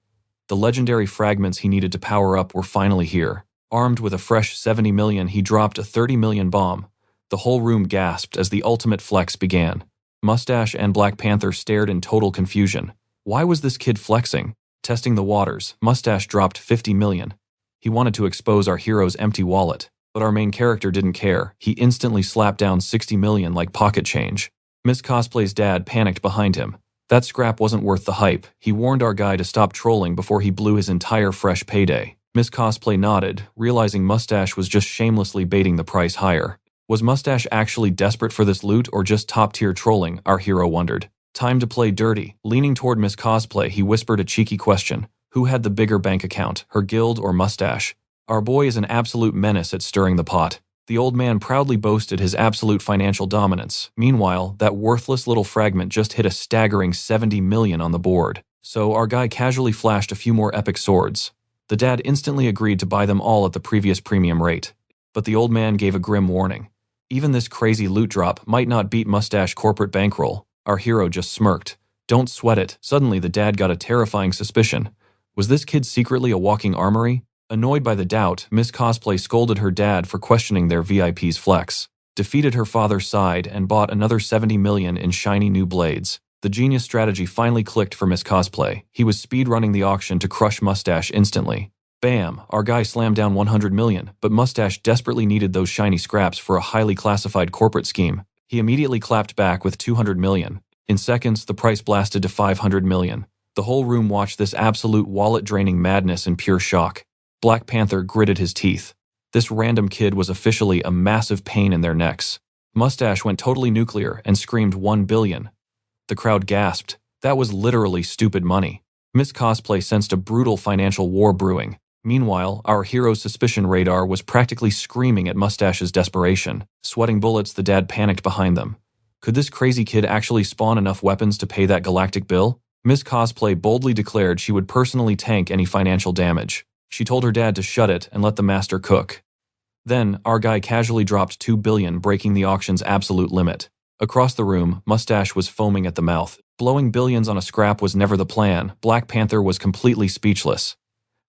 The legendary fragments he needed to power up were finally here. Armed with a fresh $70 million, he dropped a $30 million bomb. The whole room gasped as the ultimate flex began. Mustache and Black Panther stared in total confusion. Why was this kid flexing? Testing the waters, Mustache dropped $50 million. He wanted to expose our hero's empty wallet, but our main character didn't care. He instantly slapped down $60 million like pocket change. Miss Cosplay's dad panicked behind him. That scrap wasn't worth the hype. He warned our guy to stop trolling before he blew his entire fresh payday. Miss Cosplay nodded, realizing Mustache was just shamelessly baiting the price higher. Was Mustache actually desperate for this loot or just top-tier trolling, our hero wondered. Time to play dirty. Leaning toward Miss Cosplay, he whispered a cheeky question. Who had the bigger bank account, her guild or Mustache? Our boy is an absolute menace at stirring the pot. The old man proudly boasted his absolute financial dominance. Meanwhile, that worthless little fragment just hit a staggering $70 million on the board. So our guy casually flashed a few more epic swords. The dad instantly agreed to buy them all at the previous premium rate. But the old man gave a grim warning. Even this crazy loot drop might not beat Mustache corporate bankroll. Our hero just smirked. Don't sweat it. Suddenly the dad got a terrifying suspicion. Was this kid secretly a walking armory? Annoyed by the doubt, Miss Cosplay scolded her dad for questioning their VIP's flex. Defeated her father's side and bought another $70 million in shiny new blades. The genius strategy finally clicked for Miss Cosplay. He was speedrunning the auction to crush Mustache instantly. Bam! Our guy slammed down $100 million, but Mustache desperately needed those shiny scraps for a highly classified corporate scheme. He immediately clapped back with $200 million. In seconds, the price blasted to $500 million. The whole room watched this absolute wallet-draining madness in pure shock. Black Panther gritted his teeth. This random kid was officially a massive pain in their necks. Mustache went totally nuclear and screamed 1 billion. The crowd gasped. That was literally stupid money. Miss Cosplay sensed a brutal financial war brewing. Meanwhile, our hero's suspicion radar was practically screaming at Mustache's desperation. Sweating bullets, the dad panicked behind them. Could this crazy kid actually spawn enough weapons to pay that galactic bill? Miss Cosplay boldly declared she would personally tank any financial damage. She told her dad to shut it and let the master cook. Then, our guy casually dropped 2 billion, breaking the auction's absolute limit. Across the room, Mustache was foaming at the mouth. Blowing billions on a scrap was never the plan. Black Panther was completely speechless.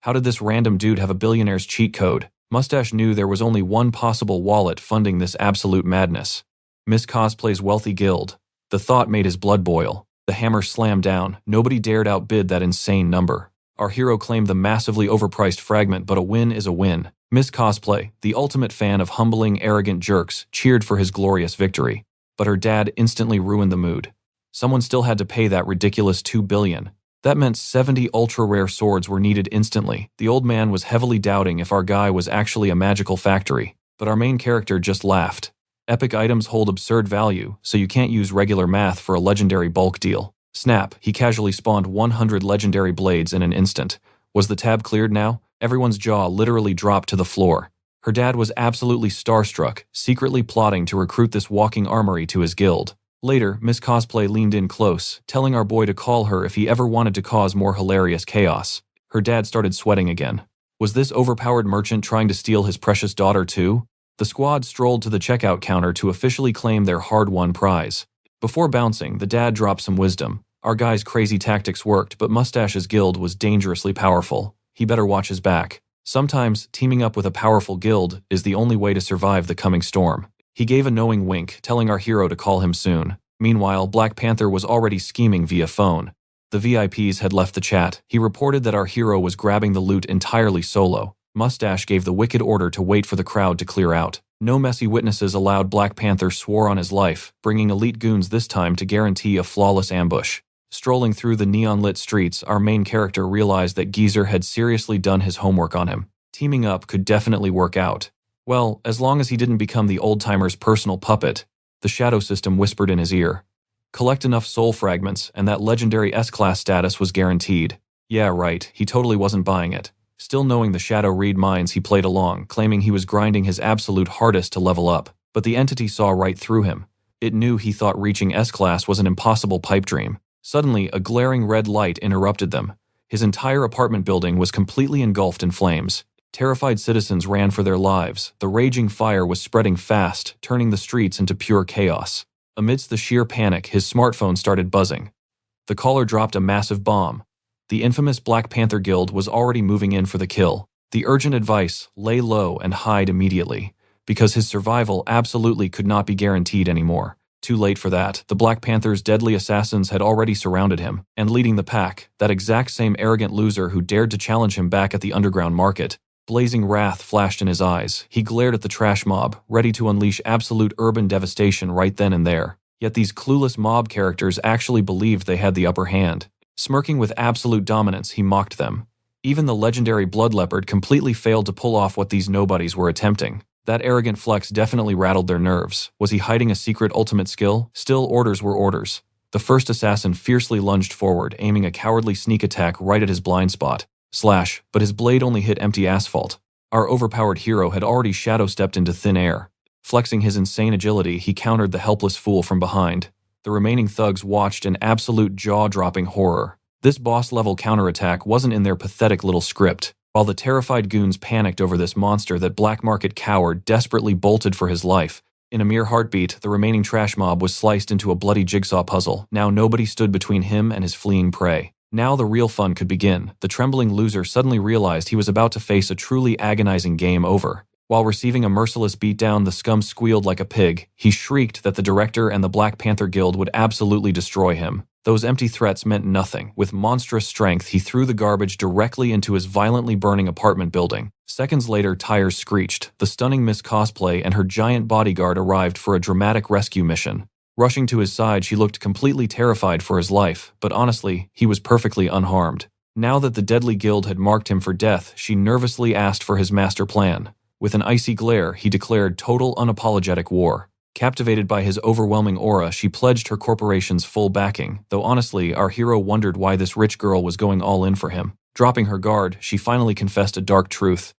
How did this random dude have a billionaire's cheat code? Mustache knew there was only one possible wallet funding this absolute madness. Miss Cosplay's wealthy guild. The thought made his blood boil. The hammer slammed down. Nobody dared outbid that insane number. Our hero claimed the massively overpriced fragment, but a win is a win. Miss Cosplay, the ultimate fan of humbling, arrogant jerks, cheered for his glorious victory. But her dad instantly ruined the mood. Someone still had to pay that ridiculous 2 billion. That meant 70 ultra-rare swords were needed instantly. The old man was heavily doubting if our guy was actually a magical factory. But our main character just laughed. Epic items hold absurd value, so you can't use regular math for a legendary bulk deal. Snap, he casually spawned 100 legendary blades in an instant. Was the tab cleared now? Everyone's jaw literally dropped to the floor. Her dad was absolutely starstruck, secretly plotting to recruit this walking armory to his guild. Later, Miss Cosplay leaned in close, telling our boy to call her if he ever wanted to cause more hilarious chaos. Her dad started sweating again. Was this overpowered merchant trying to steal his precious daughter too? The squad strolled to the checkout counter to officially claim their hard-won prize. Before bouncing, the dad dropped some wisdom. Our guy's crazy tactics worked, but Mustache's guild was dangerously powerful. He better watch his back. Sometimes, teaming up with a powerful guild is the only way to survive the coming storm. He gave a knowing wink, telling our hero to call him soon. Meanwhile, Black Panther was already scheming via phone. The VIPs had left the chat. He reported that our hero was grabbing the loot entirely solo. Mustache gave the wicked order to wait for the crowd to clear out. No messy witnesses allowed. Black Panther swore on his life, bringing elite goons this time to guarantee a flawless ambush. Strolling through the neon-lit streets, our main character realized that Geezer had seriously done his homework on him. Teaming up could definitely work out. Well, as long as he didn't become the old-timer's personal puppet, the shadow system whispered in his ear. Collect enough soul fragments, and that legendary S-class status was guaranteed. Yeah, right, he totally wasn't buying it. Still knowing the shadow read minds, he played along, claiming he was grinding his absolute hardest to level up. But the entity saw right through him. It knew he thought reaching S-class was an impossible pipe dream. Suddenly, a glaring red light interrupted them. His entire apartment building was completely engulfed in flames. Terrified citizens ran for their lives. The raging fire was spreading fast, turning the streets into pure chaos. Amidst the sheer panic, his smartphone started buzzing. The caller dropped a massive bomb. The infamous Black Panther Guild was already moving in for the kill. The urgent advice, lay low and hide immediately, because his survival absolutely could not be guaranteed anymore. Too late for that. The Black Panther's deadly assassins had already surrounded him, and leading the pack, that exact same arrogant loser who dared to challenge him back at the underground market. Blazing wrath flashed in his eyes. He glared at the trash mob, ready to unleash absolute urban devastation right then and there. Yet these clueless mob characters actually believed they had the upper hand. Smirking with absolute dominance, he mocked them. Even the legendary blood leopard completely failed to pull off what these nobodies were attempting. That arrogant flex definitely rattled their nerves. Was he hiding a secret ultimate skill? Still, orders were orders. The first assassin fiercely lunged forward, aiming a cowardly sneak attack right at his blind spot. Slash, but his blade only hit empty asphalt. Our overpowered hero had already shadow-stepped into thin air. Flexing his insane agility, he countered the helpless fool from behind. The remaining thugs watched in absolute jaw-dropping horror. This boss-level counterattack wasn't in their pathetic little script. While the terrified goons panicked over this monster, that black market coward desperately bolted for his life. In a mere heartbeat, the remaining trash mob was sliced into a bloody jigsaw puzzle. Now nobody stood between him and his fleeing prey. Now the real fun could begin. The trembling loser suddenly realized he was about to face a truly agonizing game over. While receiving a merciless beatdown, the scum squealed like a pig. He shrieked that the director and the Black Panther Guild would absolutely destroy him. Those empty threats meant nothing. With monstrous strength, he threw the garbage directly into his violently burning apartment building. Seconds later, tires screeched. The stunning Miss Cosplay and her giant bodyguard arrived for a dramatic rescue mission. Rushing to his side, she looked completely terrified for his life, but honestly, he was perfectly unharmed. Now that the deadly guild had marked him for death, she nervously asked for his master plan. With an icy glare, he declared total unapologetic war. Captivated by his overwhelming aura, she pledged her corporation's full backing, though honestly, our hero wondered why this rich girl was going all in for him. Dropping her guard, she finally confessed a dark truth.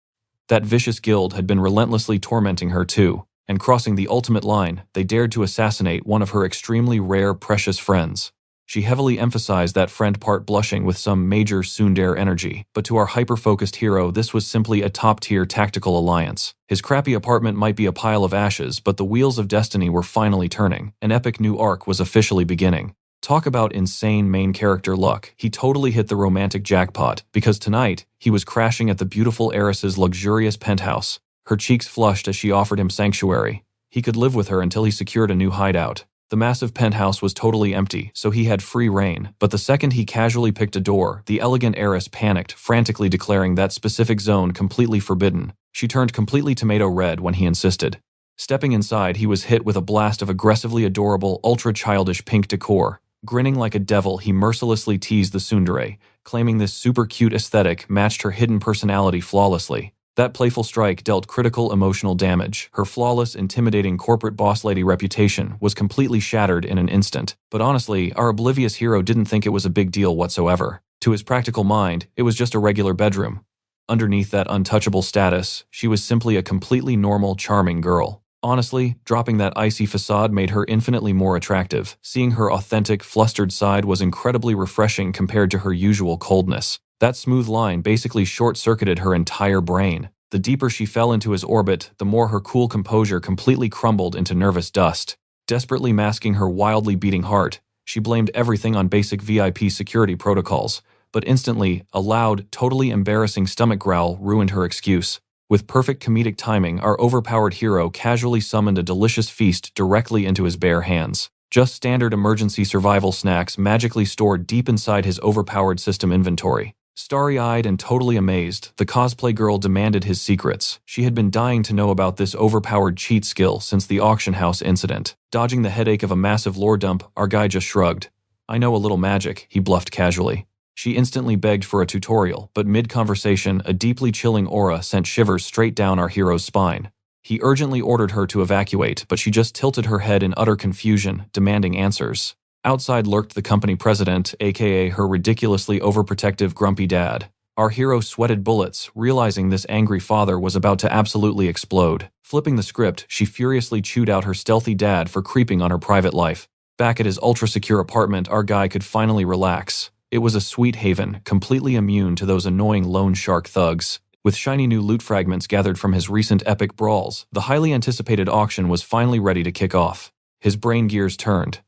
That vicious guild had been relentlessly tormenting her too, and crossing the ultimate line, they dared to assassinate one of her extremely rare, precious friends. She heavily emphasized that friend part, blushing with some major tsundere energy, but to our hyper-focused hero, this was simply a top-tier tactical alliance. His crappy apartment might be a pile of ashes, but the wheels of destiny were finally turning. An epic new arc was officially beginning. Talk about insane main character luck. He totally hit the romantic jackpot, because tonight, he was crashing at the beautiful heiress's luxurious penthouse. Her cheeks flushed as she offered him sanctuary. He could live with her until he secured a new hideout. The massive penthouse was totally empty, so he had free reign, but the second he casually picked a door, the elegant heiress panicked, frantically declaring that specific zone completely forbidden. She turned completely tomato red when he insisted. Stepping inside, he was hit with a blast of aggressively adorable, ultra-childish pink decor. Grinning like a devil, he mercilessly teased the tsundere, claiming this super cute aesthetic matched her hidden personality flawlessly. That playful strike dealt critical emotional damage. Her flawless, intimidating corporate boss lady reputation was completely shattered in an instant. But honestly, our oblivious hero didn't think it was a big deal whatsoever. To his practical mind, it was just a regular bedroom. Underneath that untouchable status, she was simply a completely normal, charming girl. Honestly, dropping that icy facade made her infinitely more attractive. Seeing her authentic, flustered side was incredibly refreshing compared to her usual coldness. That smooth line basically short-circuited her entire brain. The deeper she fell into his orbit, the more her cool composure completely crumbled into nervous dust. Desperately masking her wildly beating heart, she blamed everything on basic VIP security protocols. But instantly, a loud, totally embarrassing stomach growl ruined her excuse. With perfect comedic timing, our overpowered hero casually summoned a delicious feast directly into his bare hands. Just standard emergency survival snacks magically stored deep inside his overpowered system inventory. Starry-eyed and totally amazed, the cosplay girl demanded his secrets. She had been dying to know about this overpowered cheat skill since the auction house incident. Dodging the headache of a massive lore dump, our guy just shrugged. "I know a little magic," he bluffed casually. She instantly begged for a tutorial, but mid-conversation, a deeply chilling aura sent shivers straight down our hero's spine. He urgently ordered her to evacuate, but she just tilted her head in utter confusion, demanding answers. Outside lurked the company president, aka her ridiculously overprotective grumpy dad. Our hero sweated bullets, realizing this angry father was about to absolutely explode. Flipping the script, she furiously chewed out her stealthy dad for creeping on her private life. Back at his ultra-secure apartment, our guy could finally relax. It was a sweet haven, completely immune to those annoying loan shark thugs. With shiny new loot fragments gathered from his recent epic brawls, the highly anticipated auction was finally ready to kick off. His brain gears turned.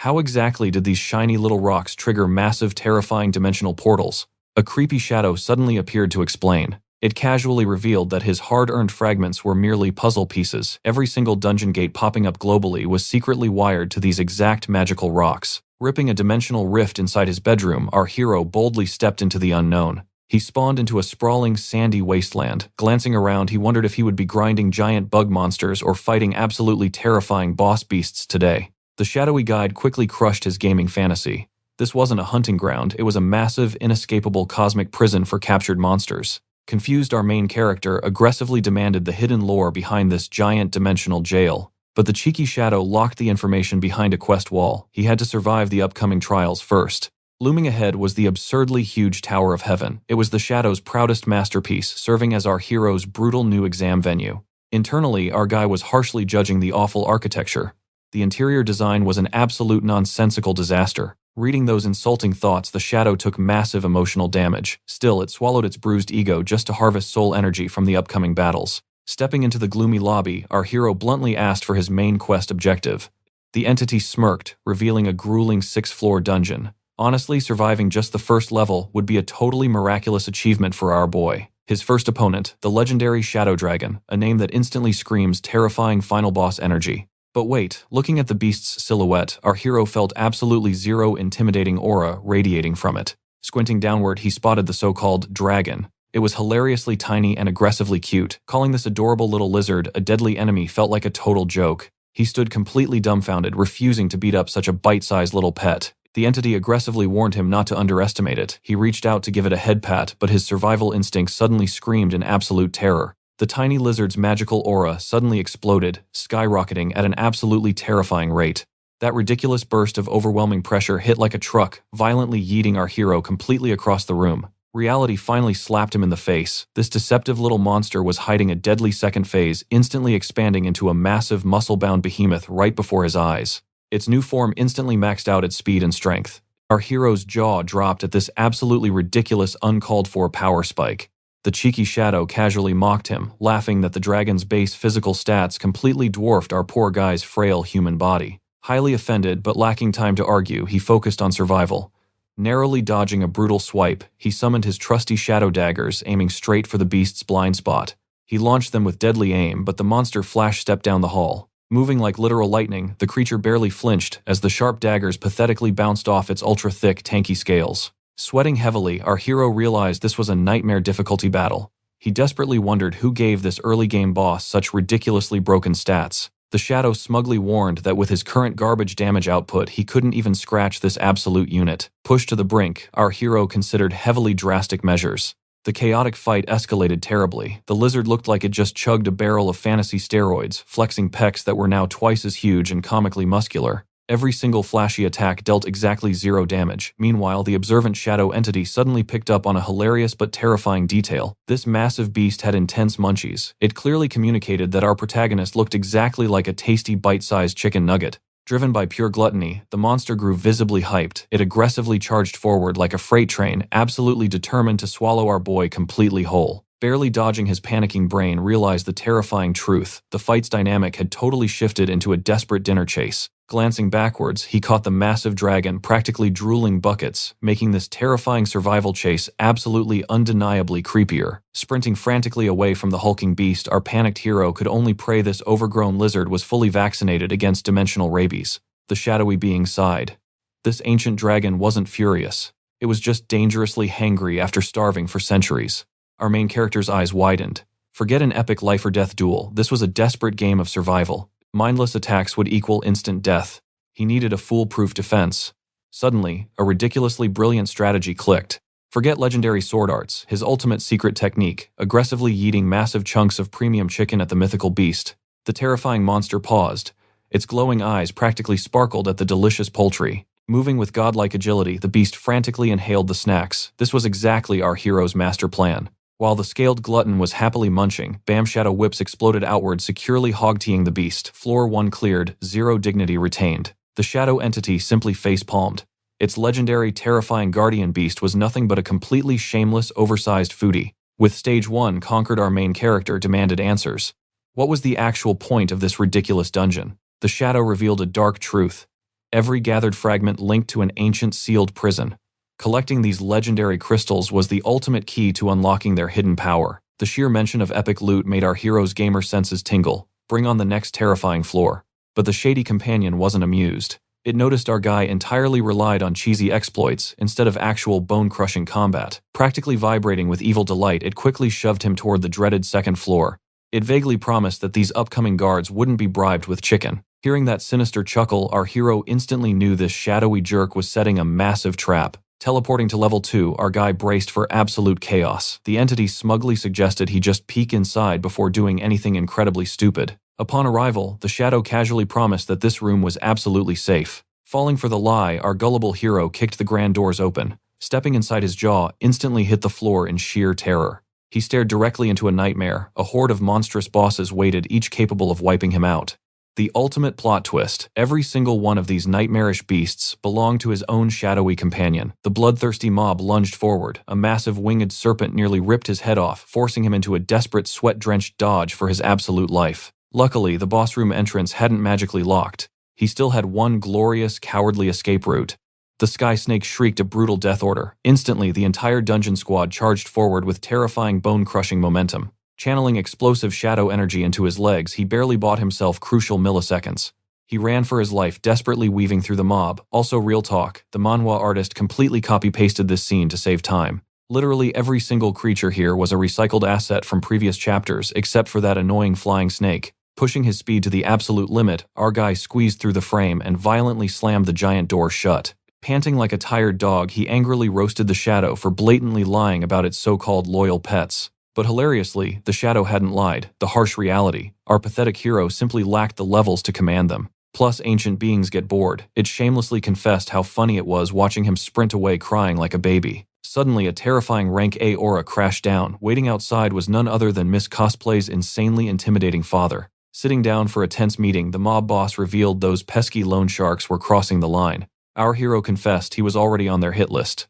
How exactly did these shiny little rocks trigger massive, terrifying dimensional portals? A creepy shadow suddenly appeared to explain. It casually revealed that his hard-earned fragments were merely puzzle pieces. Every single dungeon gate popping up globally was secretly wired to these exact magical rocks. Ripping a dimensional rift inside his bedroom, our hero boldly stepped into the unknown. He spawned into a sprawling, sandy wasteland. Glancing around, he wondered if he would be grinding giant bug monsters or fighting absolutely terrifying boss beasts today. The shadowy guide quickly crushed his gaming fantasy. This wasn't a hunting ground, it was a massive, inescapable cosmic prison for captured monsters. Confused, our main character aggressively demanded the hidden lore behind this giant dimensional jail. But the cheeky shadow locked the information behind a quest wall. He had to survive the upcoming trials first. Looming ahead was the absurdly huge Tower of Heaven. It was the shadow's proudest masterpiece, serving as our hero's brutal new exam venue. Internally, our guy was harshly judging the awful architecture. The interior design was an absolute nonsensical disaster. Reading those insulting thoughts, the shadow took massive emotional damage. Still, it swallowed its bruised ego just to harvest soul energy from the upcoming battles. Stepping into the gloomy lobby, our hero bluntly asked for his main quest objective. The entity smirked, revealing a grueling 6th-floor dungeon. Honestly, surviving just the first level would be a totally miraculous achievement for our boy. His first opponent, the legendary Shadow Dragon, a name that instantly screams terrifying final boss energy. But wait, looking at the beast's silhouette, our hero felt absolutely zero intimidating aura radiating from it. Squinting downward, he spotted the so-called dragon. It was hilariously tiny and aggressively cute. Calling this adorable little lizard a deadly enemy felt like a total joke. He stood completely dumbfounded, refusing to beat up such a bite-sized little pet. The entity aggressively warned him not to underestimate it. He reached out to give it a head pat, but his survival instinct suddenly screamed in absolute terror. The tiny lizard's magical aura suddenly exploded, skyrocketing at an absolutely terrifying rate. That ridiculous burst of overwhelming pressure hit like a truck, violently yeeting our hero completely across the room. Reality finally slapped him in the face. This deceptive little monster was hiding a deadly second phase, instantly expanding into a massive muscle-bound behemoth right before his eyes. Its new form instantly maxed out its speed and strength. Our hero's jaw dropped at this absolutely ridiculous uncalled-for power spike. The cheeky shadow casually mocked him, laughing that the dragon's base physical stats completely dwarfed our poor guy's frail human body. Highly offended but lacking time to argue, he focused on survival. Narrowly dodging a brutal swipe, he summoned his trusty shadow daggers, aiming straight for the beast's blind spot. He launched them with deadly aim, but the monster flash-stepped down the hall. Moving like literal lightning, the creature barely flinched as the sharp daggers pathetically bounced off its ultra-thick, tanky scales. Sweating heavily, our hero realized this was a nightmare difficulty battle. He desperately wondered who gave this early-game boss such ridiculously broken stats. The shadow smugly warned that with his current garbage damage output, he couldn't even scratch this absolute unit. Pushed to the brink, our hero considered heavily drastic measures. The chaotic fight escalated terribly. The lizard looked like it just chugged a barrel of fantasy steroids, flexing pecs that were now twice as huge and comically muscular. Every single flashy attack dealt exactly 0 damage. Meanwhile, the observant shadow entity suddenly picked up on a hilarious but terrifying detail. This massive beast had intense munchies. It clearly communicated that our protagonist looked exactly like a tasty bite-sized chicken nugget. Driven by pure gluttony, the monster grew visibly hyped. It aggressively charged forward like a freight train, absolutely determined to swallow our boy completely whole. Barely dodging, his panicking brain realized the terrifying truth. The fight's dynamic had totally shifted into a desperate dinner chase. Glancing backwards, he caught the massive dragon practically drooling buckets, making this terrifying survival chase absolutely undeniably creepier. Sprinting frantically away from the hulking beast, our panicked hero could only pray this overgrown lizard was fully vaccinated against dimensional rabies. The shadowy being sighed. This ancient dragon wasn't furious. It was just dangerously hangry after starving for centuries. Our main character's eyes widened. Forget an epic life-or-death duel, this was a desperate game of survival. Mindless attacks would equal instant death. He needed a foolproof defense. Suddenly, a ridiculously brilliant strategy clicked. Forget legendary sword arts, his ultimate secret technique, aggressively yeeting massive chunks of premium chicken at the mythical beast. The terrifying monster paused. Its glowing eyes practically sparkled at the delicious poultry. Moving with godlike agility, the beast frantically inhaled the snacks. This was exactly our hero's master plan. While the scaled glutton was happily munching, Bam Shadow whips exploded outward, securely hog-teeing the beast. Floor 1 cleared, 0 dignity retained. The shadow entity simply face-palmed. Its legendary, terrifying guardian beast was nothing but a completely shameless, oversized foodie. With stage 1 conquered, our main character demanded answers. What was the actual point of this ridiculous dungeon? The shadow revealed a dark truth. Every gathered fragment linked to an ancient sealed prison. Collecting these legendary crystals was the ultimate key to unlocking their hidden power. The sheer mention of epic loot made our hero's gamer senses tingle. Bring on the next terrifying floor. But the shady companion wasn't amused. It noticed our guy entirely relied on cheesy exploits instead of actual bone-crushing combat. Practically vibrating with evil delight, it quickly shoved him toward the dreaded second floor. It vaguely promised that these upcoming guards wouldn't be bribed with chicken. Hearing that sinister chuckle, our hero instantly knew this shadowy jerk was setting a massive trap. Teleporting to level 2, our guy braced for absolute chaos. The entity smugly suggested he just peek inside before doing anything incredibly stupid. Upon arrival, the shadow casually promised that this room was absolutely safe. Falling for the lie, our gullible hero kicked the grand doors open. Stepping inside, his jaw instantly hit the floor in sheer terror. He stared directly into a nightmare. A horde of monstrous bosses waited, each capable of wiping him out. The ultimate plot twist, every single one of these nightmarish beasts belonged to his own shadowy companion. The bloodthirsty mob lunged forward. A massive winged serpent nearly ripped his head off, forcing him into a desperate sweat-drenched dodge for his absolute life. Luckily, the boss room entrance hadn't magically locked. He still had one glorious, cowardly escape route. The Sky Snake shrieked a brutal death order. Instantly, the entire dungeon squad charged forward with terrifying bone-crushing momentum. Channeling explosive shadow energy into his legs, he barely bought himself crucial milliseconds. He ran for his life, desperately weaving through the mob. Also, real talk, the Manhwa artist completely copy-pasted this scene to save time. Literally every single creature here was a recycled asset from previous chapters, except for that annoying flying snake. Pushing his speed to the absolute limit, our guy squeezed through the frame and violently slammed the giant door shut. Panting like a tired dog, he angrily roasted the shadow for blatantly lying about its so-called loyal pets. But hilariously, the shadow hadn't lied. The harsh reality, our pathetic hero simply lacked the levels to command them. Plus, ancient beings get bored. It shamelessly confessed how funny it was watching him sprint away crying like a baby. Suddenly, a terrifying rank A aura crashed down. Waiting outside was none other than Miss Cosplay's insanely intimidating father. Sitting down for a tense meeting, the mob boss revealed those pesky loan sharks were crossing the line. Our hero confessed he was already on their hit list.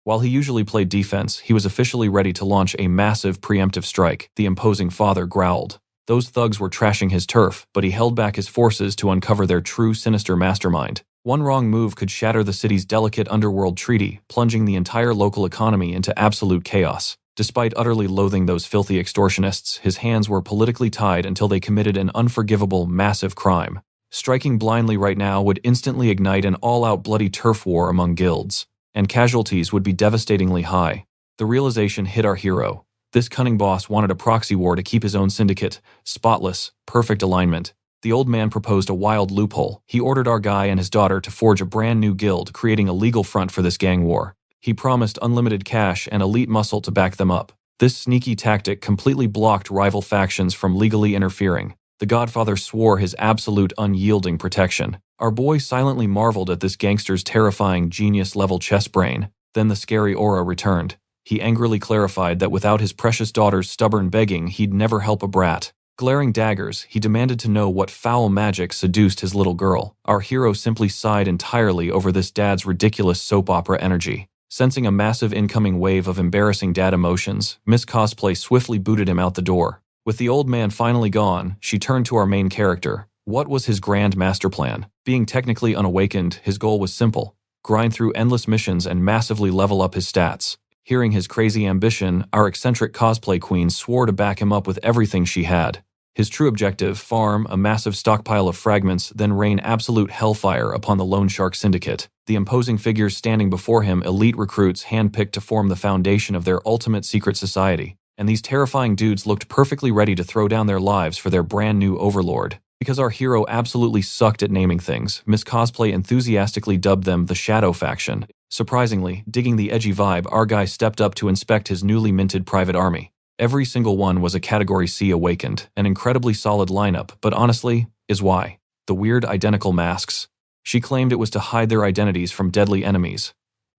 While he usually played defense, he was officially ready to launch a massive preemptive strike. The imposing father growled. Those thugs were trashing his turf, but he held back his forces to uncover their true sinister mastermind. One wrong move could shatter the city's delicate underworld treaty, plunging the entire local economy into absolute chaos. Despite utterly loathing those filthy extortionists, his hands were politically tied until they committed an unforgivable, massive crime. Striking blindly right now would instantly ignite an all-out bloody turf war among guilds, and casualties would be devastatingly high. The realization hit our hero. This cunning boss wanted a proxy war to keep his own syndicate, spotless, perfect alignment. The old man proposed a wild loophole. He ordered our guy and his daughter to forge a brand new guild, creating a legal front for this gang war. He promised unlimited cash and elite muscle to back them up. This sneaky tactic completely blocked rival factions from legally interfering. The Godfather swore his absolute unyielding protection. Our boy silently marveled at this gangster's terrifying genius-level chess brain. Then the scary aura returned. He angrily clarified that without his precious daughter's stubborn begging, he'd never help a brat. Glaring daggers, he demanded to know what foul magic seduced his little girl. Our hero simply sighed entirely over this dad's ridiculous soap opera energy. Sensing a massive incoming wave of embarrassing dad emotions, Miss Cosplay swiftly booted him out the door. With the old man finally gone, she turned to our main character. What was his grand master plan? Being technically unawakened, his goal was simple: grind through endless missions and massively level up his stats. Hearing his crazy ambition, our eccentric cosplay queen swore to back him up with everything she had. His true objective: farm a massive stockpile of fragments, then rain absolute hellfire upon the Loan Shark Syndicate. The imposing figures standing before him, elite recruits handpicked to form the foundation of their ultimate secret society. And these terrifying dudes looked perfectly ready to throw down their lives for their brand new overlord. Because our hero absolutely sucked at naming things, Miss Cosplay enthusiastically dubbed them the Shadow Faction. Surprisingly, digging the edgy vibe, our guy stepped up to inspect his newly minted private army. Every single one was a Category C awakened, an incredibly solid lineup, but honestly, is why. The weird identical masks. She claimed it was to hide their identities from deadly enemies.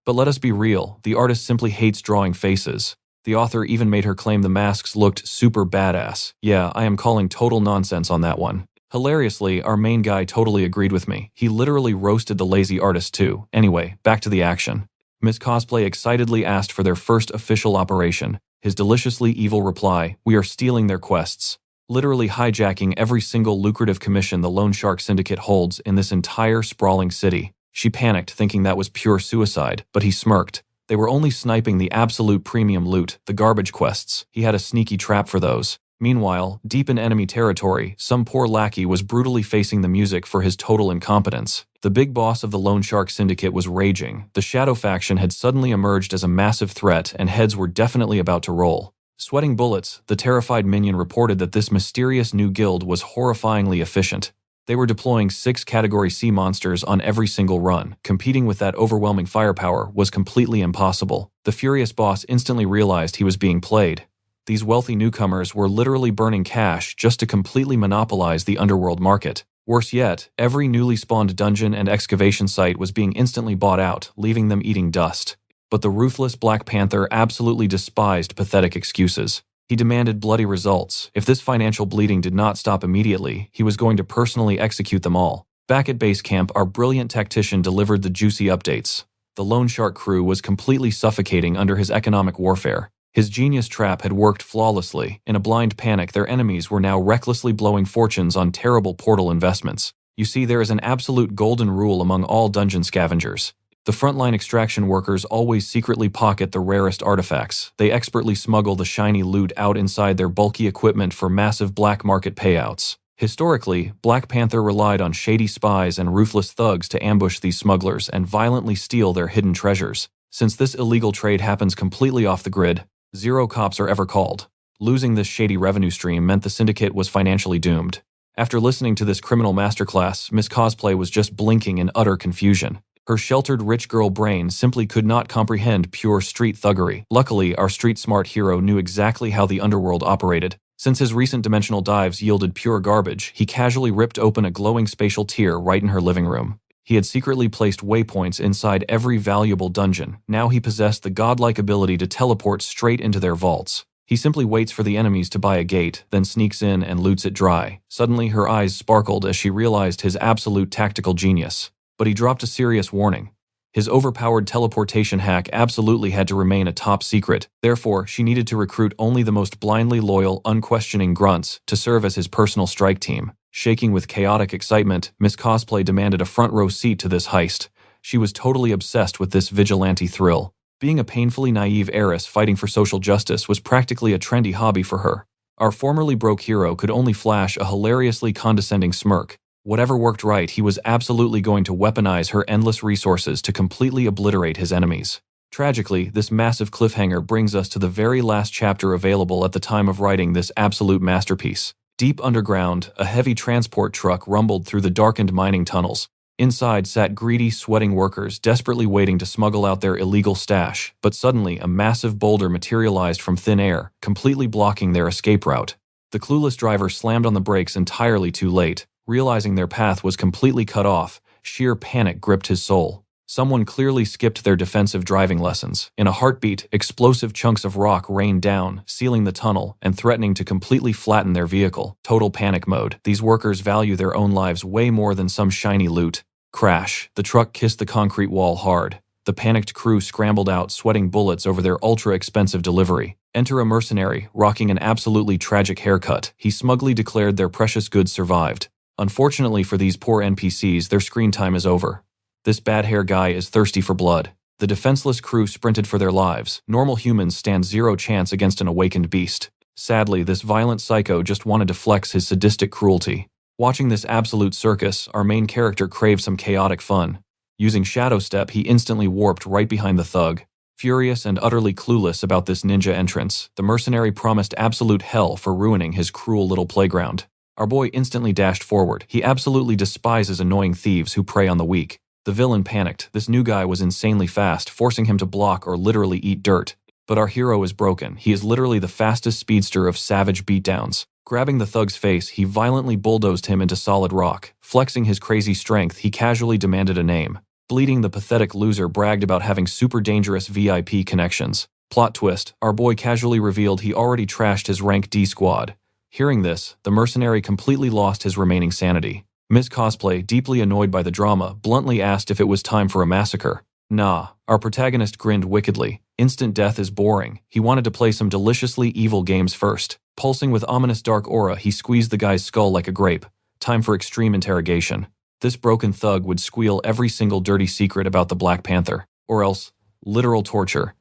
But let us be real, the artist simply hates drawing faces. The author even made her claim the masks looked super badass. Yeah, I am calling total nonsense on that one. Hilariously, our main guy totally agreed with me. He literally roasted the lazy artist too. Anyway, back to the action. Miss Cosplay excitedly asked for their first official operation. His deliciously evil reply: we are stealing their quests. Literally hijacking every single lucrative commission the Loan Shark Syndicate holds in this entire sprawling city. She panicked, thinking that was pure suicide, but he smirked. They were only sniping the absolute premium loot, the garbage quests. He had a sneaky trap for those. Meanwhile, deep in enemy territory, some poor lackey was brutally facing the music for his total incompetence. The big boss of the Loan Shark Syndicate was raging. The Shadow Faction had suddenly emerged as a massive threat, and heads were definitely about to roll. Sweating bullets, the terrified minion reported that this mysterious new guild was horrifyingly efficient. They were deploying 6 Category C monsters on every single run. Competing with that overwhelming firepower was completely impossible. The furious boss instantly realized he was being played. These wealthy newcomers were literally burning cash just to completely monopolize the underworld market. Worse yet, every newly spawned dungeon and excavation site was being instantly bought out, leaving them eating dust. But the ruthless Black Panther absolutely despised pathetic excuses. He demanded bloody results. If this financial bleeding did not stop immediately, he was going to personally execute them all. Back at base camp, our brilliant tactician delivered the juicy updates. The Loan Shark crew was completely suffocating under his economic warfare. His genius trap had worked flawlessly. In a blind panic, their enemies were now recklessly blowing fortunes on terrible portal investments. You see, there is an absolute golden rule among all dungeon scavengers. The frontline extraction workers always secretly pocket the rarest artifacts. They expertly smuggle the shiny loot out inside their bulky equipment for massive black market payouts. Historically, Black Panther relied on shady spies and ruthless thugs to ambush these smugglers and violently steal their hidden treasures. Since this illegal trade happens completely off the grid, 0 cops are ever called. Losing this shady revenue stream meant the Syndicate was financially doomed. After listening to this criminal masterclass, Miss Cosplay was just blinking in utter confusion. Her sheltered rich girl brain simply could not comprehend pure street thuggery. Luckily, our street-smart hero knew exactly how the underworld operated. Since his recent dimensional dives yielded pure garbage, he casually ripped open a glowing spatial tier right in her living room. He had secretly placed waypoints inside every valuable dungeon. Now he possessed the godlike ability to teleport straight into their vaults. He simply waits for the enemies to buy a gate, then sneaks in and loots it dry. Suddenly, her eyes sparkled as she realized his absolute tactical genius. But he dropped a serious warning. His overpowered teleportation hack absolutely had to remain a top secret. Therefore, she needed to recruit only the most blindly loyal, unquestioning grunts to serve as his personal strike team. Shaking with chaotic excitement, Miss Cosplay demanded a front-row seat to this heist. She was totally obsessed with this vigilante thrill. Being a painfully naive heiress fighting for social justice was practically a trendy hobby for her. Our formerly broke hero could only flash a hilariously condescending smirk. Whatever worked right, he was absolutely going to weaponize her endless resources to completely obliterate his enemies. Tragically, this massive cliffhanger brings us to the very last chapter available at the time of writing this absolute masterpiece. Deep underground, a heavy transport truck rumbled through the darkened mining tunnels. Inside sat greedy, sweating workers desperately waiting to smuggle out their illegal stash, but suddenly a massive boulder materialized from thin air, completely blocking their escape route. The clueless driver slammed on the brakes entirely too late. Realizing their path was completely cut off, sheer panic gripped his soul. Someone clearly skipped their defensive driving lessons. In a heartbeat, explosive chunks of rock rained down, sealing the tunnel and threatening to completely flatten their vehicle. Total panic mode. These workers value their own lives way more than some shiny loot. Crash. The truck kissed the concrete wall hard. The panicked crew scrambled out, sweating bullets over their ultra-expensive delivery. Enter a mercenary, rocking an absolutely tragic haircut. He smugly declared their precious goods survived. Unfortunately for these poor NPCs, their screen time is over. This bad hair guy is thirsty for blood. The defenseless crew sprinted for their lives. Normal humans stand zero chance against an awakened beast. Sadly, this violent psycho just wanted to flex his sadistic cruelty. Watching this absolute circus, our main character craved some chaotic fun. Using Shadow Step, he instantly warped right behind the thug. Furious and utterly clueless about this ninja entrance, the mercenary promised absolute hell for ruining his cruel little playground. Our boy instantly dashed forward. He absolutely despises annoying thieves who prey on the weak. The villain panicked. This new guy was insanely fast, forcing him to block or literally eat dirt. But our hero is broken. He is literally the fastest speedster of savage beatdowns. Grabbing the thug's face, he violently bulldozed him into solid rock. Flexing his crazy strength, he casually demanded a name. Bleeding, the pathetic loser bragged about having super dangerous VIP connections. Plot twist, our boy casually revealed he already trashed his rank D squad. Hearing this, the mercenary completely lost his remaining sanity. Miss Cosplay, deeply annoyed by the drama, bluntly asked if it was time for a massacre. Nah, our protagonist grinned wickedly. Instant death is boring. He wanted to play some deliciously evil games first. Pulsing with ominous dark aura, he squeezed the guy's skull like a grape. Time for extreme interrogation. This broken thug would squeal every single dirty secret about the Black Panther. Or else, literal torture.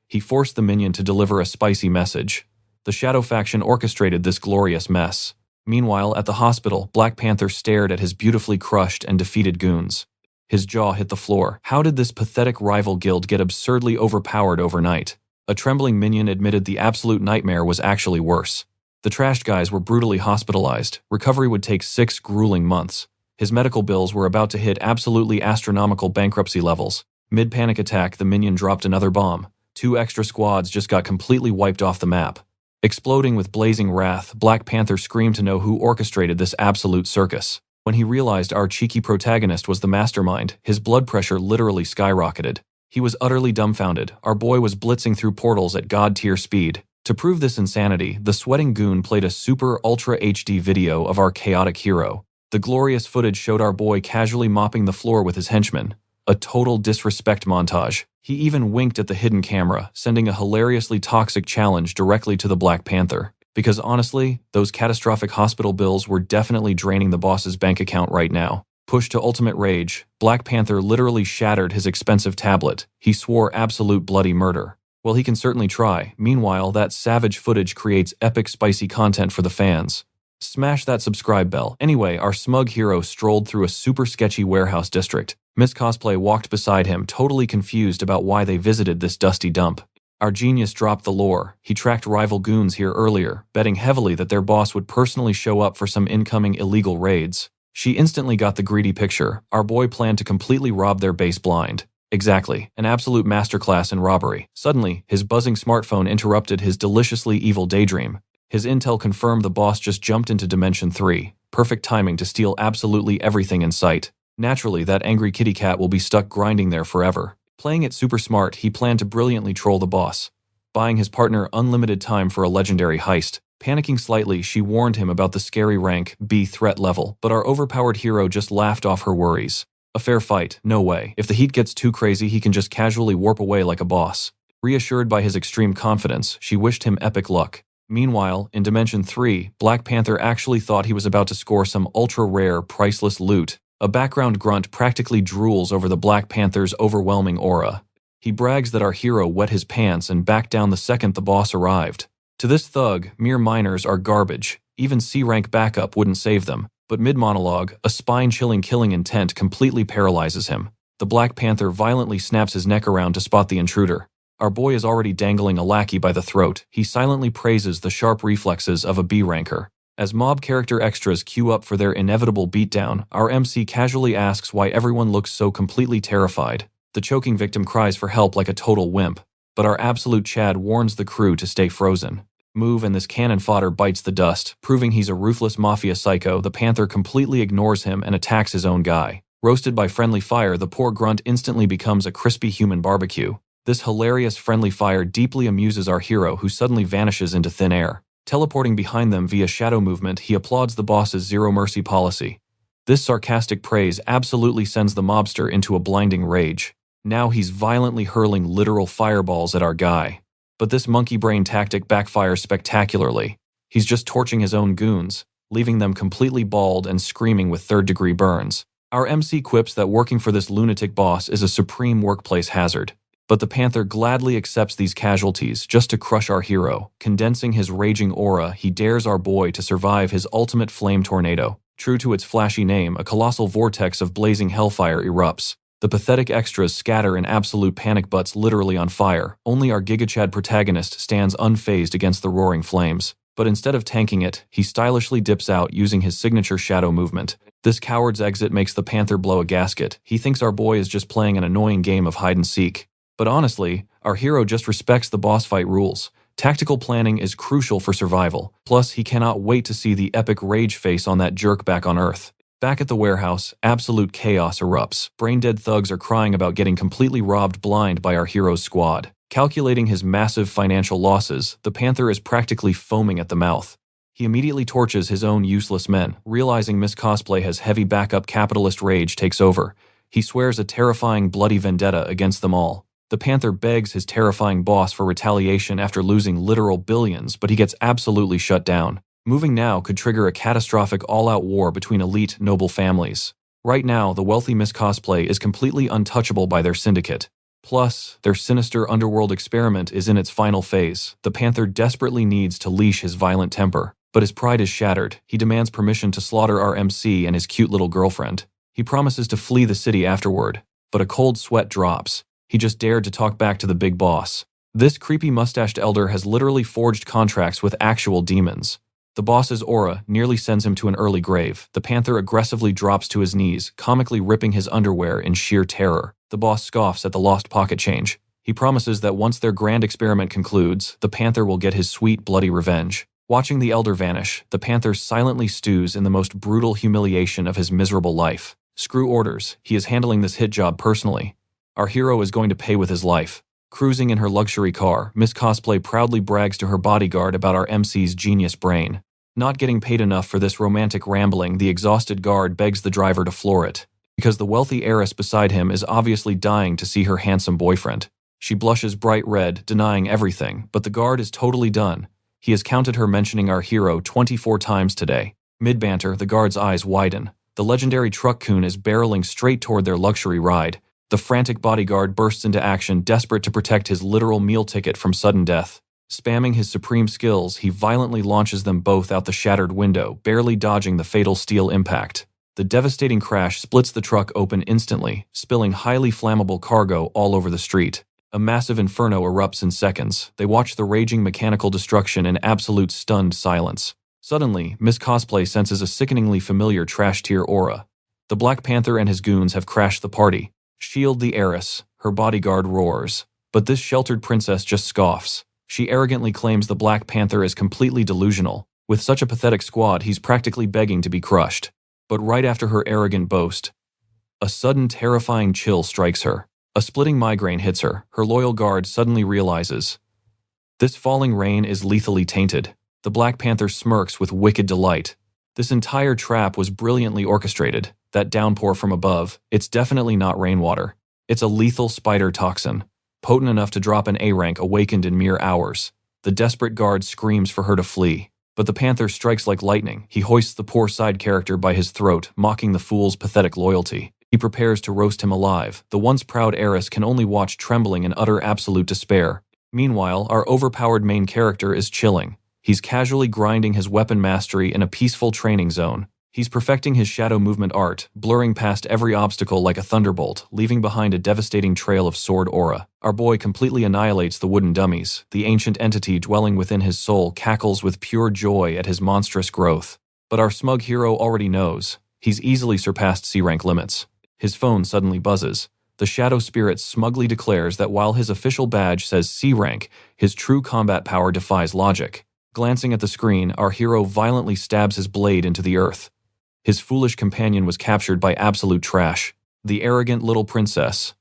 He forced the minion to deliver a spicy message. The Shadow faction orchestrated this glorious mess. Meanwhile, at the hospital, Black Panther stared at his beautifully crushed and defeated goons. His jaw hit the floor. How did this pathetic rival guild get absurdly overpowered overnight? A trembling minion admitted the absolute nightmare was actually worse. The trashed guys were brutally hospitalized. Recovery would take 6 grueling months. His medical bills were about to hit absolutely astronomical bankruptcy levels. Mid-panic attack, the minion dropped another bomb. 2 extra squads just got completely wiped off the map. Exploding with blazing wrath, Black Panther screamed to know who orchestrated this absolute circus. When he realized our cheeky protagonist was the mastermind, his blood pressure literally skyrocketed. He was utterly dumbfounded. Our boy was blitzing through portals at god-tier speed. To prove this insanity, the sweating goon played a super ultra HD video of our chaotic hero. The glorious footage showed our boy casually mopping the floor with his henchmen. A total disrespect montage. He even winked at the hidden camera, sending a hilariously toxic challenge directly to the Black Panther. Because honestly, those catastrophic hospital bills were definitely draining the boss's bank account right now. Pushed to ultimate rage, Black Panther literally shattered his expensive tablet. He swore absolute bloody murder. Well, he can certainly try. Meanwhile, that savage footage creates epic spicy content for the fans. Smash that subscribe bell. Anyway, our smug hero strolled through a super sketchy warehouse district. Miss Cosplay walked beside him, totally confused about why they visited this dusty dump. Our genius dropped the lore. He tracked rival goons here earlier, betting heavily that their boss would personally show up for some incoming illegal raids. She instantly got the greedy picture. Our boy planned to completely rob their base blind. Exactly, an absolute masterclass in robbery. Suddenly, his buzzing smartphone interrupted his deliciously evil daydream. His intel confirmed the boss just jumped into Dimension 3. Perfect timing to steal absolutely everything in sight. Naturally, that angry kitty cat will be stuck grinding there forever. Playing it super smart, he planned to brilliantly troll the boss, buying his partner unlimited time for a legendary heist. Panicking slightly, she warned him about the scary rank B threat level, but our overpowered hero just laughed off her worries. A fair fight, no way. If the heat gets too crazy, he can just casually warp away like a boss. Reassured by his extreme confidence, she wished him epic luck. Meanwhile, in Dimension 3, Black Panther actually thought he was about to score some ultra-rare, priceless loot. A background grunt practically drools over the Black Panther's overwhelming aura. He brags that our hero wet his pants and backed down the second the boss arrived. To this thug, mere minors are garbage. Even C-rank backup wouldn't save them. But mid-monologue, a spine-chilling killing intent completely paralyzes him. The Black Panther violently snaps his neck around to spot the intruder. Our boy is already dangling a lackey by the throat. He silently praises the sharp reflexes of a B-ranker. As mob character extras queue up for their inevitable beatdown, our MC casually asks why everyone looks so completely terrified. The choking victim cries for help like a total wimp. But our absolute Chad warns the crew to stay frozen. Move and this cannon fodder bites the dust, proving he's a ruthless mafia psycho. The Panther completely ignores him and attacks his own guy. Roasted by friendly fire, the poor grunt instantly becomes a crispy human barbecue. This hilarious friendly fire deeply amuses our hero, who suddenly vanishes into thin air. Teleporting behind them via shadow movement, he applauds the boss's zero-mercy policy. This sarcastic praise absolutely sends the mobster into a blinding rage. Now he's violently hurling literal fireballs at our guy. But this monkey brain tactic backfires spectacularly. He's just torching his own goons, leaving them completely bald and screaming with third-degree burns. Our MC quips that working for this lunatic boss is a supreme workplace hazard. But the Panther gladly accepts these casualties just to crush our hero. Condensing his raging aura, he dares our boy to survive his ultimate flame tornado. True to its flashy name, a colossal vortex of blazing hellfire erupts. The pathetic extras scatter in absolute panic, butts literally on fire. Only our GigaChad protagonist stands unfazed against the roaring flames. But instead of tanking it, he stylishly dips out using his signature shadow movement. This coward's exit makes the Panther blow a gasket. He thinks our boy is just playing an annoying game of hide and seek. But honestly, our hero just respects the boss fight rules. Tactical planning is crucial for survival. Plus, he cannot wait to see the epic rage face on that jerk back on Earth. Back at the warehouse, absolute chaos erupts. Brain-dead thugs are crying about getting completely robbed blind by our hero's squad. Calculating his massive financial losses, the Panther is practically foaming at the mouth. He immediately torches his own useless men. Realizing Miss Cosplay has heavy backup, capitalist rage takes over. He swears a terrifying bloody vendetta against them all. The Panther begs his terrifying boss for retaliation after losing literal billions, but he gets absolutely shut down. Moving now could trigger a catastrophic all-out war between elite, noble families. Right now, the wealthy Miss Cosplay is completely untouchable by their syndicate. Plus, their sinister underworld experiment is in its final phase. The Panther desperately needs to leash his violent temper, but his pride is shattered. He demands permission to slaughter our MC and his cute little girlfriend. He promises to flee the city afterward, but a cold sweat drops. He just dared to talk back to the big boss. This creepy mustached elder has literally forged contracts with actual demons. The boss's aura nearly sends him to an early grave. The Panther aggressively drops to his knees, comically ripping his underwear in sheer terror. The boss scoffs at the lost pocket change. He promises that once their grand experiment concludes, the Panther will get his sweet, bloody revenge. Watching the elder vanish, the Panther silently stews in the most brutal humiliation of his miserable life. Screw orders, he is handling this hit job personally. Our hero is going to pay with his life. Cruising in her luxury car, Miss Cosplay proudly brags to her bodyguard about our MC's genius brain. Not getting paid enough for this romantic rambling, the exhausted guard begs the driver to floor it, because the wealthy heiress beside him is obviously dying to see her handsome boyfriend. She blushes bright red, denying everything, but the guard is totally done. He has counted her mentioning our hero 24 times today. Mid-banter, the guard's eyes widen. The legendary truck coon is barreling straight toward their luxury ride. The frantic bodyguard bursts into action, desperate to protect his literal meal ticket from sudden death. Spamming his supreme skills, he violently launches them both out the shattered window, barely dodging the fatal steel impact. The devastating crash splits the truck open instantly, spilling highly flammable cargo all over the street. A massive inferno erupts in seconds. They watch the raging mechanical destruction in absolute stunned silence. Suddenly, Miss Cosplay senses a sickeningly familiar trash tier aura. The Black Panther and his goons have crashed the party. Shield the heiress, her bodyguard roars. But this sheltered princess just scoffs. She arrogantly claims the Black Panther is completely delusional. With such a pathetic squad, he's practically begging to be crushed. But right after her arrogant boast, a sudden terrifying chill strikes her. A splitting migraine hits her. Her loyal guard suddenly realizes this falling rain is lethally tainted. The Black Panther smirks with wicked delight. This entire trap was brilliantly orchestrated. That downpour from above, it's definitely not rainwater. It's a lethal spider toxin, potent enough to drop an A rank awakened in mere hours. The desperate guard screams for her to flee. But the Panther strikes like lightning. He hoists the poor side character by his throat, mocking the fool's pathetic loyalty. He prepares to roast him alive. The once proud heiress can only watch trembling in utter absolute despair. Meanwhile, our overpowered main character is chilling. He's casually grinding his weapon mastery in a peaceful training zone. He's perfecting his shadow movement art, blurring past every obstacle like a thunderbolt, leaving behind a devastating trail of sword aura. Our boy completely annihilates the wooden dummies. The ancient entity dwelling within his soul cackles with pure joy at his monstrous growth. But our smug hero already knows. He's easily surpassed C-rank limits. His phone suddenly buzzes. The shadow spirit smugly declares that while his official badge says C-rank, his true combat power defies logic. Glancing at the screen, our hero violently stabs his blade into the earth. His foolish companion was captured by absolute trash. The arrogant little princess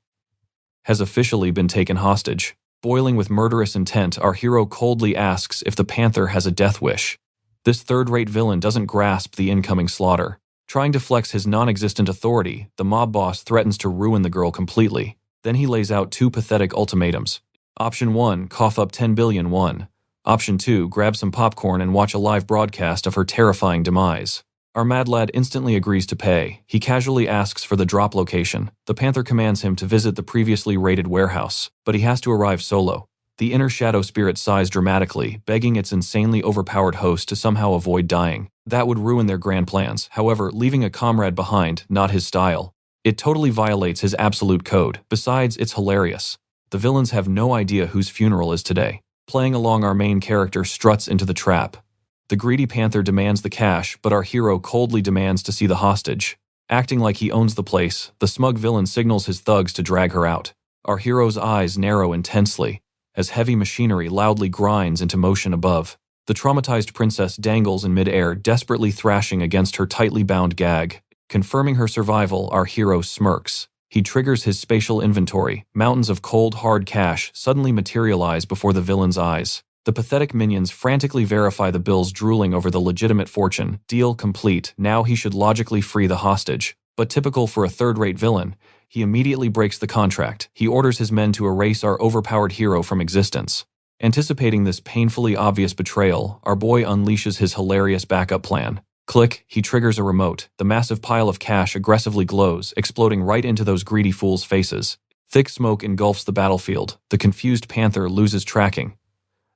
has officially been taken hostage. Boiling with murderous intent, our hero coldly asks if the Panther has a death wish. This third-rate villain doesn't grasp the incoming slaughter. Trying to flex his non-existent authority, the mob boss threatens to ruin the girl completely. Then he lays out two pathetic ultimatums. Option 1, cough up 10 billion won. Option 2, grab some popcorn and watch a live broadcast of her terrifying demise. Our mad lad instantly agrees to pay. He casually asks for the drop location. The Panther commands him to visit the previously raided warehouse, but he has to arrive solo. The inner shadow spirit sighs dramatically, begging its insanely overpowered host to somehow avoid dying. That would ruin their grand plans. However, leaving a comrade behind, not his style. It totally violates his absolute code. Besides, it's hilarious. The villains have no idea whose funeral is today. Playing along, our main character struts into the trap. The greedy Panther demands the cash, but our hero coldly demands to see the hostage. Acting like he owns the place, the smug villain signals his thugs to drag her out. Our hero's eyes narrow intensely, as heavy machinery loudly grinds into motion above. The traumatized princess dangles in midair, desperately thrashing against her tightly bound gag. Confirming her survival, our hero smirks. He triggers his spatial inventory. Mountains of cold, hard cash suddenly materialize before the villain's eyes. The pathetic minions frantically verify the bills, drooling over the legitimate fortune. Deal complete. Now he should logically free the hostage. But typical for a third-rate villain, he immediately breaks the contract. He orders his men to erase our overpowered hero from existence. Anticipating this painfully obvious betrayal, our boy unleashes his hilarious backup plan. Click, he triggers a remote. The massive pile of cash aggressively glows, exploding right into those greedy fools' faces. Thick smoke engulfs the battlefield. The confused Panther loses tracking,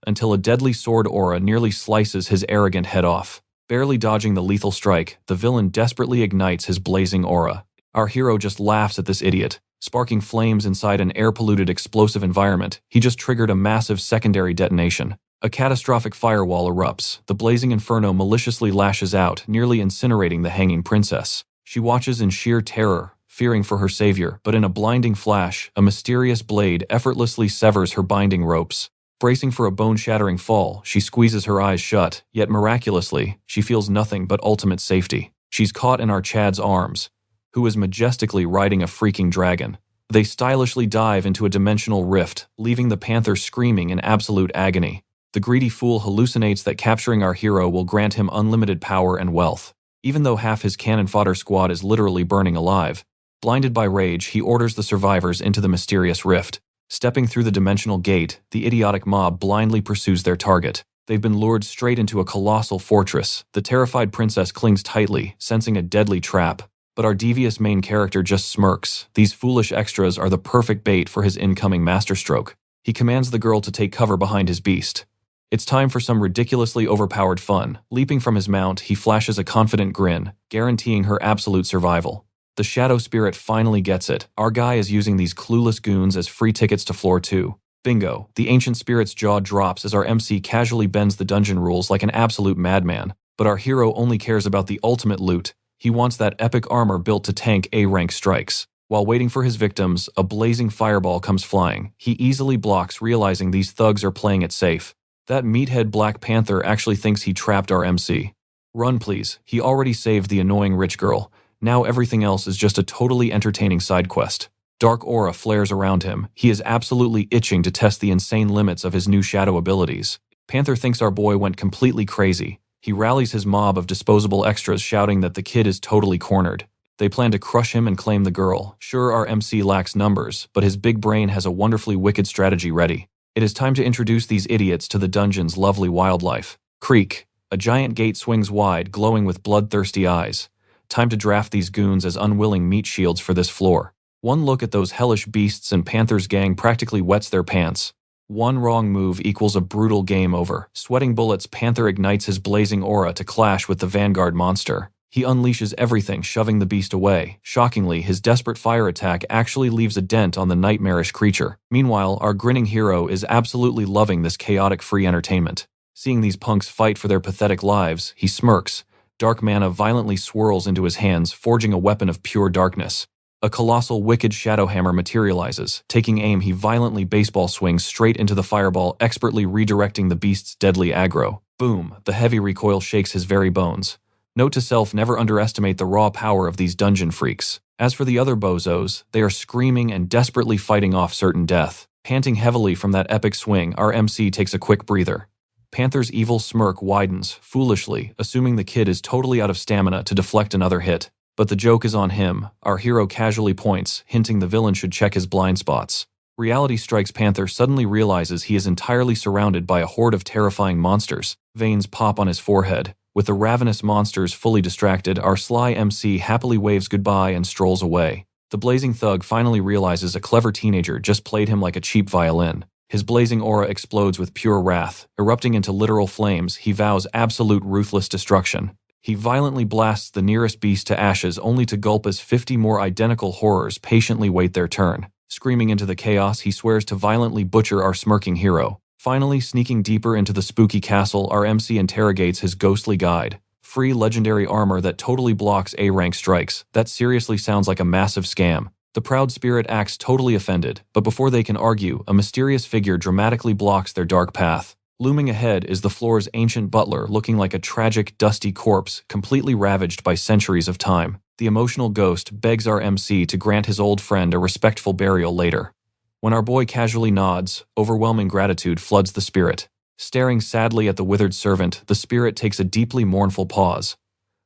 until a deadly sword aura nearly slices his arrogant head off. Barely dodging the lethal strike, the villain desperately ignites his blazing aura. Our hero just laughs at this idiot. Sparking flames inside an air-polluted explosive environment, he just triggered a massive secondary detonation. A catastrophic firewall erupts. The blazing inferno maliciously lashes out, nearly incinerating the hanging princess. She watches in sheer terror, fearing for her savior, but in a blinding flash, a mysterious blade effortlessly severs her binding ropes. Bracing for a bone-shattering fall, she squeezes her eyes shut, yet miraculously, she feels nothing but ultimate safety. She's caught in our Chad's arms, who is majestically riding a freaking dragon. They stylishly dive into a dimensional rift, leaving the Panther screaming in absolute agony. The greedy fool hallucinates that capturing our hero will grant him unlimited power and wealth, even though half his cannon fodder squad is literally burning alive. Blinded by rage, he orders the survivors into the mysterious rift. Stepping through the dimensional gate, the idiotic mob blindly pursues their target. They've been lured straight into a colossal fortress. The terrified princess clings tightly, sensing a deadly trap. But our devious main character just smirks. These foolish extras are the perfect bait for his incoming masterstroke. He commands the girl to take cover behind his beast. It's time for some ridiculously overpowered fun. Leaping from his mount, he flashes a confident grin, guaranteeing her absolute survival. The shadow spirit finally gets it. Our guy is using these clueless goons as free tickets to floor 2. Bingo. The ancient spirit's jaw drops as our MC casually bends the dungeon rules like an absolute madman. But our hero only cares about the ultimate loot. He wants that epic armor built to tank A-rank strikes. While waiting for his victims, a blazing fireball comes flying. He easily blocks, realizing these thugs are playing it safe. That meathead Black Panther actually thinks he trapped our MC. Run please, he already saved the annoying rich girl. Now everything else is just a totally entertaining side quest. Dark aura flares around him. He is absolutely itching to test the insane limits of his new shadow abilities. Panther thinks our boy went completely crazy. He rallies his mob of disposable extras, shouting that the kid is totally cornered. They plan to crush him and claim the girl. Sure, our MC lacks numbers, but his big brain has a wonderfully wicked strategy ready. It is time to introduce these idiots to the dungeon's lovely wildlife. Creak. A giant gate swings wide, glowing with bloodthirsty eyes. Time to draft these goons as unwilling meat shields for this floor. One look at those hellish beasts and Panther's gang practically wets their pants. One wrong move equals a brutal game over. Sweating bullets, Panther ignites his blazing aura to clash with the vanguard monster. He unleashes everything, shoving the beast away. Shockingly, his desperate fire attack actually leaves a dent on the nightmarish creature. Meanwhile, our grinning hero is absolutely loving this chaotic free entertainment. Seeing these punks fight for their pathetic lives, he smirks. Dark mana violently swirls into his hands, forging a weapon of pure darkness. A colossal wicked shadow hammer materializes. Taking aim, he violently baseball swings straight into the fireball, expertly redirecting the beast's deadly aggro. Boom! The heavy recoil shakes his very bones. Note to self, never underestimate the raw power of these dungeon freaks. As for the other bozos, they are screaming and desperately fighting off certain death. Panting heavily from that epic swing, our MC takes a quick breather. Panther's evil smirk widens, foolishly, assuming the kid is totally out of stamina to deflect another hit. But the joke is on him. Our hero casually points, hinting the villain should check his blind spots. Reality strikes. Panther suddenly realizes he is entirely surrounded by a horde of terrifying monsters. Veins pop on his forehead. With the ravenous monsters fully distracted, our sly MC happily waves goodbye and strolls away. The blazing thug finally realizes a clever teenager just played him like a cheap violin. His blazing aura explodes with pure wrath. Erupting into literal flames, he vows absolute ruthless destruction. He violently blasts the nearest beast to ashes, only to gulp as 50 more identical horrors patiently wait their turn. Screaming into the chaos, he swears to violently butcher our smirking hero. Finally, sneaking deeper into the spooky castle, our MC interrogates his ghostly guide. Free legendary armor that totally blocks A-rank strikes. That seriously sounds like a massive scam. The proud spirit acts totally offended, but before they can argue, a mysterious figure dramatically blocks their dark path. Looming ahead is the floor's ancient butler, looking like a tragic, dusty corpse, completely ravaged by centuries of time. The emotional ghost begs our MC to grant his old friend a respectful burial later. When our boy casually nods, overwhelming gratitude floods the spirit. Staring sadly at the withered servant, the spirit takes a deeply mournful pause.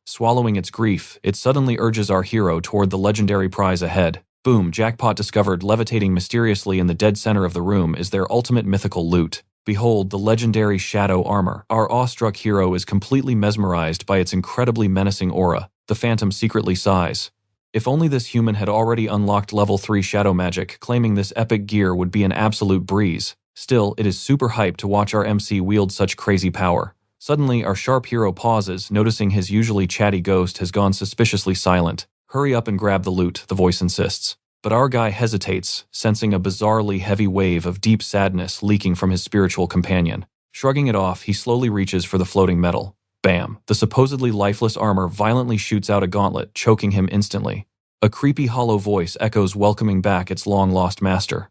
Swallowing its grief, it suddenly urges our hero toward the legendary prize ahead. Boom! Jackpot discovered. Levitating mysteriously in the dead center of the room is their ultimate mythical loot. Behold, the legendary shadow armor. Our awestruck hero is completely mesmerized by its incredibly menacing aura. The phantom secretly sighs. If only this human had already unlocked level 3 shadow magic, claiming this epic gear would be an absolute breeze. Still, it is super hype to watch our MC wield such crazy power. Suddenly, our sharp hero pauses, noticing his usually chatty ghost has gone suspiciously silent. Hurry up and grab the loot, the voice insists. But our guy hesitates, sensing a bizarrely heavy wave of deep sadness leaking from his spiritual companion. Shrugging it off, he slowly reaches for the floating metal. Bam! The supposedly lifeless armor violently shoots out a gauntlet, choking him instantly. A creepy hollow voice echoes, welcoming back its long-lost master.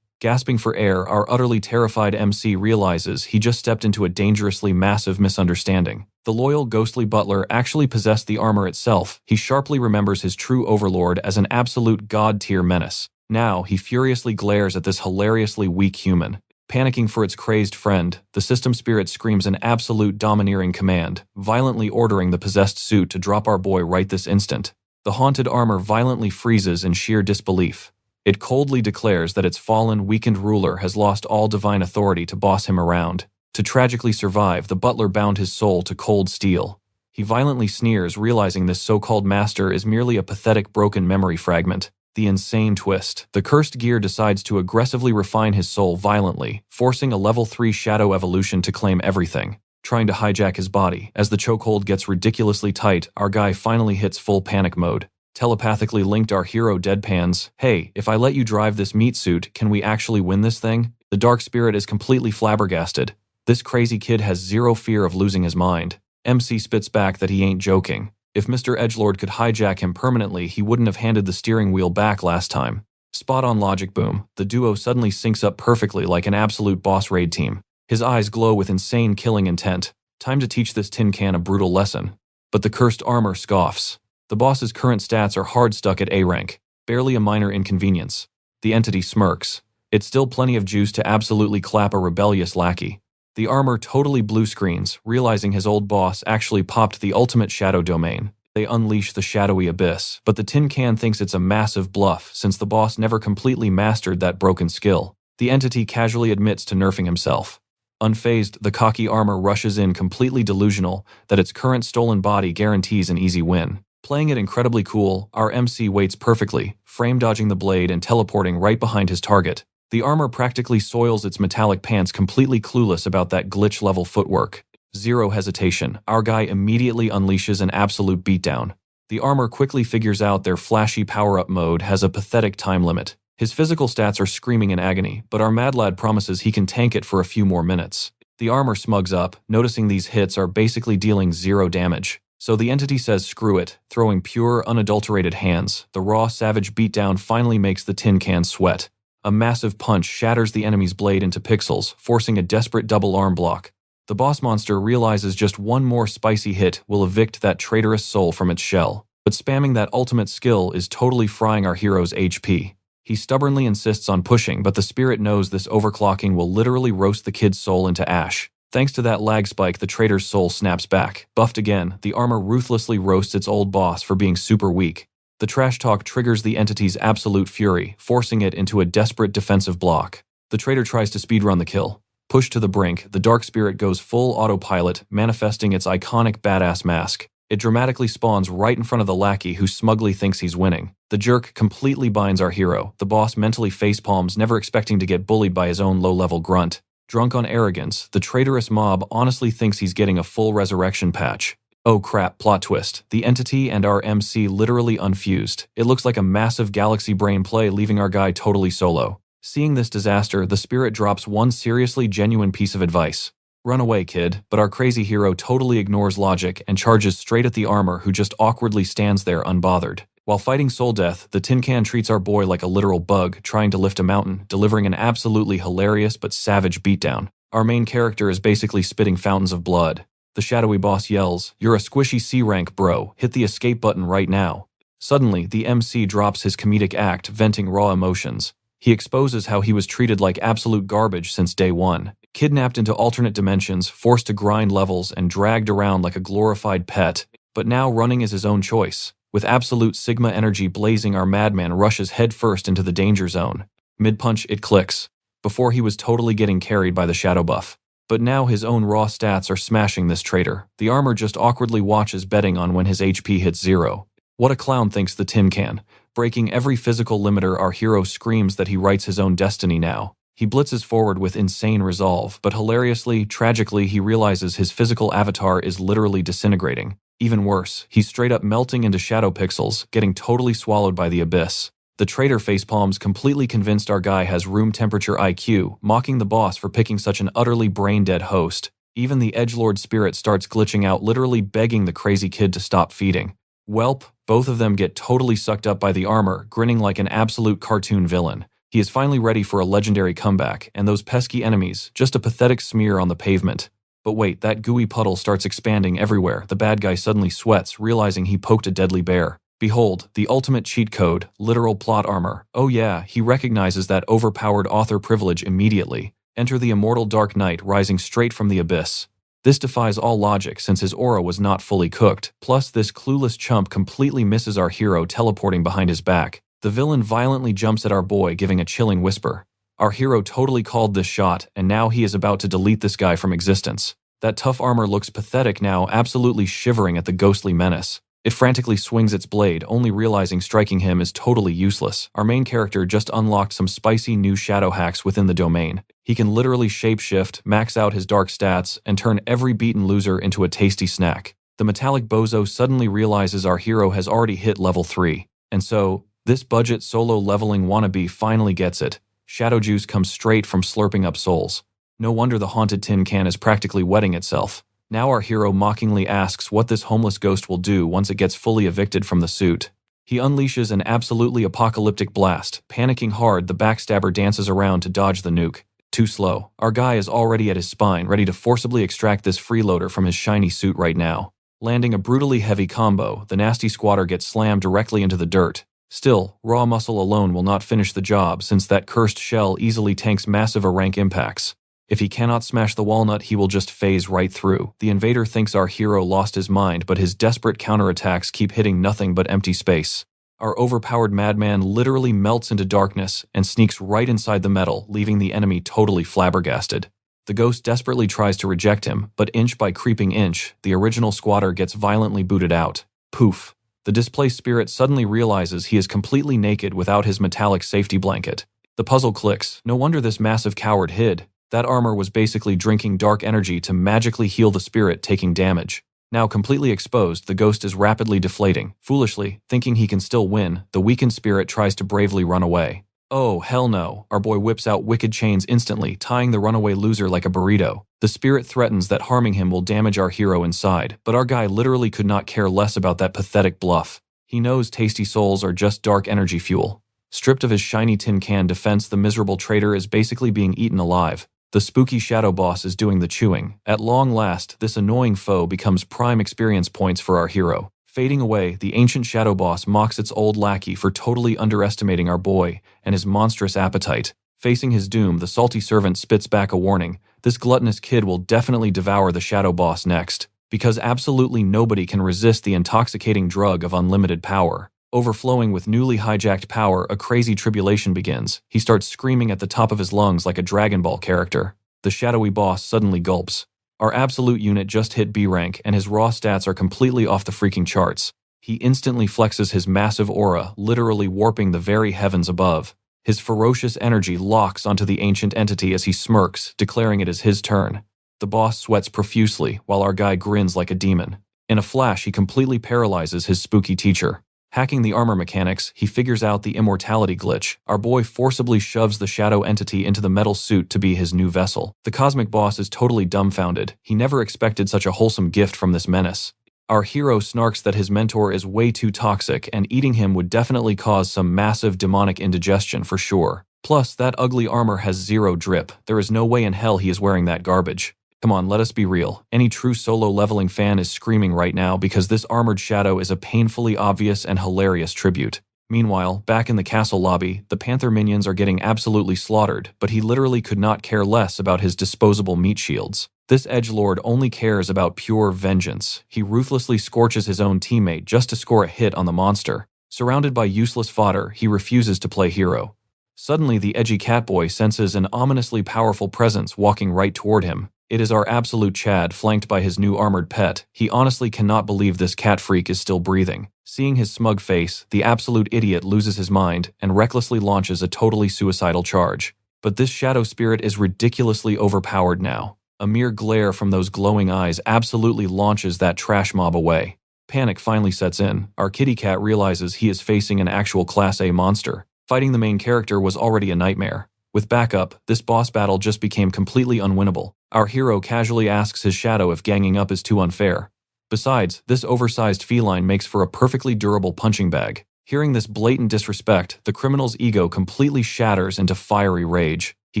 Gasping for air, our utterly terrified MC realizes he just stepped into a dangerously massive misunderstanding. The loyal, ghostly butler actually possessed the armor itself. He sharply remembers his true overlord as an absolute god-tier menace. Now, he furiously glares at this hilariously weak human. Panicking for its crazed friend, the system spirit screams an absolute domineering command, violently ordering the possessed suit to drop our boy right this instant. The haunted armor violently freezes in sheer disbelief. It coldly declares that its fallen, weakened ruler has lost all divine authority to boss him around. To tragically survive, the butler bound his soul to cold steel. He violently sneers, realizing this so-called master is merely a pathetic broken memory fragment. The insane twist. The cursed gear decides to aggressively refine his soul violently, forcing a level 3 shadow evolution to claim everything. Trying to hijack his body. As the chokehold gets ridiculously tight, our guy finally hits full panic mode. Telepathically linked, our hero deadpans, "Hey, if I let you drive this meat suit, can we actually win this thing?" The dark spirit is completely flabbergasted. This crazy kid has zero fear of losing his mind. MC spits back that he ain't joking. If Mr. Edgelord could hijack him permanently, he wouldn't have handed the steering wheel back last time. Spot on logic boom. The duo suddenly syncs up perfectly like an absolute boss raid team. His eyes glow with insane killing intent. Time to teach this tin can a brutal lesson. But the cursed armor scoffs. The boss's current stats are hard stuck at A rank. Barely a minor inconvenience. The entity smirks. It's still plenty of juice to absolutely clap a rebellious lackey. The armor totally blue screens, realizing his old boss actually popped the ultimate shadow domain. They unleash the shadowy abyss, but the tin can thinks it's a massive bluff since the boss never completely mastered that broken skill. The entity casually admits to nerfing himself. Unfazed, the cocky armor rushes in completely delusional that its current stolen body guarantees an easy win. Playing it incredibly cool, our MC waits perfectly, frame dodging the blade and teleporting right behind his target. The armor practically soils its metallic pants, completely clueless about that glitch-level footwork. Zero hesitation, our guy immediately unleashes an absolute beatdown. The armor quickly figures out their flashy power-up mode has a pathetic time limit. His physical stats are screaming in agony, but our mad lad promises he can tank it for a few more minutes. The armor smugs up, noticing these hits are basically dealing 0 damage. So the entity says screw it, throwing pure, unadulterated hands. The raw, savage beatdown finally makes the tin can sweat. A massive punch shatters the enemy's blade into pixels, forcing a desperate double arm block. The boss monster realizes just one more spicy hit will evict that traitorous soul from its shell. But spamming that ultimate skill is totally frying our hero's HP. He stubbornly insists on pushing, but the spirit knows this overclocking will literally roast the kid's soul into ash. Thanks to that lag spike, the traitor's soul snaps back. Buffed again, the armor ruthlessly roasts its old boss for being super weak. The trash talk triggers the entity's absolute fury, forcing it into a desperate defensive block. The traitor tries to speedrun the kill. Pushed to the brink, the dark spirit goes full autopilot, manifesting its iconic badass mask. It dramatically spawns right in front of the lackey who smugly thinks he's winning. The jerk completely binds our hero. The boss mentally facepalms, never expecting to get bullied by his own low-level grunt. Drunk on arrogance, the traitorous mob honestly thinks he's getting a full resurrection patch. Oh crap, plot twist. The entity and our MC literally unfused. It looks like a massive galaxy brain play, leaving our guy totally solo. Seeing this disaster, the spirit drops one seriously genuine piece of advice. Run away, kid, but our crazy hero totally ignores logic and charges straight at the armor who just awkwardly stands there unbothered. While fighting soul death, the tin can treats our boy like a literal bug trying to lift a mountain, delivering an absolutely hilarious but savage beatdown. Our main character is basically spitting fountains of blood. The shadowy boss yells, "You're a squishy C rank, bro, hit the escape button right now." Suddenly, the MC drops his comedic act, venting raw emotions. He exposes how he was treated like absolute garbage since day one. Kidnapped into alternate dimensions, forced to grind levels, and dragged around like a glorified pet. But now running is his own choice. With absolute Sigma energy blazing, our madman rushes headfirst into the danger zone. Mid-punch, it clicks. Before he was totally getting carried by the shadow buff. But now his own raw stats are smashing this traitor. The armor just awkwardly watches, betting on when his HP hits 0. What a clown, thinks the tin can. Breaking every physical limiter, our hero screams that he writes his own destiny now. He blitzes forward with insane resolve, but hilariously, tragically, he realizes his physical avatar is literally disintegrating. Even worse, he's straight up melting into shadow pixels, getting totally swallowed by the abyss. The traitor facepalms, completely convinced our guy has room temperature IQ, mocking the boss for picking such an utterly brain-dead host. Even the edgelord spirit starts glitching out, literally begging the crazy kid to stop feeding. Welp, both of them get totally sucked up by the armor, grinning like an absolute cartoon villain. He is finally ready for a legendary comeback, and those pesky enemies, just a pathetic smear on the pavement. But wait, that gooey puddle starts expanding everywhere. The bad guy suddenly sweats, realizing he poked a deadly bear. Behold, the ultimate cheat code, literal plot armor. Oh yeah, he recognizes that overpowered author privilege immediately. Enter the immortal Dark Knight rising straight from the abyss. This defies all logic since his aura was not fully cooked. Plus, this clueless chump completely misses our hero teleporting behind his back. The villain violently jumps at our boy, giving a chilling whisper. Our hero totally called this shot, and now he is about to delete this guy from existence. That tough armor looks pathetic now, absolutely shivering at the ghostly menace. It frantically swings its blade, only realizing striking him is totally useless. Our main character just unlocked some spicy new shadow hacks within the domain. He can literally shapeshift, max out his dark stats, and turn every beaten loser into a tasty snack. The metallic bozo suddenly realizes our hero has already hit level 3. And so, this budget solo leveling wannabe finally gets it. Shadow juice comes straight from slurping up souls. No wonder the haunted tin can is practically wetting itself. Now our hero mockingly asks what this homeless ghost will do once it gets fully evicted from the suit. He unleashes an absolutely apocalyptic blast. Panicking hard, the backstabber dances around to dodge the nuke. Too slow. Our guy is already at his spine, ready to forcibly extract this freeloader from his shiny suit right now. Landing a brutally heavy combo, the nasty squatter gets slammed directly into the dirt. Still, raw muscle alone will not finish the job since that cursed shell easily tanks massive rank impacts. If he cannot smash the walnut, he will just phase right through. The invader thinks our hero lost his mind, but his desperate counterattacks keep hitting nothing but empty space. Our overpowered madman literally melts into darkness and sneaks right inside the metal, leaving the enemy totally flabbergasted. The ghost desperately tries to reject him, but inch by creeping inch, the original squatter gets violently booted out. Poof. The displaced spirit suddenly realizes he is completely naked without his metallic safety blanket. The puzzle clicks. No wonder this massive coward hid. That armor was basically drinking dark energy to magically heal the spirit taking damage. Now completely exposed, the ghost is rapidly deflating. Foolishly, thinking he can still win, the weakened spirit tries to bravely run away. Oh, hell no. Our boy whips out wicked chains instantly, tying the runaway loser like a burrito. The spirit threatens that harming him will damage our hero inside, but our guy literally could not care less about that pathetic bluff. He knows tasty souls are just dark energy fuel. Stripped of his shiny tin can defense, the miserable traitor is basically being eaten alive. The spooky shadow boss is doing the chewing. At long last, this annoying foe becomes prime experience points for our hero. Fading away, the ancient shadow boss mocks its old lackey for totally underestimating our boy and his monstrous appetite. Facing his doom, the salty servant spits back a warning. This gluttonous kid will definitely devour the shadow boss next, because absolutely nobody can resist the intoxicating drug of unlimited power. Overflowing with newly hijacked power, a crazy tribulation begins. He starts screaming at the top of his lungs like a Dragon Ball character. The shadowy boss suddenly gulps. Our absolute unit just hit B rank, and his raw stats are completely off the freaking charts. He instantly flexes his massive aura, literally warping the very heavens above. His ferocious energy locks onto the ancient entity as he smirks, declaring it is his turn. The boss sweats profusely, while our guy grins like a demon. In a flash, he completely paralyzes his spooky teacher. Hacking the armor mechanics, he figures out the immortality glitch. Our boy forcibly shoves the shadow entity into the metal suit to be his new vessel. The cosmic boss is totally dumbfounded. He never expected such a wholesome gift from this menace. Our hero snarks that his mentor is way too toxic, and eating him would definitely cause some massive demonic indigestion for sure. Plus, that ugly armor has zero drip. There is no way in hell he is wearing that garbage. Come on, let us be real. Any true solo leveling fan is screaming right now because this armored shadow is a painfully obvious and hilarious tribute. Meanwhile, back in the castle lobby, the panther minions are getting absolutely slaughtered, but he literally could not care less about his disposable meat shields. This edgelord only cares about pure vengeance. He ruthlessly scorches his own teammate just to score a hit on the monster. Surrounded by useless fodder, he refuses to play hero. Suddenly, the edgy catboy senses an ominously powerful presence walking right toward him. It is our absolute Chad, flanked by his new armored pet. He honestly cannot believe this cat freak is still breathing. Seeing his smug face, the absolute idiot loses his mind and recklessly launches a totally suicidal charge. But this shadow spirit is ridiculously overpowered now. A mere glare from those glowing eyes absolutely launches that trash mob away. Panic finally sets in. Our kitty cat realizes he is facing an actual Class A monster. Fighting the main character was already a nightmare. With backup, this boss battle just became completely unwinnable. Our hero casually asks his shadow if ganging up is too unfair. Besides, this oversized feline makes for a perfectly durable punching bag. Hearing this blatant disrespect, the criminal's ego completely shatters into fiery rage. He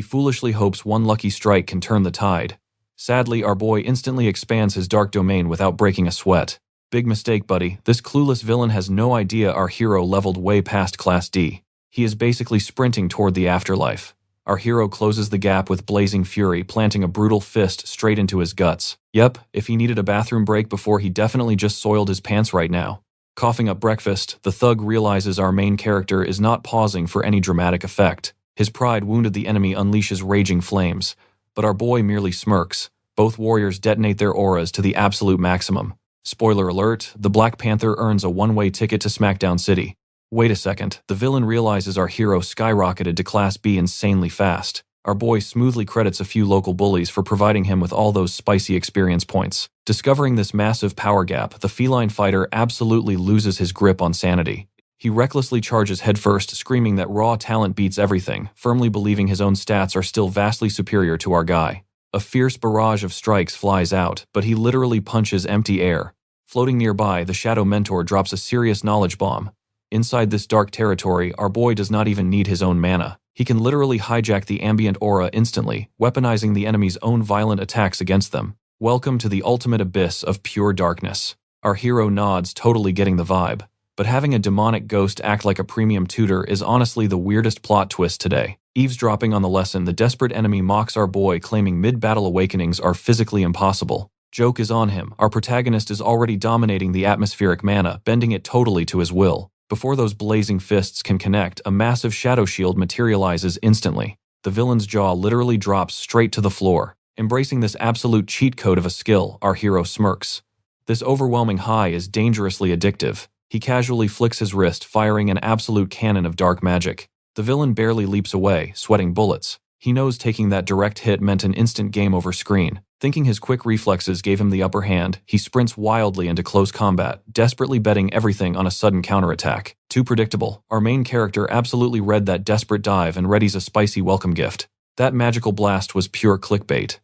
foolishly hopes one lucky strike can turn the tide. Sadly, our boy instantly expands his dark domain without breaking a sweat. Big mistake, buddy. This clueless villain has no idea our hero leveled way past Class D. He is basically sprinting toward the afterlife. Our hero closes the gap with blazing fury, planting a brutal fist straight into his guts. Yep, if he needed a bathroom break before, he definitely just soiled his pants right now. Coughing up breakfast, the thug realizes our main character is not pausing for any dramatic effect. His pride wounded the enemy unleashes raging flames, but our boy merely smirks. Both warriors detonate their auras to the absolute maximum. Spoiler alert, the Black Panther earns a one-way ticket to SmackDown City. Wait a second, the villain realizes our hero skyrocketed to Class B insanely fast. Our boy smoothly credits a few local bullies for providing him with all those spicy experience points. Discovering this massive power gap, the feline fighter absolutely loses his grip on sanity. He recklessly charges headfirst, screaming that raw talent beats everything, firmly believing his own stats are still vastly superior to our guy. A fierce barrage of strikes flies out, but he literally punches empty air. Floating nearby, the Shadow Mentor drops a serious knowledge bomb. Inside this dark territory, our boy does not even need his own mana. He can literally hijack the ambient aura instantly, weaponizing the enemy's own violent attacks against them. Welcome to the ultimate abyss of pure darkness. Our hero nods, totally getting the vibe. But having a demonic ghost act like a premium tutor is honestly the weirdest plot twist today. Eavesdropping on the lesson, the desperate enemy mocks our boy, claiming mid-battle awakenings are physically impossible. Joke is on him. Our protagonist is already dominating the atmospheric mana, bending it totally to his will. Before those blazing fists can connect, a massive shadow shield materializes instantly. The villain's jaw literally drops straight to the floor. Embracing this absolute cheat code of a skill, our hero smirks. This overwhelming high is dangerously addictive. He casually flicks his wrist, firing an absolute cannon of dark magic. The villain barely leaps away, sweating bullets. He knows taking that direct hit meant an instant game over screen. Thinking his quick reflexes gave him the upper hand, he sprints wildly into close combat, desperately betting everything on a sudden counterattack. Too predictable. Our main character absolutely read that desperate dive and readies a spicy welcome gift. That magical blast was pure clickbait.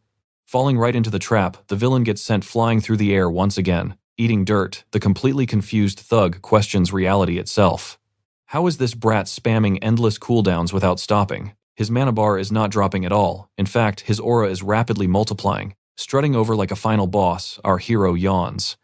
Falling right into the trap, the villain gets sent flying through the air once again. Eating dirt, the completely confused thug questions reality itself. How is this brat spamming endless cooldowns without stopping? His mana bar is not dropping at all. In fact, his aura is rapidly multiplying. Strutting over like a final boss, our hero yawns.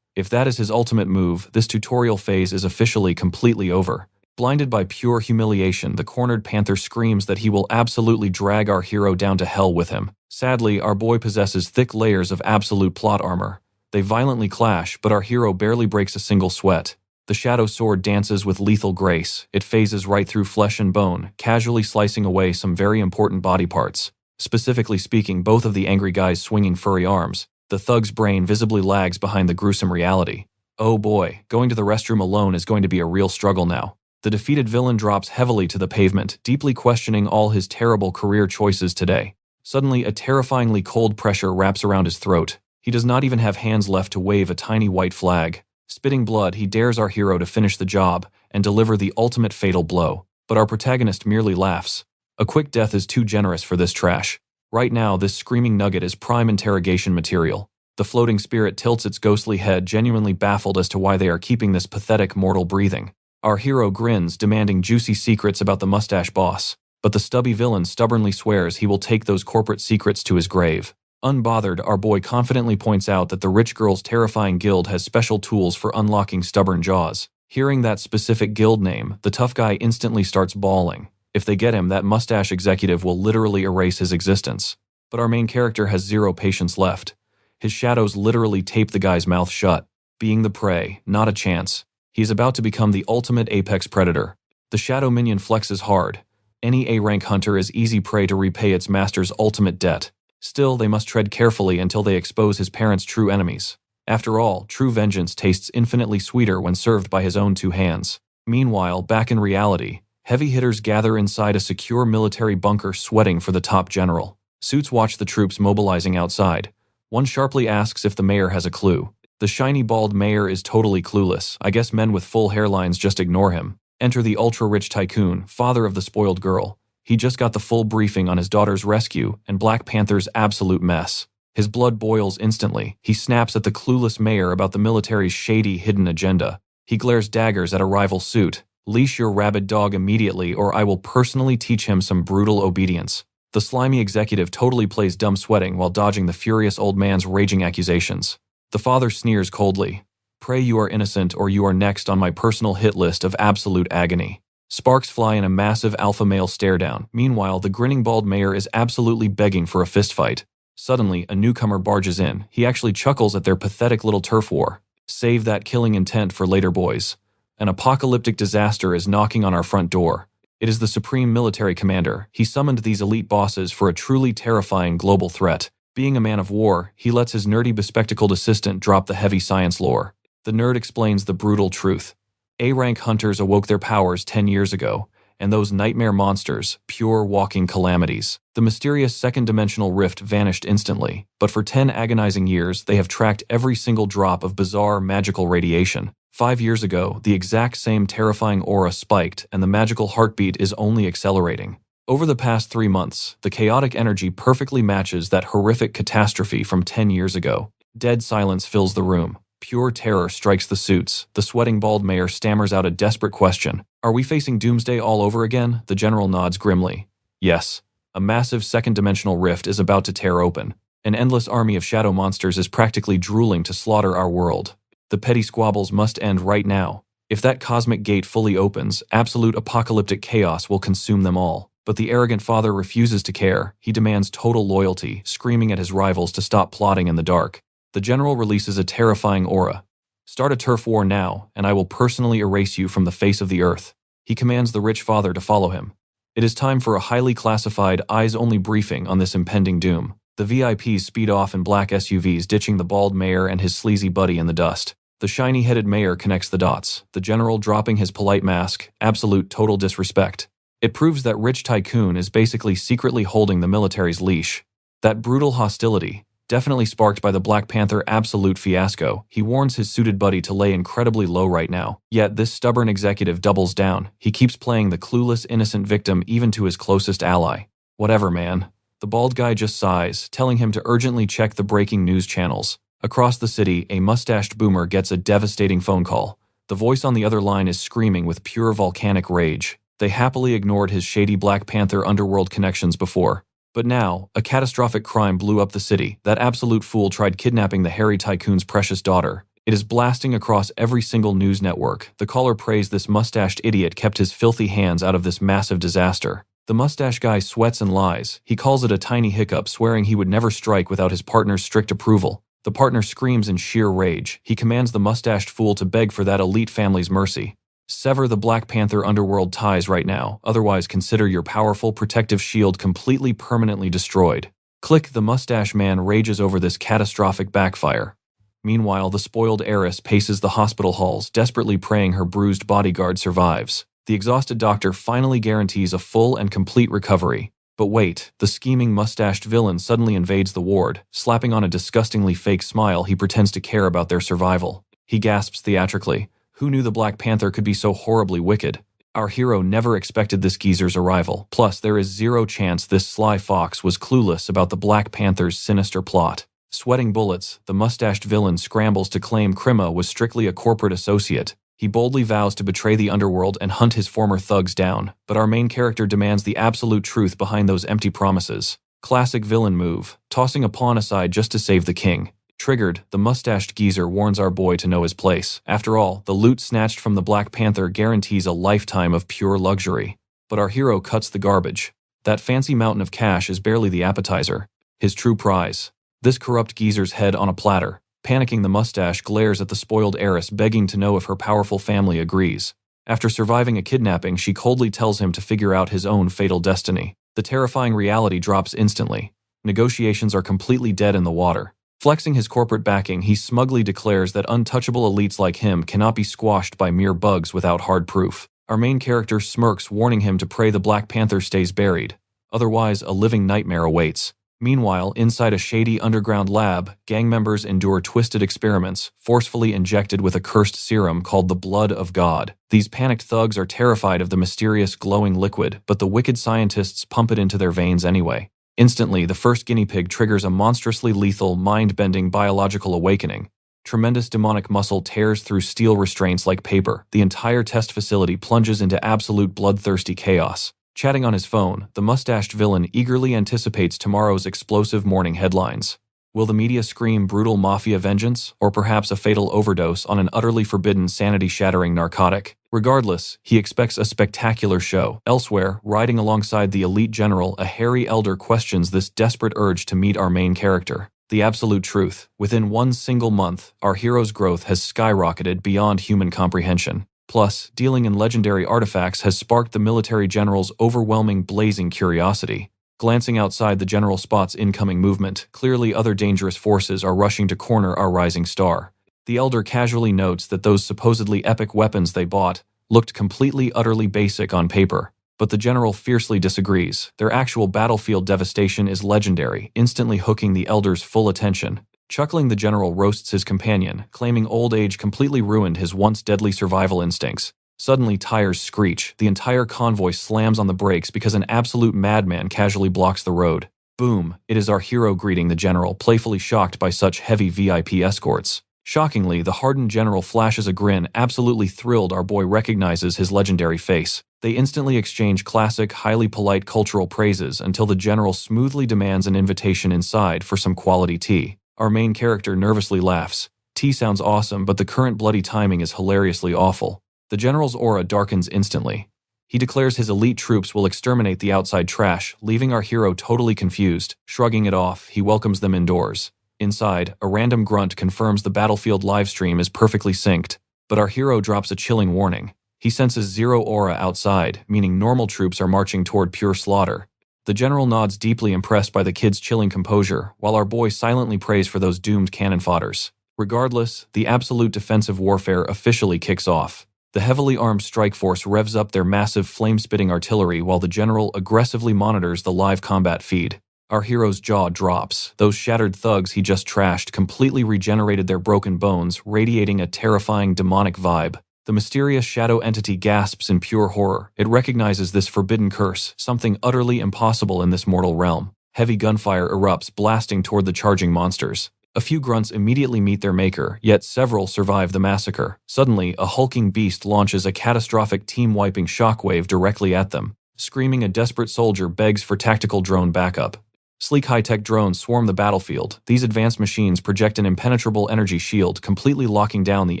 If that is his ultimate move, this tutorial phase is officially completely over. Blinded by pure humiliation, the cornered panther screams that he will absolutely drag our hero down to hell with him. Sadly, our boy possesses thick layers of absolute plot armor. They violently clash, but our hero barely breaks a single sweat. The shadow sword dances with lethal grace. It phases right through flesh and bone, casually slicing away some very important body parts. Specifically speaking, both of the angry guys swinging furry arms. The thug's brain visibly lags behind the gruesome reality. Oh boy, going to the restroom alone is going to be a real struggle now. The defeated villain drops heavily to the pavement, deeply questioning all his terrible career choices today. Suddenly, a terrifyingly cold pressure wraps around his throat. He does not even have hands left to wave a tiny white flag. Spitting blood, he dares our hero to finish the job and deliver the ultimate fatal blow. But our protagonist merely laughs. A quick death is too generous for this trash. Right now, this screaming nugget is prime interrogation material. The floating spirit tilts its ghostly head, genuinely baffled as to why they are keeping this pathetic mortal breathing. Our hero grins, demanding juicy secrets about the mustache boss. But the stubby villain stubbornly swears he will take those corporate secrets to his grave. Unbothered, our boy confidently points out that the rich girl's terrifying guild has special tools for unlocking stubborn jaws. Hearing that specific guild name, the tough guy instantly starts bawling. If they get him, that mustache executive will literally erase his existence. But our main character has zero patience left. His shadows literally tape the guy's mouth shut. Being the prey, not a chance. He is about to become the ultimate apex predator. The shadow minion flexes hard. Any A-rank hunter is easy prey to repay its master's ultimate debt. Still, they must tread carefully until they expose his parents' true enemies. After all, true vengeance tastes infinitely sweeter when served by his own two hands. Meanwhile, back in reality, heavy hitters gather inside a secure military bunker sweating for the top general. Suits watch the troops mobilizing outside. One sharply asks if the mayor has a clue. The shiny bald mayor is totally clueless. I guess men with full hairlines just ignore him. Enter the ultra-rich tycoon, father of the spoiled girl. He just got the full briefing on his daughter's rescue and Black Panther's absolute mess. His blood boils instantly. He snaps at the clueless mayor about the military's shady hidden agenda. He glares daggers at a rival suit. Leash your rabid dog immediately or I will personally teach him some brutal obedience. The slimy executive totally plays dumb sweating while dodging the furious old man's raging accusations. The father sneers coldly. Pray you are innocent or you are next on my personal hit list of absolute agony. Sparks fly in a massive alpha male stare-down. Meanwhile, the grinning bald mayor is absolutely begging for a fistfight. Suddenly, a newcomer barges in. He actually chuckles at their pathetic little turf war. Save that killing intent for later, boys. An apocalyptic disaster is knocking on our front door. It is the supreme military commander. He summoned these elite bosses for a truly terrifying global threat. Being a man of war, he lets his nerdy bespectacled assistant drop the heavy science lore. The nerd explains the brutal truth. A-rank hunters awoke their powers 10 years ago, and those nightmare monsters, pure walking calamities. The mysterious second-dimensional rift vanished instantly, but for 10 agonizing years they have tracked every single drop of bizarre magical radiation. 5 years ago, the exact same terrifying aura spiked, and the magical heartbeat is only accelerating. Over the past 3 months, the chaotic energy perfectly matches that horrific catastrophe from 10 years ago. Dead silence fills the room. Pure terror strikes the suits. The sweating bald mayor stammers out a desperate question. Are we facing doomsday all over again? The general nods grimly. Yes. A massive second-dimensional rift is about to tear open. An endless army of shadow monsters is practically drooling to slaughter our world. The petty squabbles must end right now. If that cosmic gate fully opens, absolute apocalyptic chaos will consume them all. But the arrogant father refuses to care. He demands total loyalty, screaming at his rivals to stop plotting in the dark. The general releases a terrifying aura. Start a turf war now, and I will personally erase you from the face of the earth. He commands the rich father to follow him. It is time for a highly classified, eyes-only briefing on this impending doom. The VIPs speed off in black SUVs, ditching the bald mayor and his sleazy buddy in the dust. The shiny-headed mayor connects the dots, the general dropping his polite mask, absolute total disrespect. It proves that rich tycoon is basically secretly holding the military's leash. That brutal hostility, definitely sparked by the Black Panther absolute fiasco, he warns his suited buddy to lay incredibly low right now. Yet this stubborn executive doubles down. He keeps playing the clueless, innocent victim even to his closest ally. Whatever, man. The bald guy just sighs, telling him to urgently check the breaking news channels. Across the city, a mustached boomer gets a devastating phone call. The voice on the other line is screaming with pure volcanic rage. They happily ignored his shady Black Panther underworld connections before. But now, a catastrophic crime blew up the city. That absolute fool tried kidnapping the hairy tycoon's precious daughter. It is blasting across every single news network. The caller prays this mustached idiot kept his filthy hands out of this massive disaster. The mustache guy sweats and lies. He calls it a tiny hiccup, swearing he would never strike without his partner's strict approval. The partner screams in sheer rage. He commands the mustached fool to beg for that elite family's mercy. Sever the Black Panther underworld ties right now, otherwise consider your powerful protective shield completely permanently destroyed. Click. The mustache man rages over this catastrophic backfire. Meanwhile, the spoiled heiress paces the hospital halls, desperately praying her bruised bodyguard survives. The exhausted doctor finally guarantees a full and complete recovery. But wait, the scheming mustached villain suddenly invades the ward. Slapping on a disgustingly fake smile, he pretends to care about their survival. He gasps theatrically. Who knew the Black Panther could be so horribly wicked? Our hero never expected this geezer's arrival. Plus, there is zero chance this sly fox was clueless about the Black Panther's sinister plot. Sweating bullets, the mustached villain scrambles to claim Krima was strictly a corporate associate. He boldly vows to betray the underworld and hunt his former thugs down. But our main character demands the absolute truth behind those empty promises. Classic villain move, tossing a pawn aside just to save the king. Triggered, the mustached geezer warns our boy to know his place. After all, the loot snatched from the Black Panther guarantees a lifetime of pure luxury. But our hero cuts the garbage. That fancy mountain of cash is barely the appetizer. His true prize. This corrupt geezer's head on a platter. Panicking, the mustache glares at the spoiled heiress, begging to know if her powerful family agrees. After surviving a kidnapping, she coldly tells him to figure out his own fatal destiny. The terrifying reality drops instantly. Negotiations are completely dead in the water. Flexing his corporate backing, he smugly declares that untouchable elites like him cannot be squashed by mere bugs without hard proof. Our main character smirks, warning him to pray the Black Panther stays buried. Otherwise, a living nightmare awaits. Meanwhile, inside a shady underground lab, gang members endure twisted experiments, forcefully injected with a cursed serum called the blood of God. These panicked thugs are terrified of the mysterious glowing liquid, but the wicked scientists pump it into their veins anyway. Instantly, the first guinea pig triggers a monstrously lethal, mind-bending biological awakening. Tremendous demonic muscle tears through steel restraints like paper. The entire test facility plunges into absolute bloodthirsty chaos. Chatting on his phone, the mustached villain eagerly anticipates tomorrow's explosive morning headlines. Will the media scream brutal mafia vengeance, or perhaps a fatal overdose on an utterly forbidden, sanity-shattering narcotic? Regardless, he expects a spectacular show. Elsewhere, riding alongside the elite general, a hairy elder questions this desperate urge to meet our main character. The absolute truth. Within one single month, our hero's growth has skyrocketed beyond human comprehension. Plus, dealing in legendary artifacts has sparked the military general's overwhelming, blazing curiosity. Glancing outside, the general spots incoming movement. Clearly, other dangerous forces are rushing to corner our rising star. The elder casually notes that those supposedly epic weapons they bought looked completely, utterly basic on paper. But the general fiercely disagrees. Their actual battlefield devastation is legendary, instantly hooking the elder's full attention. Chuckling, the general roasts his companion, claiming old age completely ruined his once deadly survival instincts. Suddenly, tires screech. The entire convoy slams on the brakes because an absolute madman casually blocks the road. Boom! It is our hero greeting the general, playfully shocked by such heavy VIP escorts. Shockingly, the hardened general flashes a grin, absolutely thrilled our boy recognizes his legendary face. They instantly exchange classic, highly polite cultural praises until the general smoothly demands an invitation inside for some quality tea. Our main character nervously laughs. Tea sounds awesome, but the current bloody timing is hilariously awful. The general's aura darkens instantly. He declares his elite troops will exterminate the outside trash, leaving our hero totally confused. Shrugging it off, he welcomes them indoors. Inside, a random grunt confirms the battlefield livestream is perfectly synced, but our hero drops a chilling warning. He senses zero aura outside, meaning normal troops are marching toward pure slaughter. The general nods, deeply impressed by the kid's chilling composure, while our boy silently prays for those doomed cannon fodders. Regardless, the absolute defensive warfare officially kicks off. The heavily armed strike force revs up their massive flame-spitting artillery while the general aggressively monitors the live combat feed. Our hero's jaw drops. Those shattered thugs he just trashed completely regenerated their broken bones, radiating a terrifying demonic vibe. The mysterious shadow entity gasps in pure horror. It recognizes this forbidden curse, something utterly impossible in this mortal realm. Heavy gunfire erupts, blasting toward the charging monsters. A few grunts immediately meet their maker, yet several survive the massacre. Suddenly, a hulking beast launches a catastrophic team-wiping shockwave directly at them. Screaming, a desperate soldier begs for tactical drone backup. Sleek high-tech drones swarm the battlefield. These advanced machines project an impenetrable energy shield, completely locking down the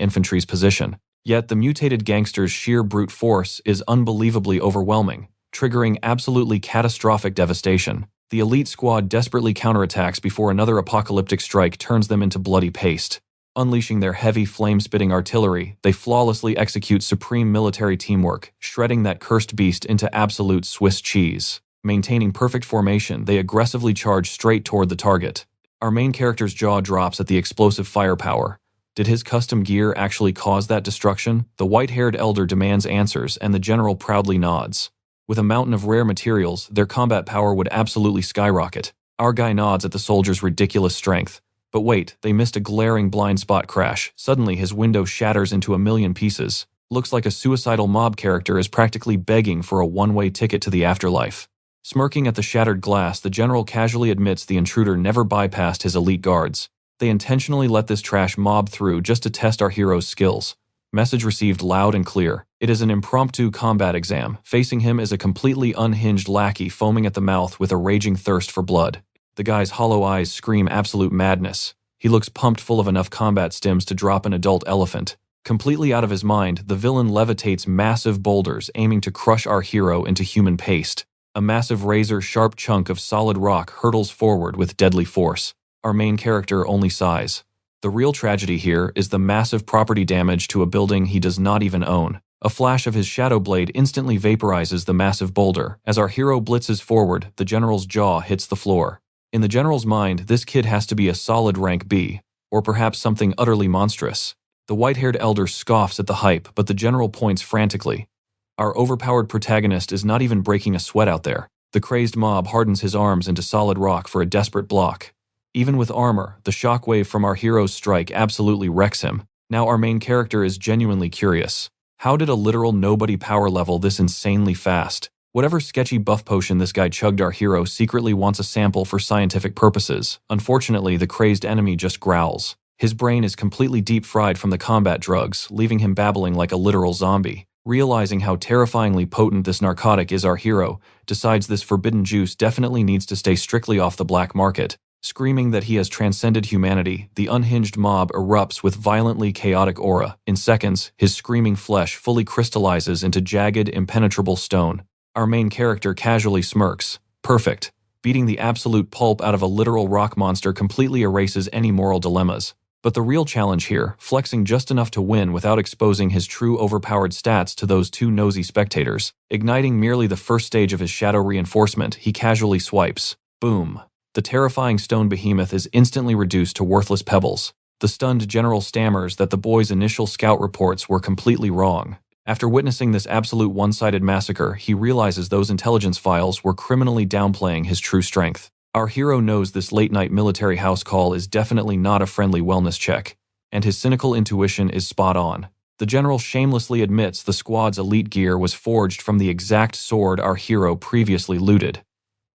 infantry's position. Yet the mutated gangster's sheer brute force is unbelievably overwhelming, triggering absolutely catastrophic devastation. The elite squad desperately counterattacks before another apocalyptic strike turns them into bloody paste. Unleashing their heavy flame-spitting artillery, they flawlessly execute supreme military teamwork, shredding that cursed beast into absolute Swiss cheese. Maintaining perfect formation, they aggressively charge straight toward the target. Our main character's jaw drops at the explosive firepower. Did his custom gear actually cause that destruction? The white-haired elder demands answers, and the general proudly nods. With a mountain of rare materials, their combat power would absolutely skyrocket. Our guy nods at the soldier's ridiculous strength. But wait, they missed a glaring blind spot crash. Suddenly his window shatters into a million pieces. Looks like a suicidal mob character is practically begging for a one-way ticket to the afterlife. Smirking at the shattered glass, the general casually admits the intruder never bypassed his elite guards. They intentionally let this trash mob through just to test our hero's skills. Message received loud and clear. It is an impromptu combat exam. Facing him is a completely unhinged lackey foaming at the mouth with a raging thirst for blood. The guy's hollow eyes scream absolute madness. He looks pumped full of enough combat stims to drop an adult elephant. Completely out of his mind, the villain levitates massive boulders aiming to crush our hero into human paste. A massive razor-sharp chunk of solid rock hurtles forward with deadly force. Our main character only sighs. The real tragedy here is the massive property damage to a building he does not even own. A flash of his shadow blade instantly vaporizes the massive boulder. As our hero blitzes forward, the general's jaw hits the floor. In the general's mind, this kid has to be a solid rank B, or perhaps something utterly monstrous. The white-haired elder scoffs at the hype, but the general points frantically. Our overpowered protagonist is not even breaking a sweat out there. The crazed mob hardens his arms into solid rock for a desperate block. Even with armor, the shockwave from our hero's strike absolutely wrecks him. Now our main character is genuinely curious. How did a literal nobody power level this insanely fast? Whatever sketchy buff potion this guy chugged, our hero secretly wants a sample for scientific purposes. Unfortunately, the crazed enemy just growls. His brain is completely deep-fried from the combat drugs, leaving him babbling like a literal zombie. Realizing how terrifyingly potent this narcotic is, our hero decides this forbidden juice definitely needs to stay strictly off the black market. Screaming that he has transcended humanity, the unhinged mob erupts with violently chaotic aura. In seconds, his screaming flesh fully crystallizes into jagged, impenetrable stone. Our main character casually smirks. Perfect. Beating the absolute pulp out of a literal rock monster completely erases any moral dilemmas. But the real challenge here, flexing just enough to win without exposing his true overpowered stats to those two nosy spectators. Igniting merely the first stage of his shadow reinforcement, he casually swipes. Boom. The terrifying stone behemoth is instantly reduced to worthless pebbles. The stunned general stammers that the boy's initial scout reports were completely wrong. After witnessing this absolute one-sided massacre, he realizes those intelligence files were criminally downplaying his true strength. Our hero knows this late-night military house call is definitely not a friendly wellness check, and his cynical intuition is spot on. The The general shamelessly admits the squad's elite gear was forged from the exact sword our hero previously looted.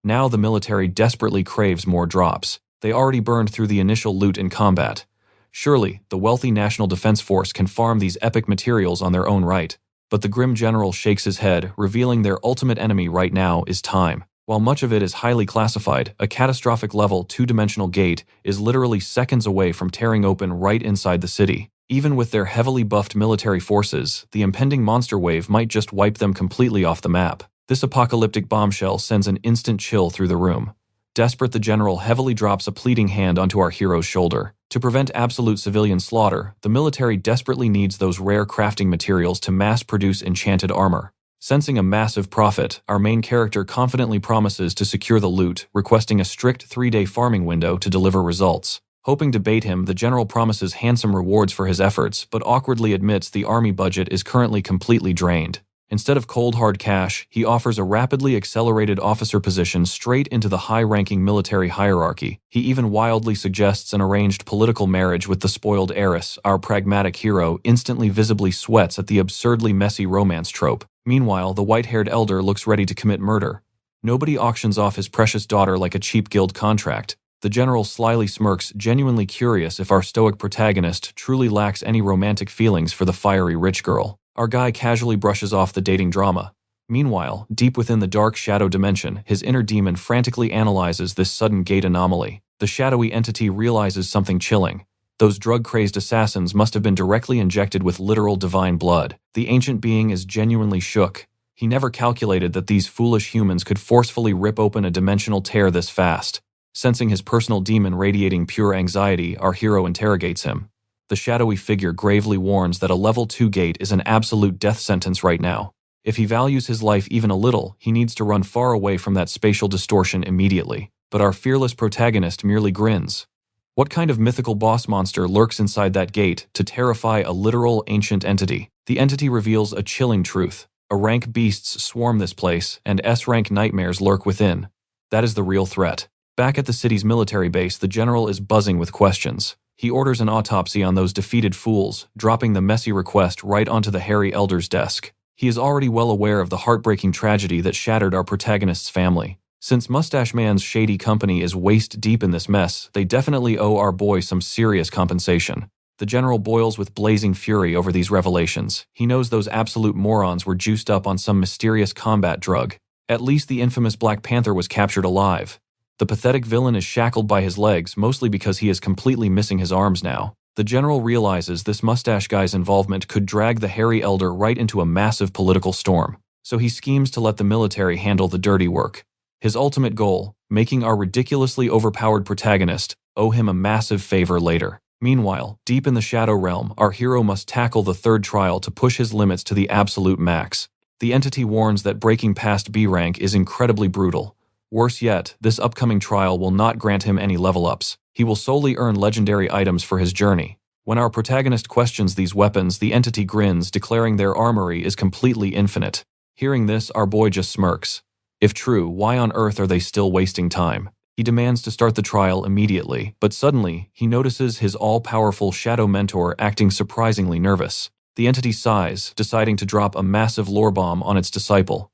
Now the military desperately craves more drops. They already burned through the initial loot in combat. Surely, the wealthy National Defense Force can farm these epic materials on their own right. But the grim general shakes his head, revealing their ultimate enemy right now is time. While much of it is highly classified, a catastrophic level 2-dimensional gate is literally seconds away from tearing open right inside the city. Even with their heavily buffed military forces, the impending monster wave might just wipe them completely off the map. This apocalyptic bombshell sends an instant chill through the room. Desperate, the general heavily drops a pleading hand onto our hero's shoulder. To prevent absolute civilian slaughter, the military desperately needs those rare crafting materials to mass-produce enchanted armor. Sensing a massive profit, our main character confidently promises to secure the loot, requesting a strict 3-day farming window to deliver results. Hoping to bait him, the general promises handsome rewards for his efforts, but awkwardly admits the army budget is currently completely drained. Instead of cold hard cash, he offers a rapidly accelerated officer position straight into the high-ranking military hierarchy. He even wildly suggests an arranged political marriage with the spoiled heiress. Our pragmatic hero instantly visibly sweats at the absurdly messy romance trope. Meanwhile, the white-haired elder looks ready to commit murder. Nobody auctions off his precious daughter like a cheap guild contract. The general slyly smirks, genuinely curious if our stoic protagonist truly lacks any romantic feelings for the fiery rich girl. Our guy casually brushes off the dating drama. Meanwhile, deep within the dark shadow dimension, his inner demon frantically analyzes this sudden gate anomaly. The shadowy entity realizes something chilling. Those drug-crazed assassins must have been directly injected with literal divine blood. The ancient being is genuinely shook. He never calculated that these foolish humans could forcefully rip open a dimensional tear this fast. Sensing his personal demon radiating pure anxiety, our hero interrogates him. The shadowy figure gravely warns that a level 2 gate is an absolute death sentence right now. If he values his life even a little, he needs to run far away from that spatial distortion immediately. But our fearless protagonist merely grins. What kind of mythical boss monster lurks inside that gate to terrify a literal ancient entity? The entity reveals a chilling truth. A-rank beasts swarm this place, and S-rank nightmares lurk within. That is the real threat. Back at the city's military base, the general is buzzing with questions. He orders an autopsy on those defeated fools, dropping the messy request right onto the hairy elder's desk. He is already well aware of the heartbreaking tragedy that shattered our protagonist's family. Since Mustache Man's shady company is waist-deep in this mess, they definitely owe our boy some serious compensation. The general boils with blazing fury over these revelations. He knows those absolute morons were juiced up on some mysterious combat drug. At least the infamous Black Panther was captured alive. The pathetic villain is shackled by his legs, mostly because he is completely missing his arms now. The general realizes this mustache guy's involvement could drag the hairy elder right into a massive political storm. So he schemes to let the military handle the dirty work. His ultimate goal, making our ridiculously overpowered protagonist owe him a massive favor later. Meanwhile, deep in the Shadow Realm, our hero must tackle the third trial to push his limits to the absolute max. The entity warns that breaking past B rank is incredibly brutal. Worse yet, this upcoming trial will not grant him any level-ups. He will solely earn legendary items for his journey. When our protagonist questions these weapons, the entity grins, declaring their armory is completely infinite. Hearing this, our boy just smirks. If true, why on earth are they still wasting time? He demands to start the trial immediately, but suddenly, he notices his all-powerful shadow mentor acting surprisingly nervous. The entity sighs, deciding to drop a massive lore bomb on its disciple.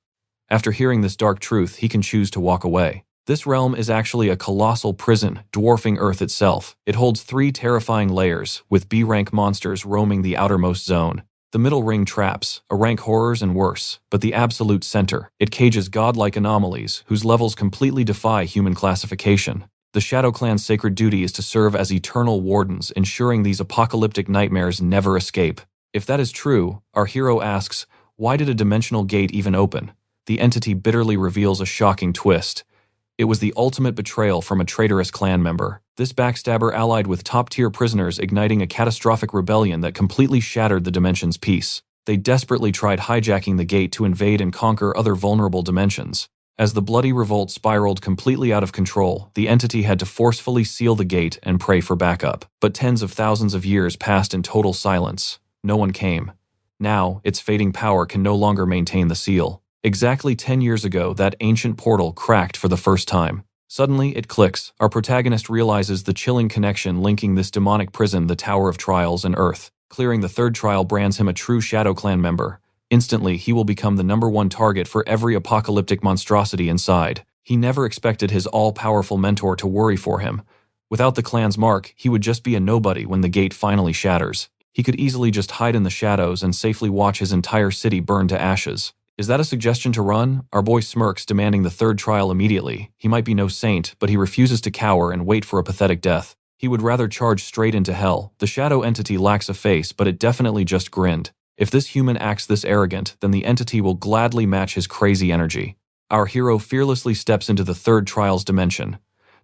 After hearing this dark truth, he can choose to walk away. This realm is actually a colossal prison, dwarfing Earth itself. It holds 3 terrifying layers, with B-rank monsters roaming the outermost zone. The middle ring traps, A-rank horrors and worse, but the absolute center, it cages godlike anomalies whose levels completely defy human classification. The Shadow Clan's sacred duty is to serve as eternal wardens, ensuring these apocalyptic nightmares never escape. If that is true, our hero asks, why did a dimensional gate even open? The entity bitterly reveals a shocking twist. It was the ultimate betrayal from a traitorous clan member. This backstabber allied with top-tier prisoners, igniting a catastrophic rebellion that completely shattered the dimension's peace. They desperately tried hijacking the gate to invade and conquer other vulnerable dimensions. As the bloody revolt spiraled completely out of control, the entity had to forcefully seal the gate and pray for backup. But tens of thousands of years passed in total silence. No one came. Now, its fading power can no longer maintain the seal. Exactly 10 years ago, that ancient portal cracked for the first time. Suddenly, it clicks. Our protagonist realizes the chilling connection linking this demonic prison, the Tower of Trials, and Earth. Clearing the third trial brands him a true Shadow Clan member. Instantly, he will become the #1 target for every apocalyptic monstrosity inside. He never expected his all-powerful mentor to worry for him. Without the clan's mark, he would just be a nobody when the gate finally shatters. He could easily just hide in the shadows and safely watch his entire city burn to ashes. Is that a suggestion to run? Our boy smirks, demanding the third trial immediately. He might be no saint, but he refuses to cower and wait for a pathetic death. He would rather charge straight into hell. The shadow entity lacks a face, but it definitely just grinned. If this human acts this arrogant, then the entity will gladly match his crazy energy. Our hero fearlessly steps into the third trial's dimension.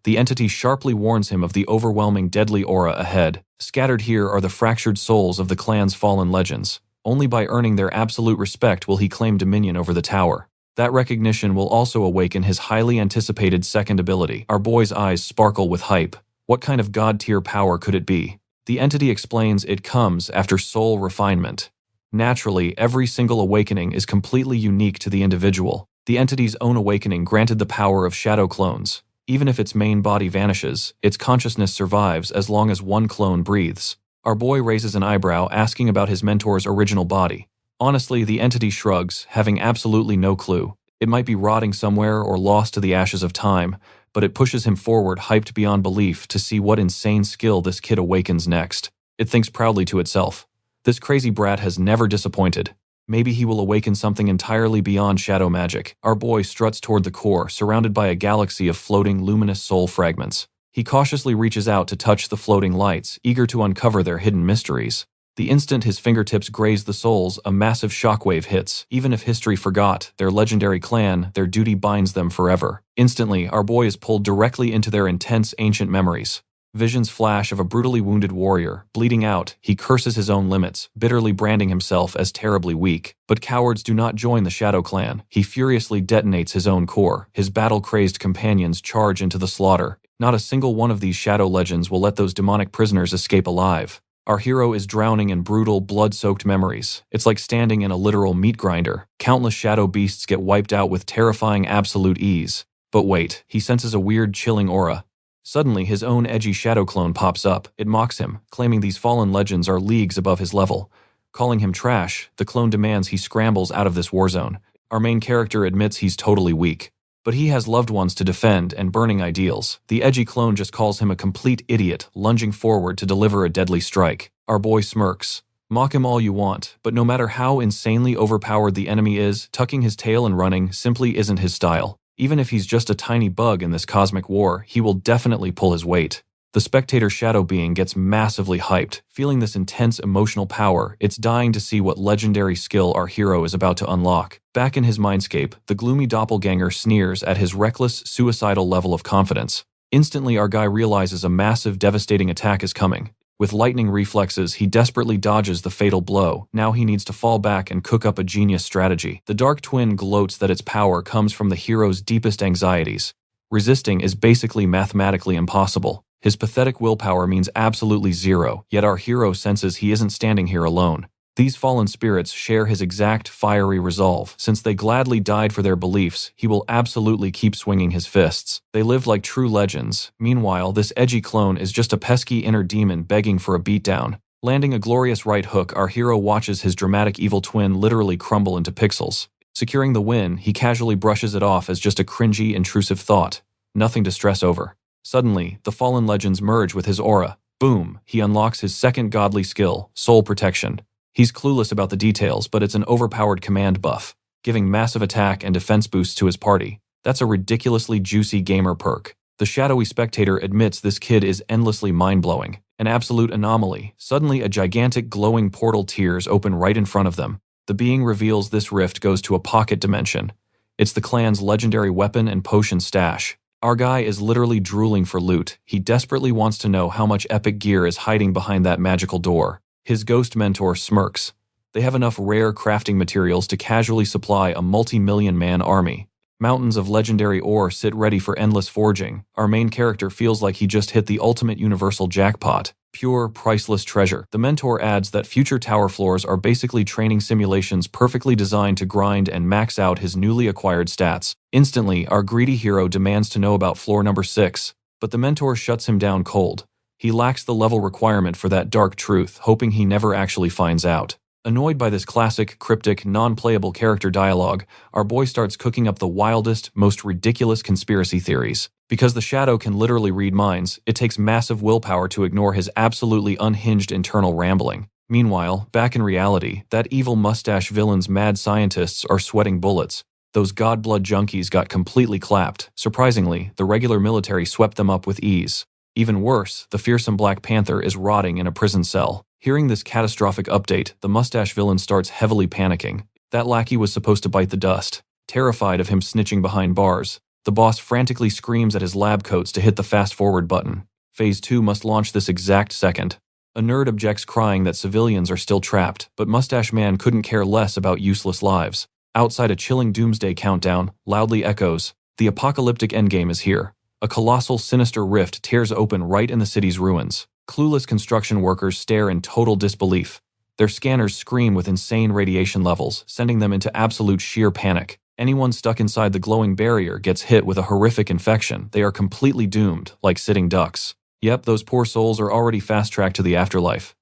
The entity sharply warns him of the overwhelming deadly aura ahead. Scattered here are the fractured souls of the clan's fallen legends. Only by earning their absolute respect will he claim dominion over the tower. That recognition will also awaken his highly anticipated second ability. Our boy's eyes sparkle with hype. What kind of god-tier power could it be? The entity explains it comes after soul refinement. Naturally, every single awakening is completely unique to the individual. The entity's own awakening granted the power of shadow clones. Even if its main body vanishes, its consciousness survives as long as one clone breathes. Our boy raises an eyebrow, asking about his mentor's original body. Honestly, the entity shrugs, having absolutely no clue. It might be rotting somewhere or lost to the ashes of time, but it pushes him forward, hyped beyond belief, to see what insane skill this kid awakens next. It thinks proudly to itself. This crazy brat has never disappointed. Maybe he will awaken something entirely beyond shadow magic. Our boy struts toward the core, surrounded by a galaxy of floating, luminous soul fragments. He cautiously reaches out to touch the floating lights, eager to uncover their hidden mysteries. The instant his fingertips graze the souls, a massive shockwave hits. Even if history forgot their legendary clan, their duty binds them forever. Instantly, our boy is pulled directly into their intense ancient memories. Visions flash of a brutally wounded warrior. Bleeding out, he curses his own limits, bitterly branding himself as terribly weak. But cowards do not join the Shadow Clan. He furiously detonates his own core. His battle-crazed companions charge into the slaughter. Not a single one of these shadow legends will let those demonic prisoners escape alive. Our hero is drowning in brutal, blood-soaked memories. It's like standing in a literal meat grinder. Countless shadow beasts get wiped out with terrifying absolute ease. But wait, he senses a weird, chilling aura. Suddenly, his own edgy shadow clone pops up. It mocks him, claiming these fallen legends are leagues above his level. Calling him trash, the clone demands he scrambles out of this war zone. Our main character admits he's totally weak. But he has loved ones to defend and burning ideals. The edgy clone just calls him a complete idiot, lunging forward to deliver a deadly strike. Our boy smirks. Mock him all you want, but no matter how insanely overpowered the enemy is, tucking his tail and running simply isn't his style. Even if he's just a tiny bug in this cosmic war, he will definitely pull his weight. The spectator shadow being gets massively hyped. Feeling this intense emotional power, it's dying to see what legendary skill our hero is about to unlock. Back in his mindscape, the gloomy doppelganger sneers at his reckless, suicidal level of confidence. Instantly, our guy realizes a massive, devastating attack is coming. With lightning reflexes, he desperately dodges the fatal blow. Now he needs to fall back and cook up a genius strategy. The dark twin gloats that its power comes from the hero's deepest anxieties. Resisting is basically mathematically impossible. His pathetic willpower means absolutely zero, yet our hero senses he isn't standing here alone. These fallen spirits share his exact fiery resolve. Since they gladly died for their beliefs, he will absolutely keep swinging his fists. They live like true legends. Meanwhile, this edgy clone is just a pesky inner demon begging for a beatdown. Landing a glorious right hook, our hero watches his dramatic evil twin literally crumble into pixels. Securing the win, he casually brushes it off as just a cringy, intrusive thought. Nothing to stress over. Suddenly, the fallen legends merge with his aura. Boom! He unlocks his second godly skill, soul protection. He's clueless about the details, but it's an overpowered command buff, giving massive attack and defense boosts to his party. That's a ridiculously juicy gamer perk. The shadowy spectator admits this kid is endlessly mind-blowing. An absolute anomaly. Suddenly, a gigantic glowing portal tears open right in front of them. The being reveals this rift goes to a pocket dimension. It's the clan's legendary weapon and potion stash. Our guy is literally drooling for loot. He desperately wants to know how much epic gear is hiding behind that magical door. His ghost mentor smirks. They have enough rare crafting materials to casually supply a multi-million-man army. Mountains of legendary ore sit ready for endless forging. Our main character feels like he just hit the ultimate universal jackpot. Pure, priceless treasure. The mentor adds that future tower floors are basically training simulations perfectly designed to grind and max out his newly acquired stats. Instantly, our greedy hero demands to know about floor number 6, but the mentor shuts him down cold. He lacks the level requirement for that dark truth, hoping he never actually finds out. Annoyed by this classic, cryptic, non-playable character dialogue, our boy starts cooking up the wildest, most ridiculous conspiracy theories. Because the Shadow can literally read minds, it takes massive willpower to ignore his absolutely unhinged internal rambling. Meanwhile, back in reality, that evil mustache villain's mad scientists are sweating bullets. Those godblood junkies got completely clapped. Surprisingly, the regular military swept them up with ease. Even worse, the fearsome Black Panther is rotting in a prison cell. Hearing this catastrophic update, the mustache villain starts heavily panicking. That lackey was supposed to bite the dust. Terrified of him snitching behind bars, the boss frantically screams at his lab coats to hit the fast-forward button. Phase 2 must launch this exact second. A nerd objects, crying that civilians are still trapped, but Mustache Man couldn't care less about useless lives. Outside, a chilling doomsday countdown loudly echoes. The apocalyptic endgame is here. A colossal, sinister rift tears open right in the city's ruins. Clueless construction workers stare in total disbelief. Their scanners scream with insane radiation levels, sending them into absolute sheer panic. Anyone stuck inside the glowing barrier gets hit with a horrific infection. They are completely doomed, like sitting ducks. Yep, those poor souls are already fast-tracked to the afterlife.